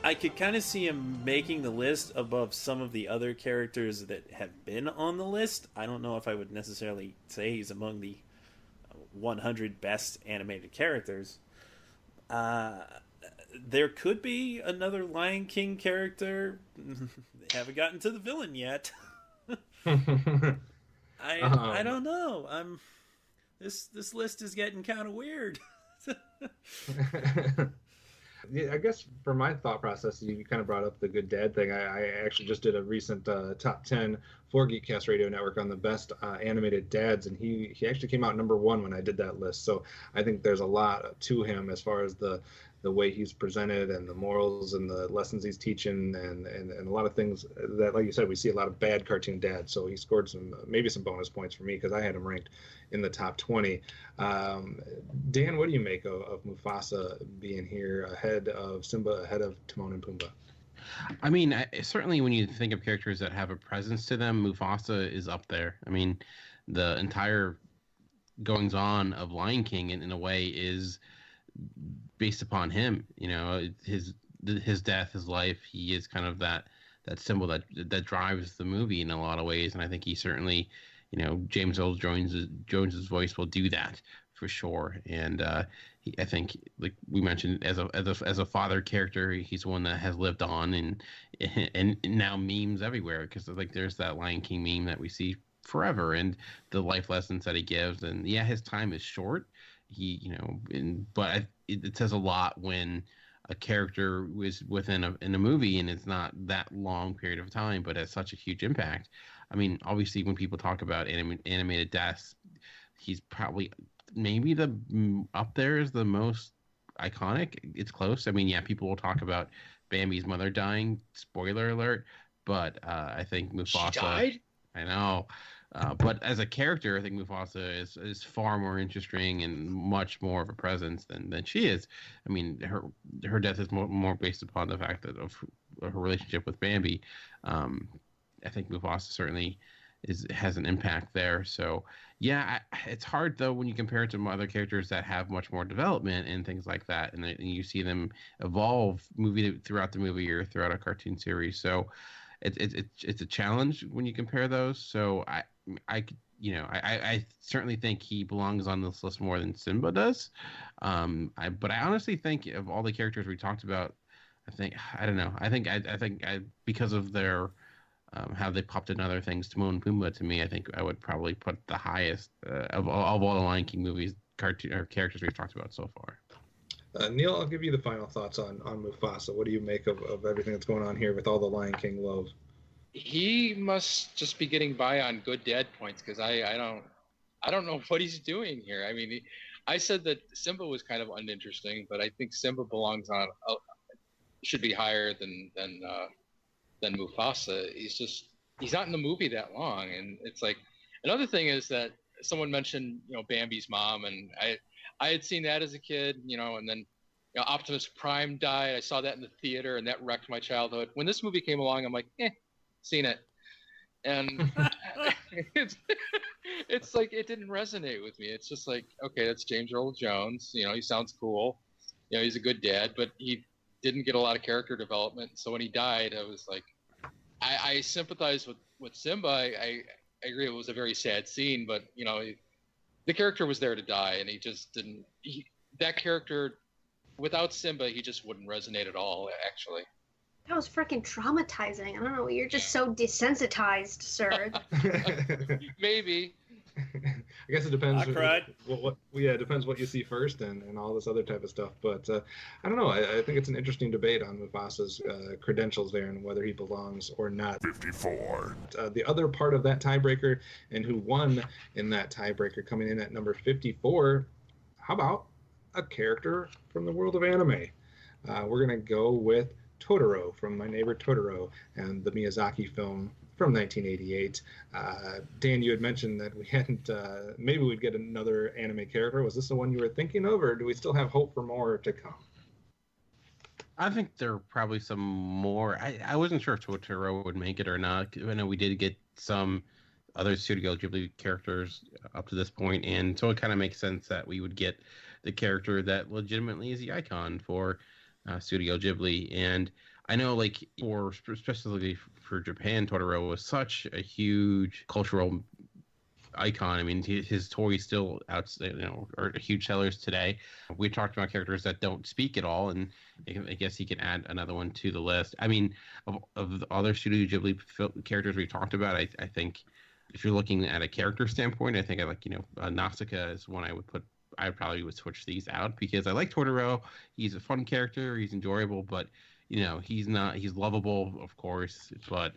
I could kind of see him making the list above some of the other characters that have been on the list. I don't know if I would necessarily say he's among the 100 best animated characters. There could be another Lion King character. They haven't gotten to the villain yet. I don't know. This list is getting kind of weird. Yeah, I guess for my thought process, you kind of brought up the good dad thing. I actually just did a recent top 10 for Geekcast Radio Network on the best animated dads, and he actually came out number 1 when I did that list. So I think there's a lot to him as far as the way he's presented and the morals and the lessons he's teaching and a lot of things that, like you said, we see a lot of bad cartoon dads. So he scored maybe some bonus points for me because I had him ranked in the top 20. Dan, what do you make of Mufasa being here ahead of Simba, ahead of Timon and Pumbaa? I mean, certainly when you think of characters that have a presence to them, Mufasa is up there. I mean, the entire goings-on of Lion King in a way is based upon him. You know, his death, his life, he is kind of that symbol that drives the movie in a lot of ways. And I think he certainly, you know, James Earl Jones's voice will do that for sure. And I think, like we mentioned, as a father character, he's one that has lived on and now memes everywhere, because like there's that Lion King meme that we see forever, and the life lessons that he gives. And yeah, his time is short. But it says a lot when a character was in a movie and it's not that long period of time, but has such a huge impact. I mean, obviously, when people talk about animated deaths, he's probably maybe up there is the most iconic. It's close. I mean, yeah, people will talk about Bambi's mother dying. Spoiler alert. But I think Mufasa. She died? I know. But as a character, I think Mufasa is far more interesting and much more of a presence than she is. I mean, her death is more based upon the fact that of her relationship with Bambi. I think Mufasa certainly has an impact there. So yeah, it's hard though when you compare it to other characters that have much more development and things like that, and you see them evolve throughout the movie or throughout a cartoon series. So it's a challenge when you compare those. So I certainly think he belongs on this list more than Simba does. But I honestly think of all the characters we talked about, I don't know. I think because of their how they popped in other things, Timon and Pumbaa, to me, I think I would probably put the highest of all the Lion King movies, cartoon or characters we've talked about so far. Neil, I'll give you the final thoughts on Mufasa. What do you make of everything that's going on here with all the Lion King love? He must just be getting by on good dad points, because I don't know what he's doing here. I mean, I said that Simba was kind of uninteresting, but I think Simba belongs on should be higher than Mufasa. He's not in the movie that long, and it's like another thing is that someone mentioned Bambi's mom, and I had seen that as a kid, and then Optimus Prime died. I saw that in the theater, and that wrecked my childhood. When this movie came along, I'm like, seen it, and it's like it didn't resonate with me. It's just like, okay, that's James Earl Jones. He sounds cool. He's a good dad, but he didn't get a lot of character development. So when he died, I was like, I sympathize with Simba. I agree it was a very sad scene, but the character was there to die, and he just didn't. That character, without Simba, he just wouldn't resonate at all. Actually, that was freaking traumatizing. I don't know. You're just so desensitized, sir. Maybe. I guess it depends. I cried. It depends what you see first and all this other type of stuff. But I don't know. I think it's an interesting debate on Mufasa's credentials there and whether he belongs or not. 54. The other part of that tiebreaker and who won in that tiebreaker, coming in at number 54. How about a character from the world of anime? We're gonna go with Totoro from My Neighbor Totoro and the Miyazaki film from 1988. Dan, you had mentioned that we hadn't, maybe we'd get another anime character. Was this the one you were thinking of, or do we still have hope for more to come? I think there are probably some more. I wasn't sure if Totoro would make it or not. I know we did get some other Studio Ghibli characters up to this point, and so it kind of makes sense that we would get the character that legitimately is the icon for Studio Ghibli. And I know, like, especially for Japan, Totoro was such a huge cultural icon. I mean, his toys still are huge sellers today. We talked about characters that don't speak at all, and I guess he can add another one to the list. I mean, of the other Studio Ghibli characters we talked about, I think if you're looking at a character standpoint, I think I like, Nausicaa is one I probably would switch these out, because I like Totoro. He's a fun character. He's enjoyable, but he's lovable, of course, but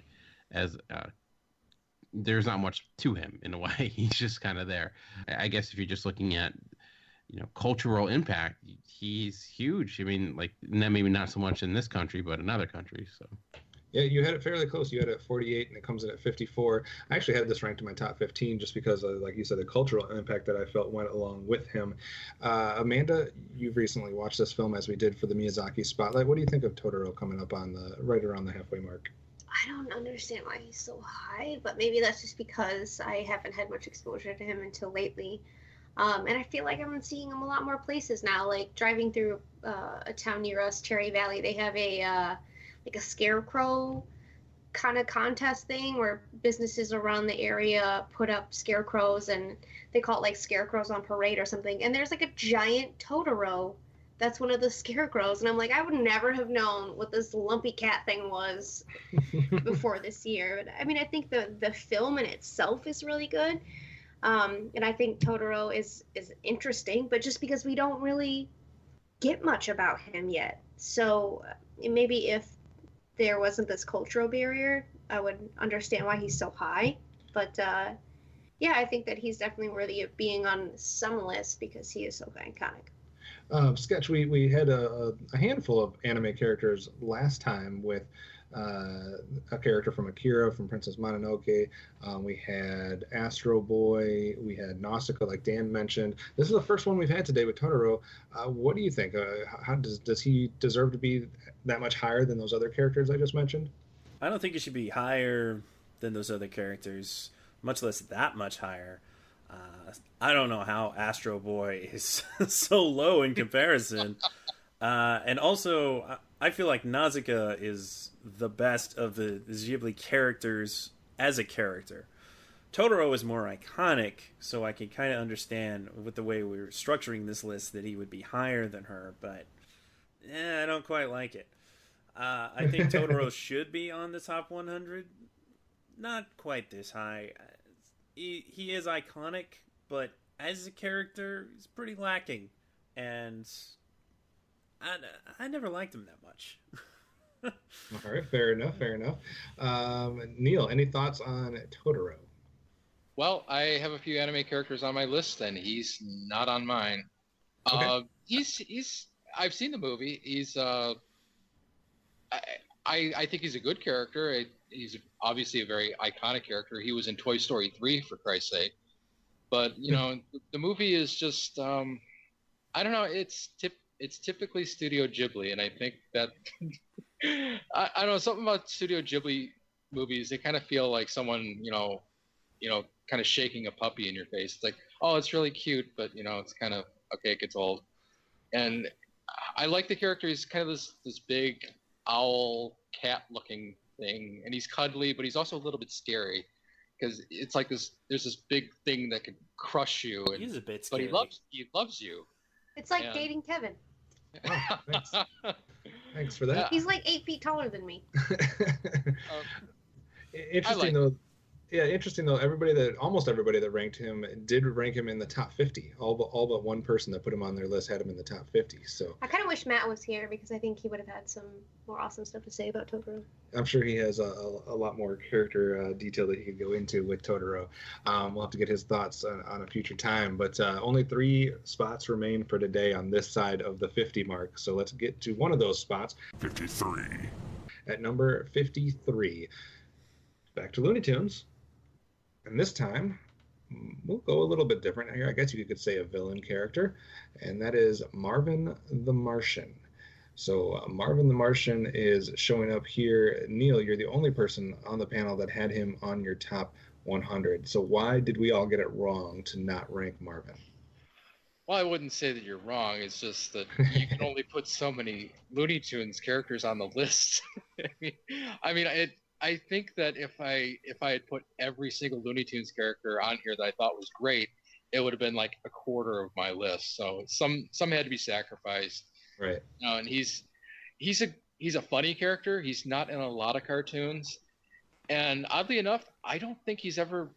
there's not much to him in a way. He's just kind of there. I guess if you're just looking at, cultural impact, he's huge. I mean, like, maybe not so much in this country, but in other countries. So. Yeah, you had it fairly close. You had it at 48, and it comes in at 54. I actually had this ranked in my top 15 just because, like you said, the cultural impact that I felt went along with him. Amanda, you've recently watched this film, as we did for the Miyazaki Spotlight. What do you think of Totoro coming up on right around the halfway mark? I don't understand why he's so high, but maybe that's just because I haven't had much exposure to him until lately. And I feel like I'm seeing him a lot more places now, like driving through a town near us, Cherry Valley. They have a scarecrow kind of contest thing where businesses around the area put up scarecrows, and they call it like Scarecrows on Parade or something. And there's like a giant Totoro that's one of the scarecrows, and I'm like, I would never have known what this lumpy cat thing was before this year. But I mean, I think the film in itself is really good, and I think Totoro is interesting, but just because we don't really get much about him yet. So maybe if there wasn't this cultural barrier, I would understand why he's so high. But yeah, I think that he's definitely worthy of being on some list because he is so iconic. Sketch, we had a handful of anime characters last time with a character from Akira, from Princess Mononoke. We had Astro Boy. We had Nausicaa, like Dan mentioned. This is the first one we've had today with Totoro. What do you think? How does he deserve to be that much higher than those other characters I just mentioned? I don't think he should be higher than those other characters, much less that much higher. I don't know how Astro Boy is so low in comparison. And also, I feel like Nausicaa is the best of the Ghibli characters as a character. Totoro is more iconic, so I can kind of understand with the way we're structuring this list that he would be higher than her, but I don't quite like it. I think Totoro should be on the top 100. Not quite this high. He is iconic, but as a character, he's pretty lacking. And I never liked him that much. All right, fair enough. Neil, any thoughts on Totoro? Well, I have a few anime characters on my list, and he's not on mine. Okay. I've seen the movie. I think he's a good character. He's obviously a very iconic character. He was in Toy Story 3, for Christ's sake. But, the movie is just, I don't know, it's typically Studio Ghibli, and I think that, I don't know, something about Studio Ghibli movies, they kind of feel like someone, kind of shaking a puppy in your face. It's like, oh, it's really cute, but, it's kind of, okay, it gets old. And I like the character. He's kind of this big owl cat-looking thing, and he's cuddly, but he's also a little bit scary. Because it's like there's this big thing that could crush you. He's a bit scary. But he loves you. It's like dating Kevin. Oh, thanks for that. He's like 8 feet taller than me. Interesting though. Yeah, interesting though. Almost everybody that ranked him did rank him in the top 50. All but one person that put him on their list had him in the top 50. So I kind of wish Matt was here because I think he would have had some more awesome stuff to say about Totoro. I'm sure he has a lot more character detail that he could go into with Totoro. We'll have to get his thoughts on a future time. But only 3 spots remain for today on this side of the 50 mark. So let's get to one of those spots. 53. At number 53. back to Looney Tunes. And this time, we'll go a little bit different here. I guess you could say a villain character, and that is Marvin the Martian. So Marvin the Martian is showing up here. Neil, you're the only person on the panel that had him on your top 100. So why did we all get it wrong to not rank Marvin? Well, I wouldn't say that you're wrong. It's just that you can only put so many Looney Tunes characters on the list. I think that if I had put every single Looney Tunes character on here that I thought was great, it would have been like a quarter of my list. So some had to be sacrificed. Right. And he's a funny character. He's not in a lot of cartoons, and oddly enough, I don't think he's ever.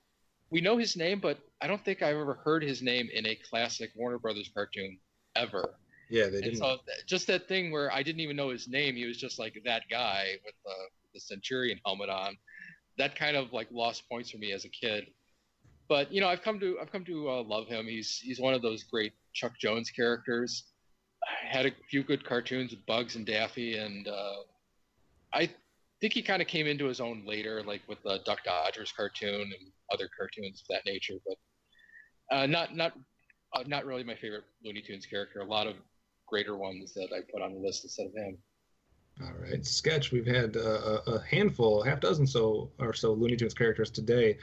We know his name, but I don't think I've ever heard his name in a classic Warner Brothers cartoon ever. Yeah, they didn't. And so just that thing where I didn't even know his name. He was just like that guy with the Centurion helmet on. That kind of like lost points for me as a kid. But I've come to love him. He's one of those great Chuck Jones characters. Had a few good cartoons with Bugs and Daffy, and I think he kind of came into his own later, like with the Duck Dodgers cartoon and other cartoons of that nature. But not really my favorite Looney Tunes character. A lot of greater ones that I put on the list instead of him. All right, Sketch. We've had a handful, half dozen or so Looney Tunes characters today.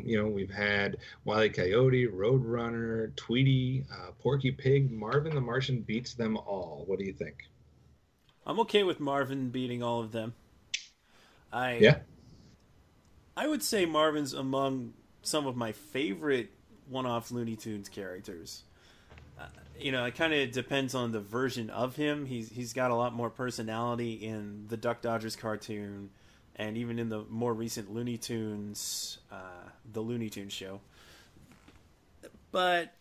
We've had Wile E. Coyote, Roadrunner, Tweety, Porky Pig. Marvin the Martian beats them all. What do you think? I'm okay with Marvin beating all of them. I would say Marvin's among some of my favorite one-off Looney Tunes characters. It kind of depends on the version of him. He's got a lot more personality in the Duck Dodgers cartoon, and even in the more recent Looney Tunes, the Looney Tunes show. But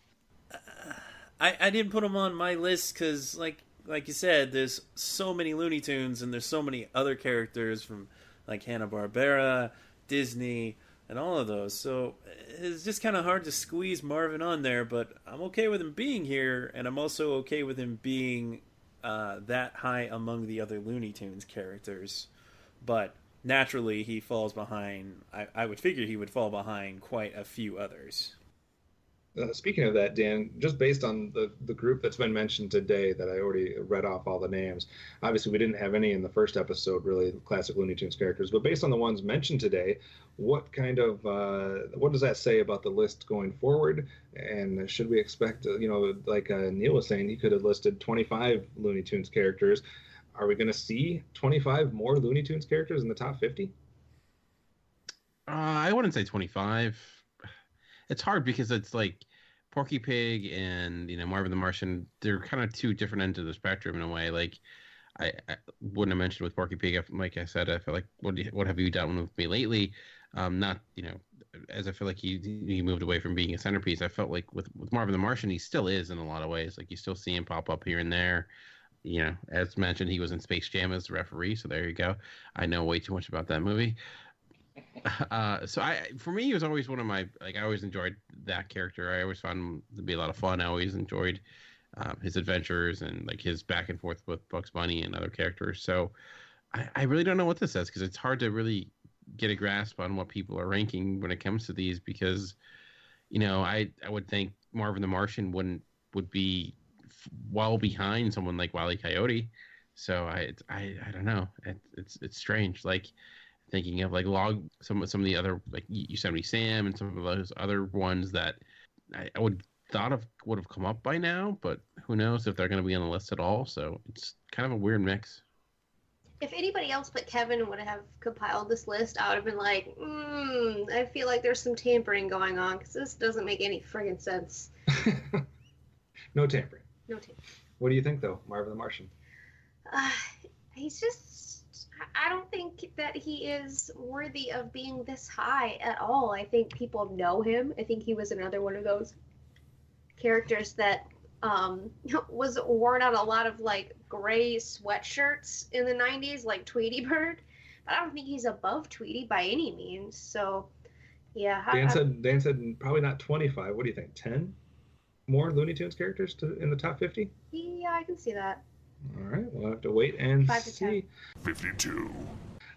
I didn't put him on my list because, like you said, there's so many Looney Tunes, and there's so many other characters from like Hanna-Barbera, Disney, and all of those. So it's just kind of hard to squeeze Marvin on there, but I'm okay with him being here, and I'm also okay with him being that high among the other Looney Tunes characters. But naturally, he falls behind. I would figure he would fall behind quite a few others. Speaking of that, Dan, just based on the group that's been mentioned today that I already read off all the names, obviously we didn't have any in the first episode, really, classic Looney Tunes characters, but based on the ones mentioned today, what does that say about the list going forward? And should we expect, like Neil was saying, he could have listed 25 Looney Tunes characters. Are we going to see 25 more Looney Tunes characters in the top 50? I wouldn't say 25. It's hard because it's like Porky Pig and Marvin the Martian. They're kind of two different ends of the spectrum in a way. Like I wouldn't have mentioned with Porky Pig. Like I said, I feel like what have you done with me lately? Not as I feel like he moved away from being a centerpiece. I felt like with Marvin the Martian, he still is in a lot of ways. Like you still see him pop up here and there. As mentioned, he was in Space Jam as the referee. So there you go. I know way too much about that movie. For me, he was always one of my, I always enjoyed that character. I always found him to be a lot of fun. I always enjoyed his adventures and like his back and forth with Bugs Bunny and other characters. So I really don't know what this says because it's hard to really get a grasp on what people are ranking when it comes to these because, I would think Marvin the Martian would be well behind someone like Wile E. Coyote. So I don't know. It's strange. Like, thinking of like some of the other like Yosemite Sam and some of those other ones that I would would have come up by now, but who knows if they're going to be on the list at all. So it's kind of a weird mix. If anybody else but Kevin would have compiled this list, I would have been like, I feel like there's some tampering going on because this doesn't make any friggin' sense. No tampering. No tampering. What do you think though, Marvin the Martian? He's just. I don't think that he is worthy of being this high at all. I think people know him. I think he was another one of those characters that was worn on a lot of like gray sweatshirts in the 90s, like Tweety Bird. But I don't think he's above Tweety by any means. So, yeah. Dan said probably not 25. What do you think? 10 more Looney Tunes characters in the top 50? Yeah, I can see that. All right, we'll have to wait and 5 to 10. see. 52.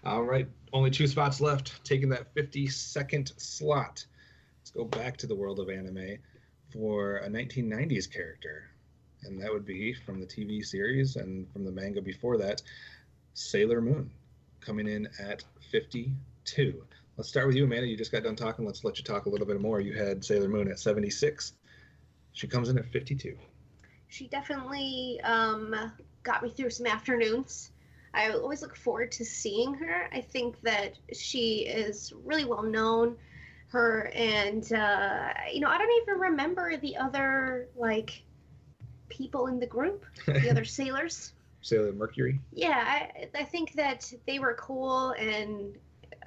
All right, only 2 spots left, taking that 52nd slot. Let's go back to the world of anime for a 1990s character, and that would be from the TV series and from the manga before that, Sailor Moon, coming in at 52. Let's start with you, Amanda. You just got done talking. Let's let you talk a little bit more. You had Sailor Moon at 76. She comes in at 52. She definitely got me through some afternoons. I always look forward to seeing her. I think that she is really well known. Her and I don't even remember the other people in the group, the other sailors. Sailor Mercury. Yeah, I think that they were cool, and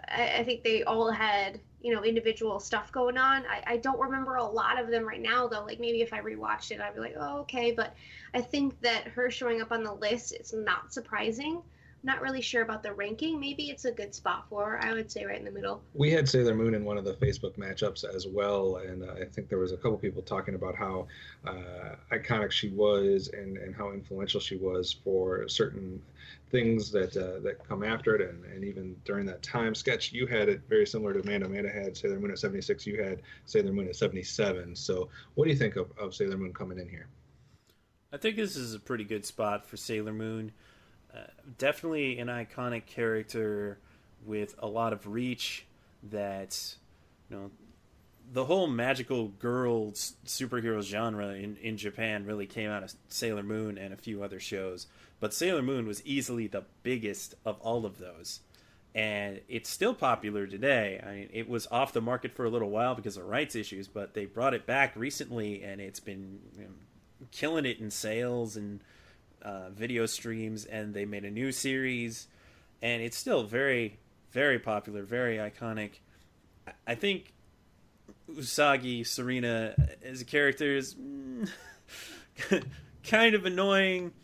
I think they all had individual stuff going on. I don't remember a lot of them right now though. Maybe if I rewatched it, I'd be like, oh, okay. But I think that her showing up on the list, it's not surprising. Not really sure about the ranking. Maybe it's a good spot for her. I would say right in the middle. We had Sailor Moon in one of the Facebook matchups as well, and I think there was a couple people talking about how iconic she was and how influential she was for certain things that come after it, and even during that time. Sketch, you had it very similar to Amanda. Amanda had Sailor Moon at 76. You had Sailor Moon at 77. So what do you think of Sailor Moon coming in here? I think this is a pretty good spot for Sailor Moon. Definitely an iconic character with a lot of reach that, the whole magical girls superhero genre in Japan really came out of Sailor Moon and a few other shows. But Sailor Moon was easily the biggest of all of those. And it's still popular today. I mean, it was off the market for a little while because of rights issues, but they brought it back recently, and it's been killing it in sales and video streams, and they made a new series, and it's still very, very popular, very iconic. I think Usagi Serena as a character is kind of annoying.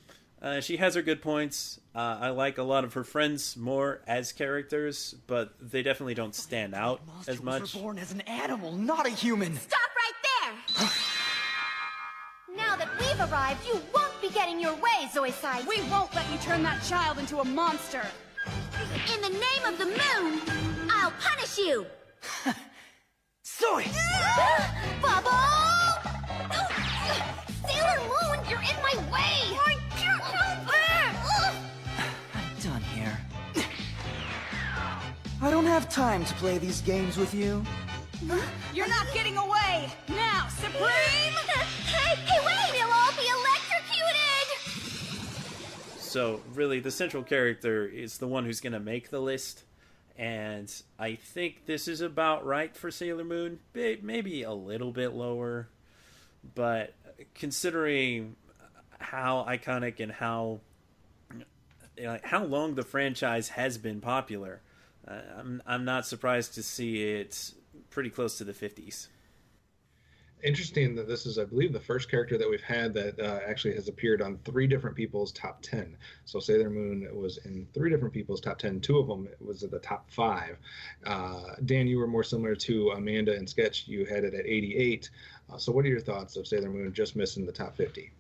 She has her good points. I like a lot of her friends more as characters, but they definitely don't stand out as much. You were born as an animal, not a human. Stop right there! Now that we've arrived, you won't be getting your way, Zoisite. We won't let you turn that child into a monster. In the name of the moon, I'll punish you. Zoe! Bubble! Sailor Moon, you're in my way! I can't help it! I'm done here. I don't have time to play these games with you. You're not getting away! Now, Supreme! Hey, wait! We'll all be electrocuted! So, really, the central character is the one who's going to make the list. And I think this is about right for Sailor Moon. Maybe a little bit lower. But considering how iconic and how long the franchise has been popular, I'm not surprised to see it pretty close to the 50s. Interesting that this is, I believe, the first character that we've had that actually has appeared on 3 different people's top 10. So Sailor Moon was in 3 different people's top 10. 2 of them was at the top 5. Dan, you were more similar to Amanda and Sketch. You had it at 88. So what are your thoughts of Sailor Moon just missing the top 50?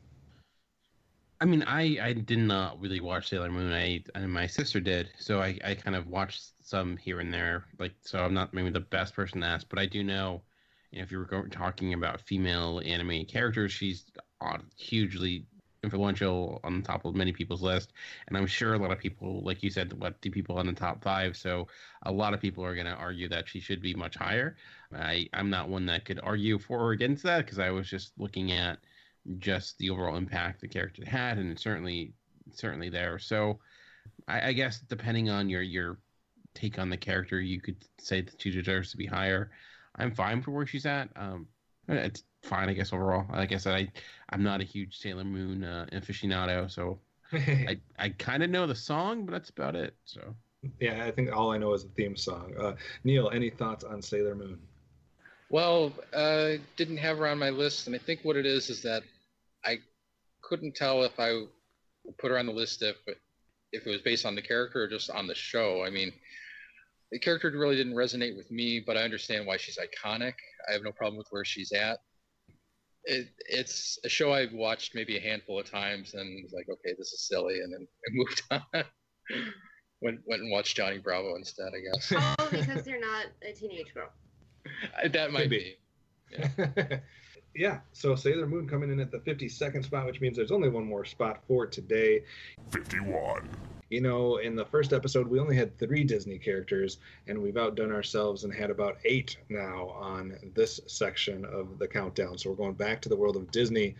I mean, I did not really watch Sailor Moon. My sister did, so I kind of watched some here and there. So I'm not maybe the best person to ask, but I do know, if you were talking about female anime characters, she's hugely influential on the top of many people's list. And I'm sure a lot of people, like you said, what do people on the top 5? So a lot of people are going to argue that she should be much higher. I'm not one that could argue for or against that, because I was just looking at just the overall impact the character had, and it's certainly there. So I guess depending on your take on the character, you could say that she deserves to be higher. I'm fine for where she's at. It's fine, I guess, overall. Like I said, I'm not a huge Sailor Moon aficionado, so I kind of know the song, but that's about it. So yeah, I think all I know is the theme song. Neil, any thoughts on Sailor Moon? Well, didn't have her on my list, and I think what it is that I couldn't tell if I put her on the list if it was based on the character or just on the show. I mean, the character really didn't resonate with me, but I understand why she's iconic. I have no problem with where she's at. It's a show I've watched maybe a handful of times and was like, okay, this is silly, and then I moved on. Went and watched Johnny Bravo instead, I guess. Oh, because they're not a teenage girl. That might be. Yeah. Yeah, so Sailor Moon coming in at the 52nd spot, which means there's only one more spot for today. 51. You know, in the first episode, we only had 3 Disney characters, and we've outdone ourselves and had about 8 now on this section of the countdown. So we're going back to the world of Disney,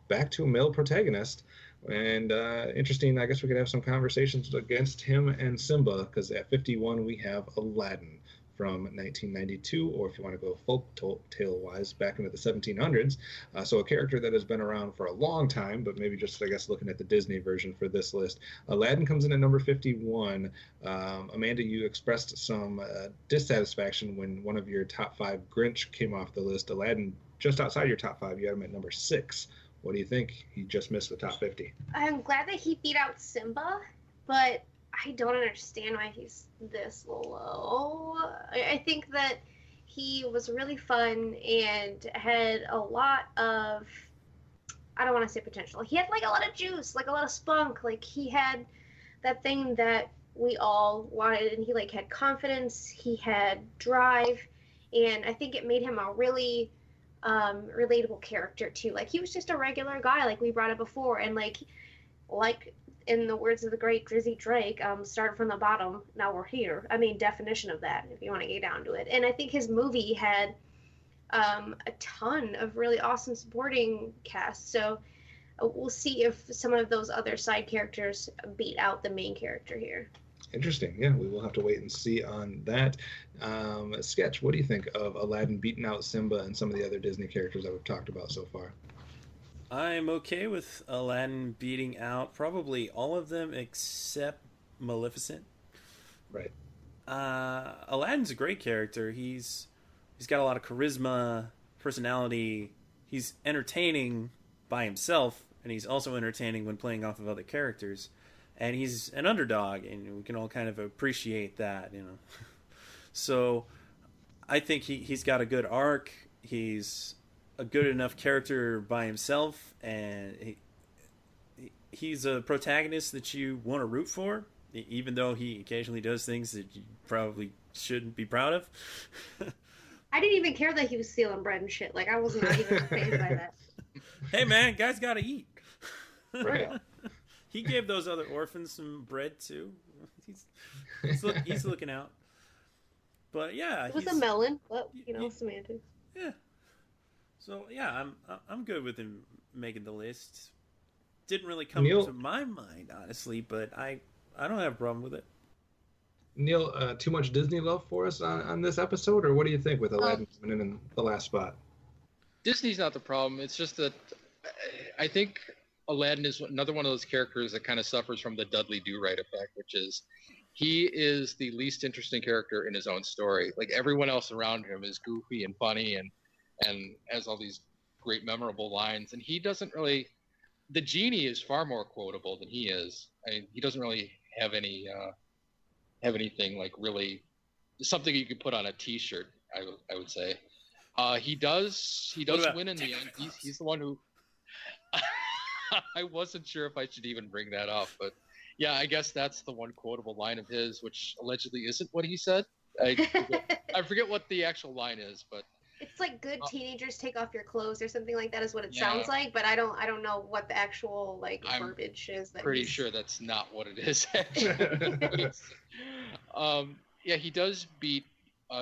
back to a male protagonist. And interesting, I guess we could have some conversations against him and Simba, because at 51 we have Aladdin from 1992, or if you want to go folk tale-wise, back into the 1700s. So a character that has been around for a long time, but maybe just, I guess, looking at the Disney version for this list. Aladdin comes in at number 51. Amanda, you expressed some dissatisfaction when one of your top 5 Grinch came off the list. Aladdin, just outside your top 5, you had him at number 6. What do you think? He just missed the top 50. I'm glad that he beat out Simba, but I don't understand why he's this low. I think that he was really fun and had a lot of, I don't want to say potential. He had like a lot of juice, like a lot of spunk. Like he had that thing that we all wanted, and he like had confidence. He had drive, and I think it made him a really relatable character too. Like he was just a regular guy, like we brought up before, and like in the words of the great Drizzy Drake, started from the bottom, now we're here. I mean, definition of that, if you want to get down to it. And I think his movie had a ton of really awesome supporting cast. So we'll see if some of those other side characters beat out the main character here. Interesting. Yeah, we will have to wait and see on that. Sketch, what do you think of Aladdin beating out Simba and some of the other Disney characters that we've talked about so far? I'm okay with Aladdin beating out probably all of them except Maleficent. Right. Aladdin's a great character. He's got a lot of charisma, personality. He's entertaining by himself, and he's also entertaining when playing off of other characters. And he's an underdog, and we can all kind of appreciate that, you know. So I think he's got a good arc. He's a good enough character by himself, and he's a protagonist that you want to root for, even though he occasionally does things that you probably shouldn't be proud of. I didn't even care that he was stealing bread and shit. Like, I wasn't even phased by that. Hey, man, guys gotta eat. Right. He gave those other orphans some bread, too. He's looking out. But, yeah. It was a melon, but, you know, semantics. Yeah. So yeah, I'm good with him making the list. Didn't really come to my mind, honestly, but I don't have a problem with it. Neil, too much Disney love for us on this episode, or what do you think with Aladdin coming in the last spot? Disney's not the problem. It's just that I think Aladdin is another one of those characters that kind of suffers from the Dudley Do-Right effect, which is he is the least interesting character in his own story. Like everyone else around him is goofy and funny and has all these great memorable lines, and he doesn't really. The genie is far more quotable than he is. I mean, he doesn't really have anything like really something you could put on a T-shirt. I would say he does win in the end. He's the one who. I wasn't sure if I should even bring that up, but yeah, I guess that's the one quotable line of his, which allegedly isn't what he said. I forget what the actual line is, but. It's like good teenagers take off your clothes or something like that is what it sounds like, but I don't know what the actual like verbiage is. Pretty sure that's not what it is. Yeah, he does beat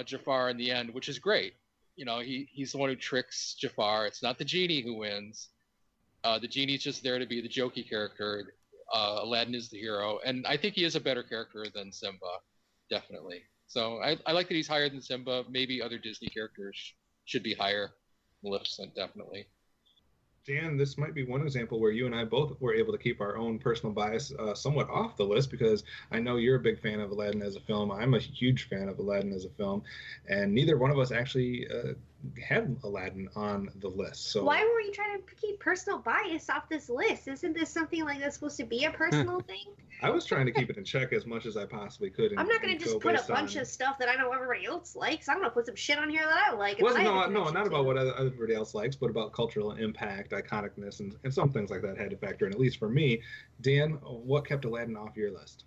Jafar in the end, which is great. You know, he's the one who tricks Jafar. It's not the genie who wins. The genie's just there to be the jokey character. Aladdin is the hero, and I think he is a better character than Simba, definitely. So I like that he's higher than Simba. Maybe other Disney characters should be higher. Maleficent, definitely. Dan, this might be one example where you and I both were able to keep our own personal bias somewhat off the list, because I know you're a big fan of Aladdin as a film. I'm a huge fan of Aladdin as a film, and neither one of us actually had Aladdin on the list. So why were you trying to keep personal bias off this list? Isn't this something like that's supposed to be a personal thing? I was trying to keep it in check as much as I possibly could. I'm not going to just put a bunch of stuff that I know everybody else likes. I'm going to put some shit on here that I like. Well, no, not about what everybody else likes, but about cultural impact, iconicness, and some things like that had to factor in, at least for me. Dan, what kept Aladdin off your list?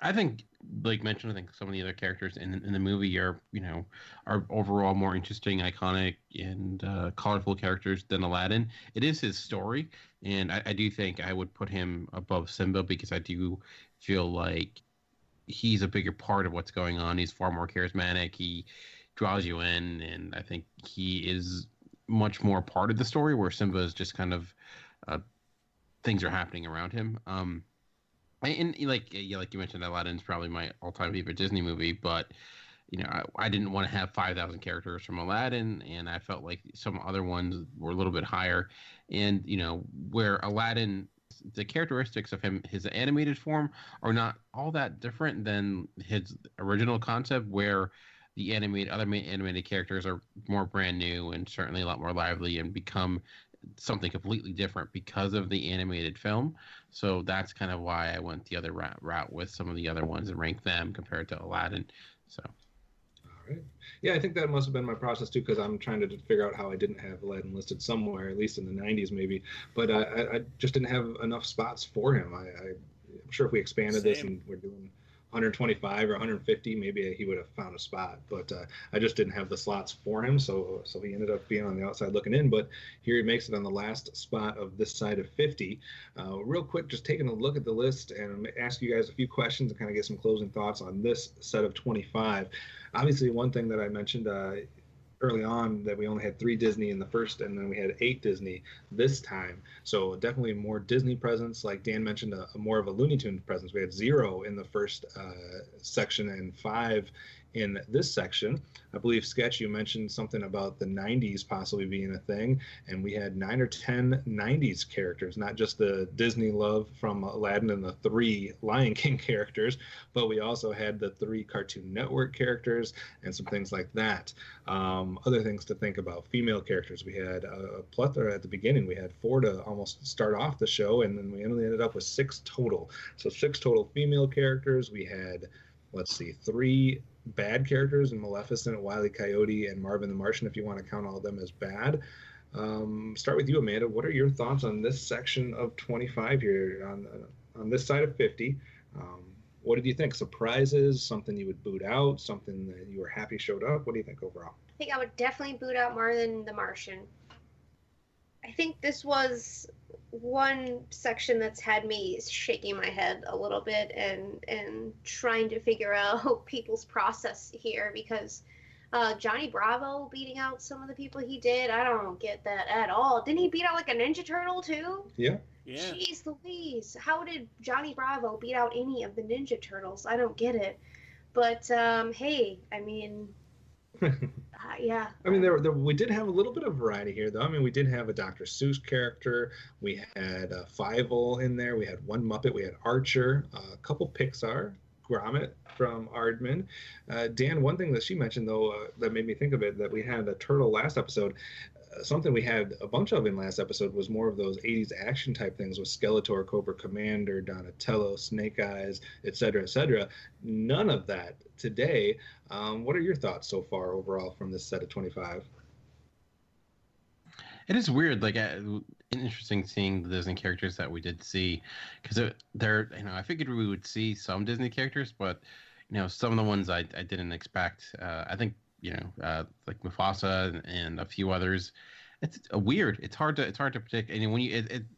I think, like mentioned, I think some of the other characters in the movie are overall more interesting, iconic, and colorful characters than Aladdin. It is his story, and I do think I would put him above Simba because I do feel like he's a bigger part of what's going on. He's far more charismatic. He draws you in, and I think he is much more part of the story, where Simba is just kind of things are happening around him. And like you mentioned, Aladdin's probably my all-time favorite Disney movie, but I didn't want to have 5,000 characters from Aladdin, and I felt like some other ones were a little bit higher. And where Aladdin, the characteristics of him, his animated form, are not all that different than his original concept, where the other animated characters are more brand new and certainly a lot more lively and become something completely different because of the animated film. So that's kind of why I went the other route with some of the other ones and ranked them compared to Aladdin. So. All right. Yeah, I think that must have been my process too, because I'm trying to figure out how I didn't have Aladdin listed somewhere, at least in the 90s maybe. But I just didn't have enough spots for him. I'm sure if we expanded this and we're doing 125 or 150, maybe he would have found a spot, but I just didn't have the slots for him, so he ended up being on the outside looking in. But here he makes it on the last spot of this side of 50. Real quick, just taking a look at the list and ask you guys a few questions and kind of get some closing thoughts on this set of 25. Obviously, one thing that I mentioned early on, that we only had 3 Disney in the first, and then we had 8 Disney this time. So definitely more Disney presence. Like Dan mentioned, more of a Looney Tunes presence. We had 0 in the first section and 5 in this section. I believe, Sketch, you mentioned something about the 90s possibly being a thing, and we had 9 or 10 90s characters, not just the Disney love from Aladdin and the 3 Lion King characters, but we also had the 3 Cartoon Network characters and some things like that. Other things to think about, female characters. We had a plethora at the beginning. We had 4 to almost start off the show, and then we only ended up with 6 total. So 6 total female characters. We had, 3 bad characters in Maleficent, Wile E. Coyote, and Marvin the Martian, if you want to count all of them as bad. Start with you, Amanda. What are your thoughts on this section of 25 here on this side of 50? What did you think? Surprises? Something you would boot out? Something that you were happy showed up? What do you think overall? I think I would definitely boot out Marvin the Martian. I think this was one section that's had me shaking my head a little bit and trying to figure out people's process here, because Johnny Bravo beating out some of the people he did, I don't get that at all. Didn't he beat out like a Ninja Turtle too? Yeah. Jeez Louise, how did Johnny Bravo beat out any of the Ninja Turtles? I don't get it. But hey, I mean, yeah. I mean, we did have a little bit of variety here, though. I mean, we did have a Dr. Seuss character. We had Fievel in there. We had one Muppet. We had Archer, a couple Pixar, Gromit from Aardman. Dan, one thing that she mentioned, though, that made me think of it, that we had a turtle last episode. Something we had a bunch of in last episode was more of those 80s action type things with Skeletor, Cobra Commander, Donatello, Snake Eyes, etc., etc. None of that today. What are your thoughts so far overall from this set of 25? It is weird, like interesting seeing the Disney characters that we did see, because they're I figured we would see some Disney characters, but some of the ones I didn't expect. I think like Mufasa and a few others. It's weird. It's hard to predict. And when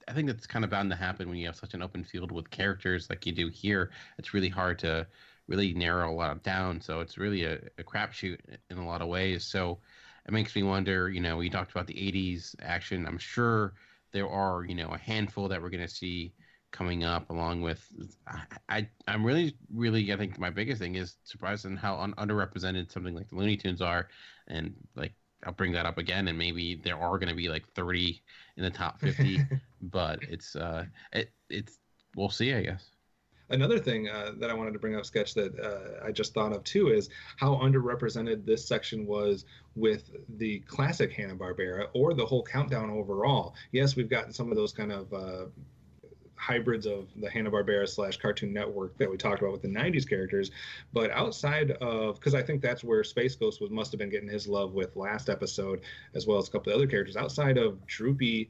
I think that's kind of bound to happen when you have such an open field with characters like you do here. It's really hard to really narrow a lot down. So it's really a crapshoot in a lot of ways. So it makes me wonder. We talked about the 80s action. I'm sure there are a handful that we're going to see coming up, along with I'm really I think my biggest thing is surprised in how underrepresented something like the Looney Tunes are, and like I'll bring that up again, and maybe there are going to be like 30 in the top 50, but it's we'll see, I guess. Another thing that I wanted to bring up, Sketch, that I just thought of too, is how underrepresented this section was with the classic Hanna-Barbera or the whole countdown overall. Yes, we've gotten some of those kind of hybrids of the Hanna-Barbera / Cartoon Network that we talked about with the 90s characters, but outside of, because I think that's where Space Ghost must have been getting his love with last episode, as well as a couple of other characters, outside of Droopy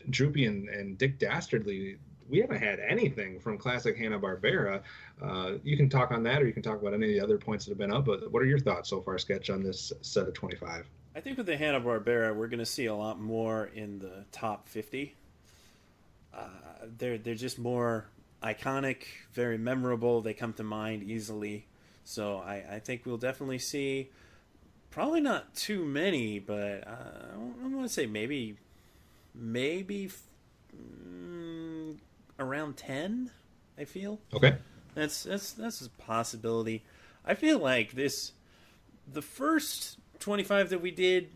and Dick Dastardly, we haven't had anything from classic Hanna-Barbera. You can talk on that, or you can talk about any of the other points that have been up, but what are your thoughts so far, Sketch, on this set of 25? I think with the Hanna-Barbera, we're going to see a lot more in the top 50. They're just more iconic, very memorable. They come to mind easily. So I think we'll definitely see, probably not too many, but I want to say maybe around 10, I feel. Okay. That's a possibility. I feel like the first 25 that we did,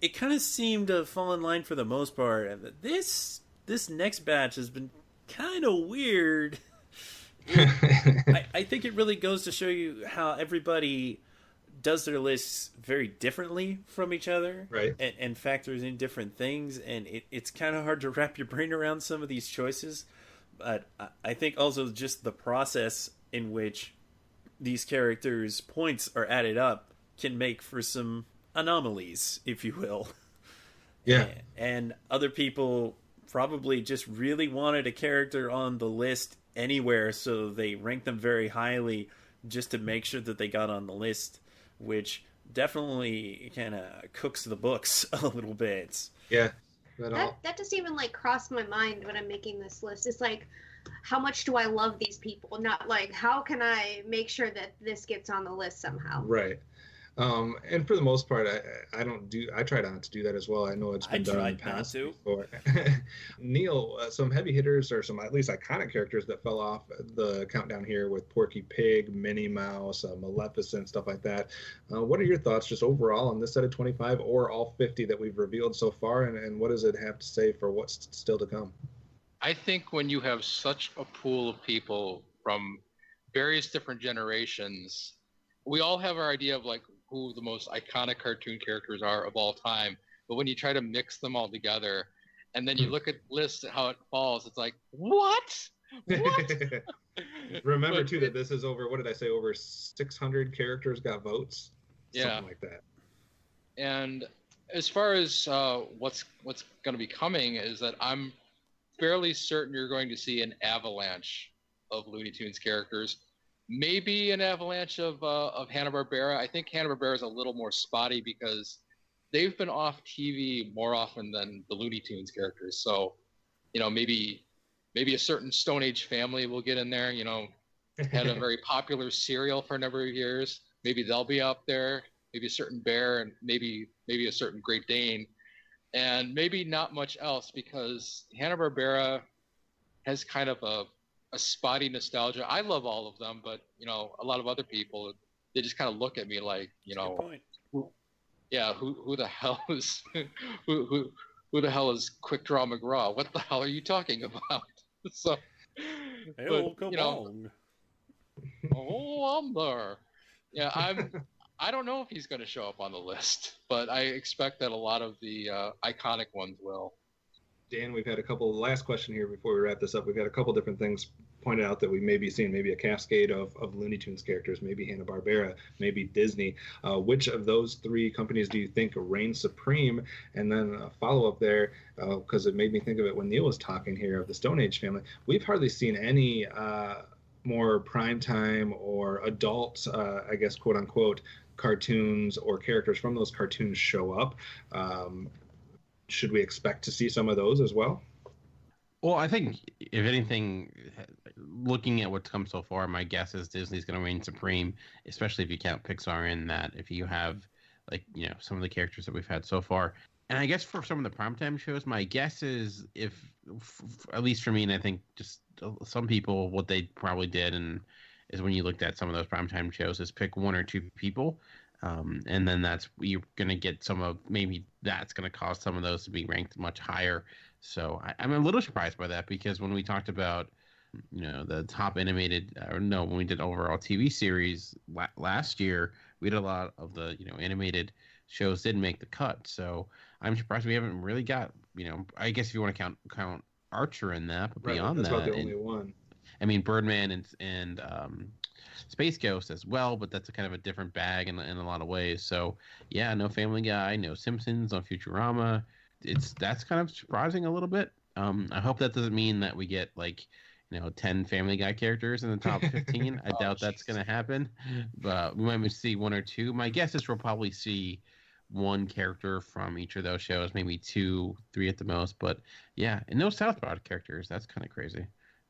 it kind of seemed to fall in line for the most part. This next batch has been kind of weird. I think it really goes to show you how everybody does their lists very differently from each other, right? And factors in different things, and it's kind of hard to wrap your brain around some of these choices. But I think also just the process in which these characters' points are added up can make for some anomalies, if you will. Yeah. And other people probably just really wanted a character on the list anywhere, so they ranked them very highly just to make sure that they got on the list, which definitely kind of cooks the books a little bit. Yeah. That doesn't even like cross my mind when I'm making this list. It's like, how much do I love these people? Not like, how can I make sure that this gets on the list somehow? Right. And for the most part, I try not to do that as well. I know it's been done in the past before. Neil, some heavy hitters or some at least iconic characters that fell off the countdown here with Porky Pig, Minnie Mouse, Maleficent, stuff like that. What are your thoughts just overall on this set of 25 or all 50 that we've revealed so far, and what does it have to say for what's still to come? I think when you have such a pool of people from various different generations, we all have our idea of like who the most iconic cartoon characters are of all time. But when you try to mix them all together and then you look at lists at how it falls, it's like, what? Remember too that this is over, what did I say, over 600 characters got votes? Yeah. Something like that. And as far as what's going to be coming is that I'm fairly certain you're going to see an avalanche of Looney Tunes characters. Maybe an avalanche of Hanna-Barbera. I think Hanna-Barbera is a little more spotty because they've been off TV more often than the Looney Tunes characters. So, maybe a certain Stone Age family will get in there. Had a very popular cereal for a number of years. Maybe they'll be up there. Maybe a certain bear and maybe a certain Great Dane, and maybe not much else because Hanna-Barbera has kind of a spotty nostalgia. I love all of them, but a lot of other people, they just kind of look at me like, who the hell is who the hell is Quick Draw McGraw? What the hell are you talking about? So, come on. Oh, I'm there. Yeah, I don't know if he's going to show up on the list, but I expect that a lot of the iconic ones will. Dan, we've had last question here before we wrap this up. We've got a couple different things pointed out that we may be seeing, maybe a cascade of Looney Tunes characters, maybe Hanna-Barbera, maybe Disney. Which of those three companies do you think reign supreme? And then a follow-up there, because it made me think of it when Neil was talking here of the Stone Age family. We've hardly seen any more primetime or adult, I guess, quote-unquote, cartoons or characters from those cartoons show up. Should we expect to see some of those as well? Well, I think, if anything, looking at what's come so far, my guess is Disney's going to reign supreme, especially if you count Pixar in that. If you have, some of the characters that we've had so far. And I guess for some of the primetime shows, my guess is at least for me, and I think just some people, what they probably did is when you looked at some of those primetime shows is pick one or two people. And then you're going to get maybe that's going to cause some of those to be ranked much higher. So I'm a little surprised by that because when we talked about, the top animated, when we did overall TV series last year, we did a lot of the, animated shows didn't make the cut. So I'm surprised we haven't really got, I guess if you want to count Archer in that, but beyond that's that. That's about the only one. I mean, Birdman and Space Ghost as well, but that's a kind of a different bag in a lot of ways. So yeah, no Family Guy, no Simpsons, no Futurama. That's kind of surprising a little bit. I hope that doesn't mean that we get 10 Family Guy characters in the top 15. I doubt that's going to happen, but we might see 1 or 2. My guess is we'll probably see 1 character from each of those shows, maybe 2, 3 at the most. But yeah, and no South Park characters. That's kind of crazy.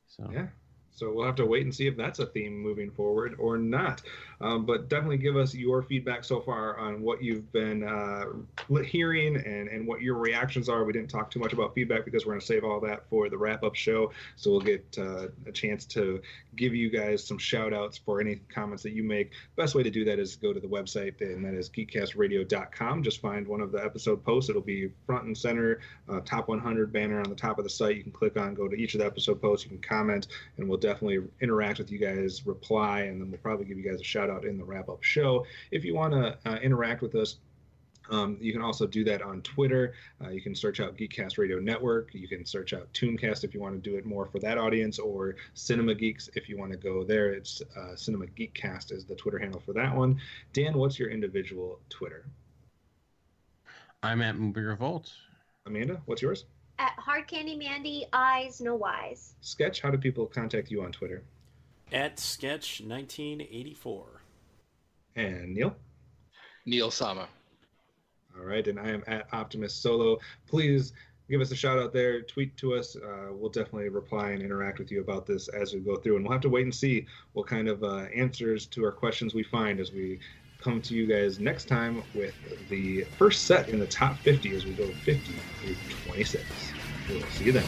So yeah. So we'll have to wait and see if that's a theme moving forward or not. But definitely give us your feedback so far on what you've been hearing and what your reactions are. We didn't talk too much about feedback because we're going to save all that for the wrap-up show. So we'll get a chance to give you guys some shout-outs for any comments that you make. Best way to do that is go to the website, and that is geekcastradio.com. Just find one of the episode posts. It'll be front and center, top 100 banner on the top of the site. You can click on, go to each of the episode posts. You can comment, and we'll definitely interact with you guys, reply, and then we'll probably give you guys a shout out in the wrap-up show. If you want to interact with us, you can also do that on Twitter. You can search out Geekcast Radio Network. You can search out Tooncast if you want to do it more for that audience, or Cinema Geeks if you want to go there. It's Cinema Geekcast is the Twitter handle for that one. Dan, what's your individual Twitter? I'm at MovieRevolt. Amanda, what's yours? At HardCandiMandi, Eyes No Wise. Sketch, how do people contact you on Twitter? At Sketch1984. And Neil? Neil Sama. All right, and I am at OptimusSolo. Please give us a shout out there. Tweet to us. We'll definitely reply and interact with you about this as we go through. And we'll have to wait and see what kind of answers to our questions we find as we come to you guys next time with the first set in the top 50 as we go 50 through 26. We'll see you then.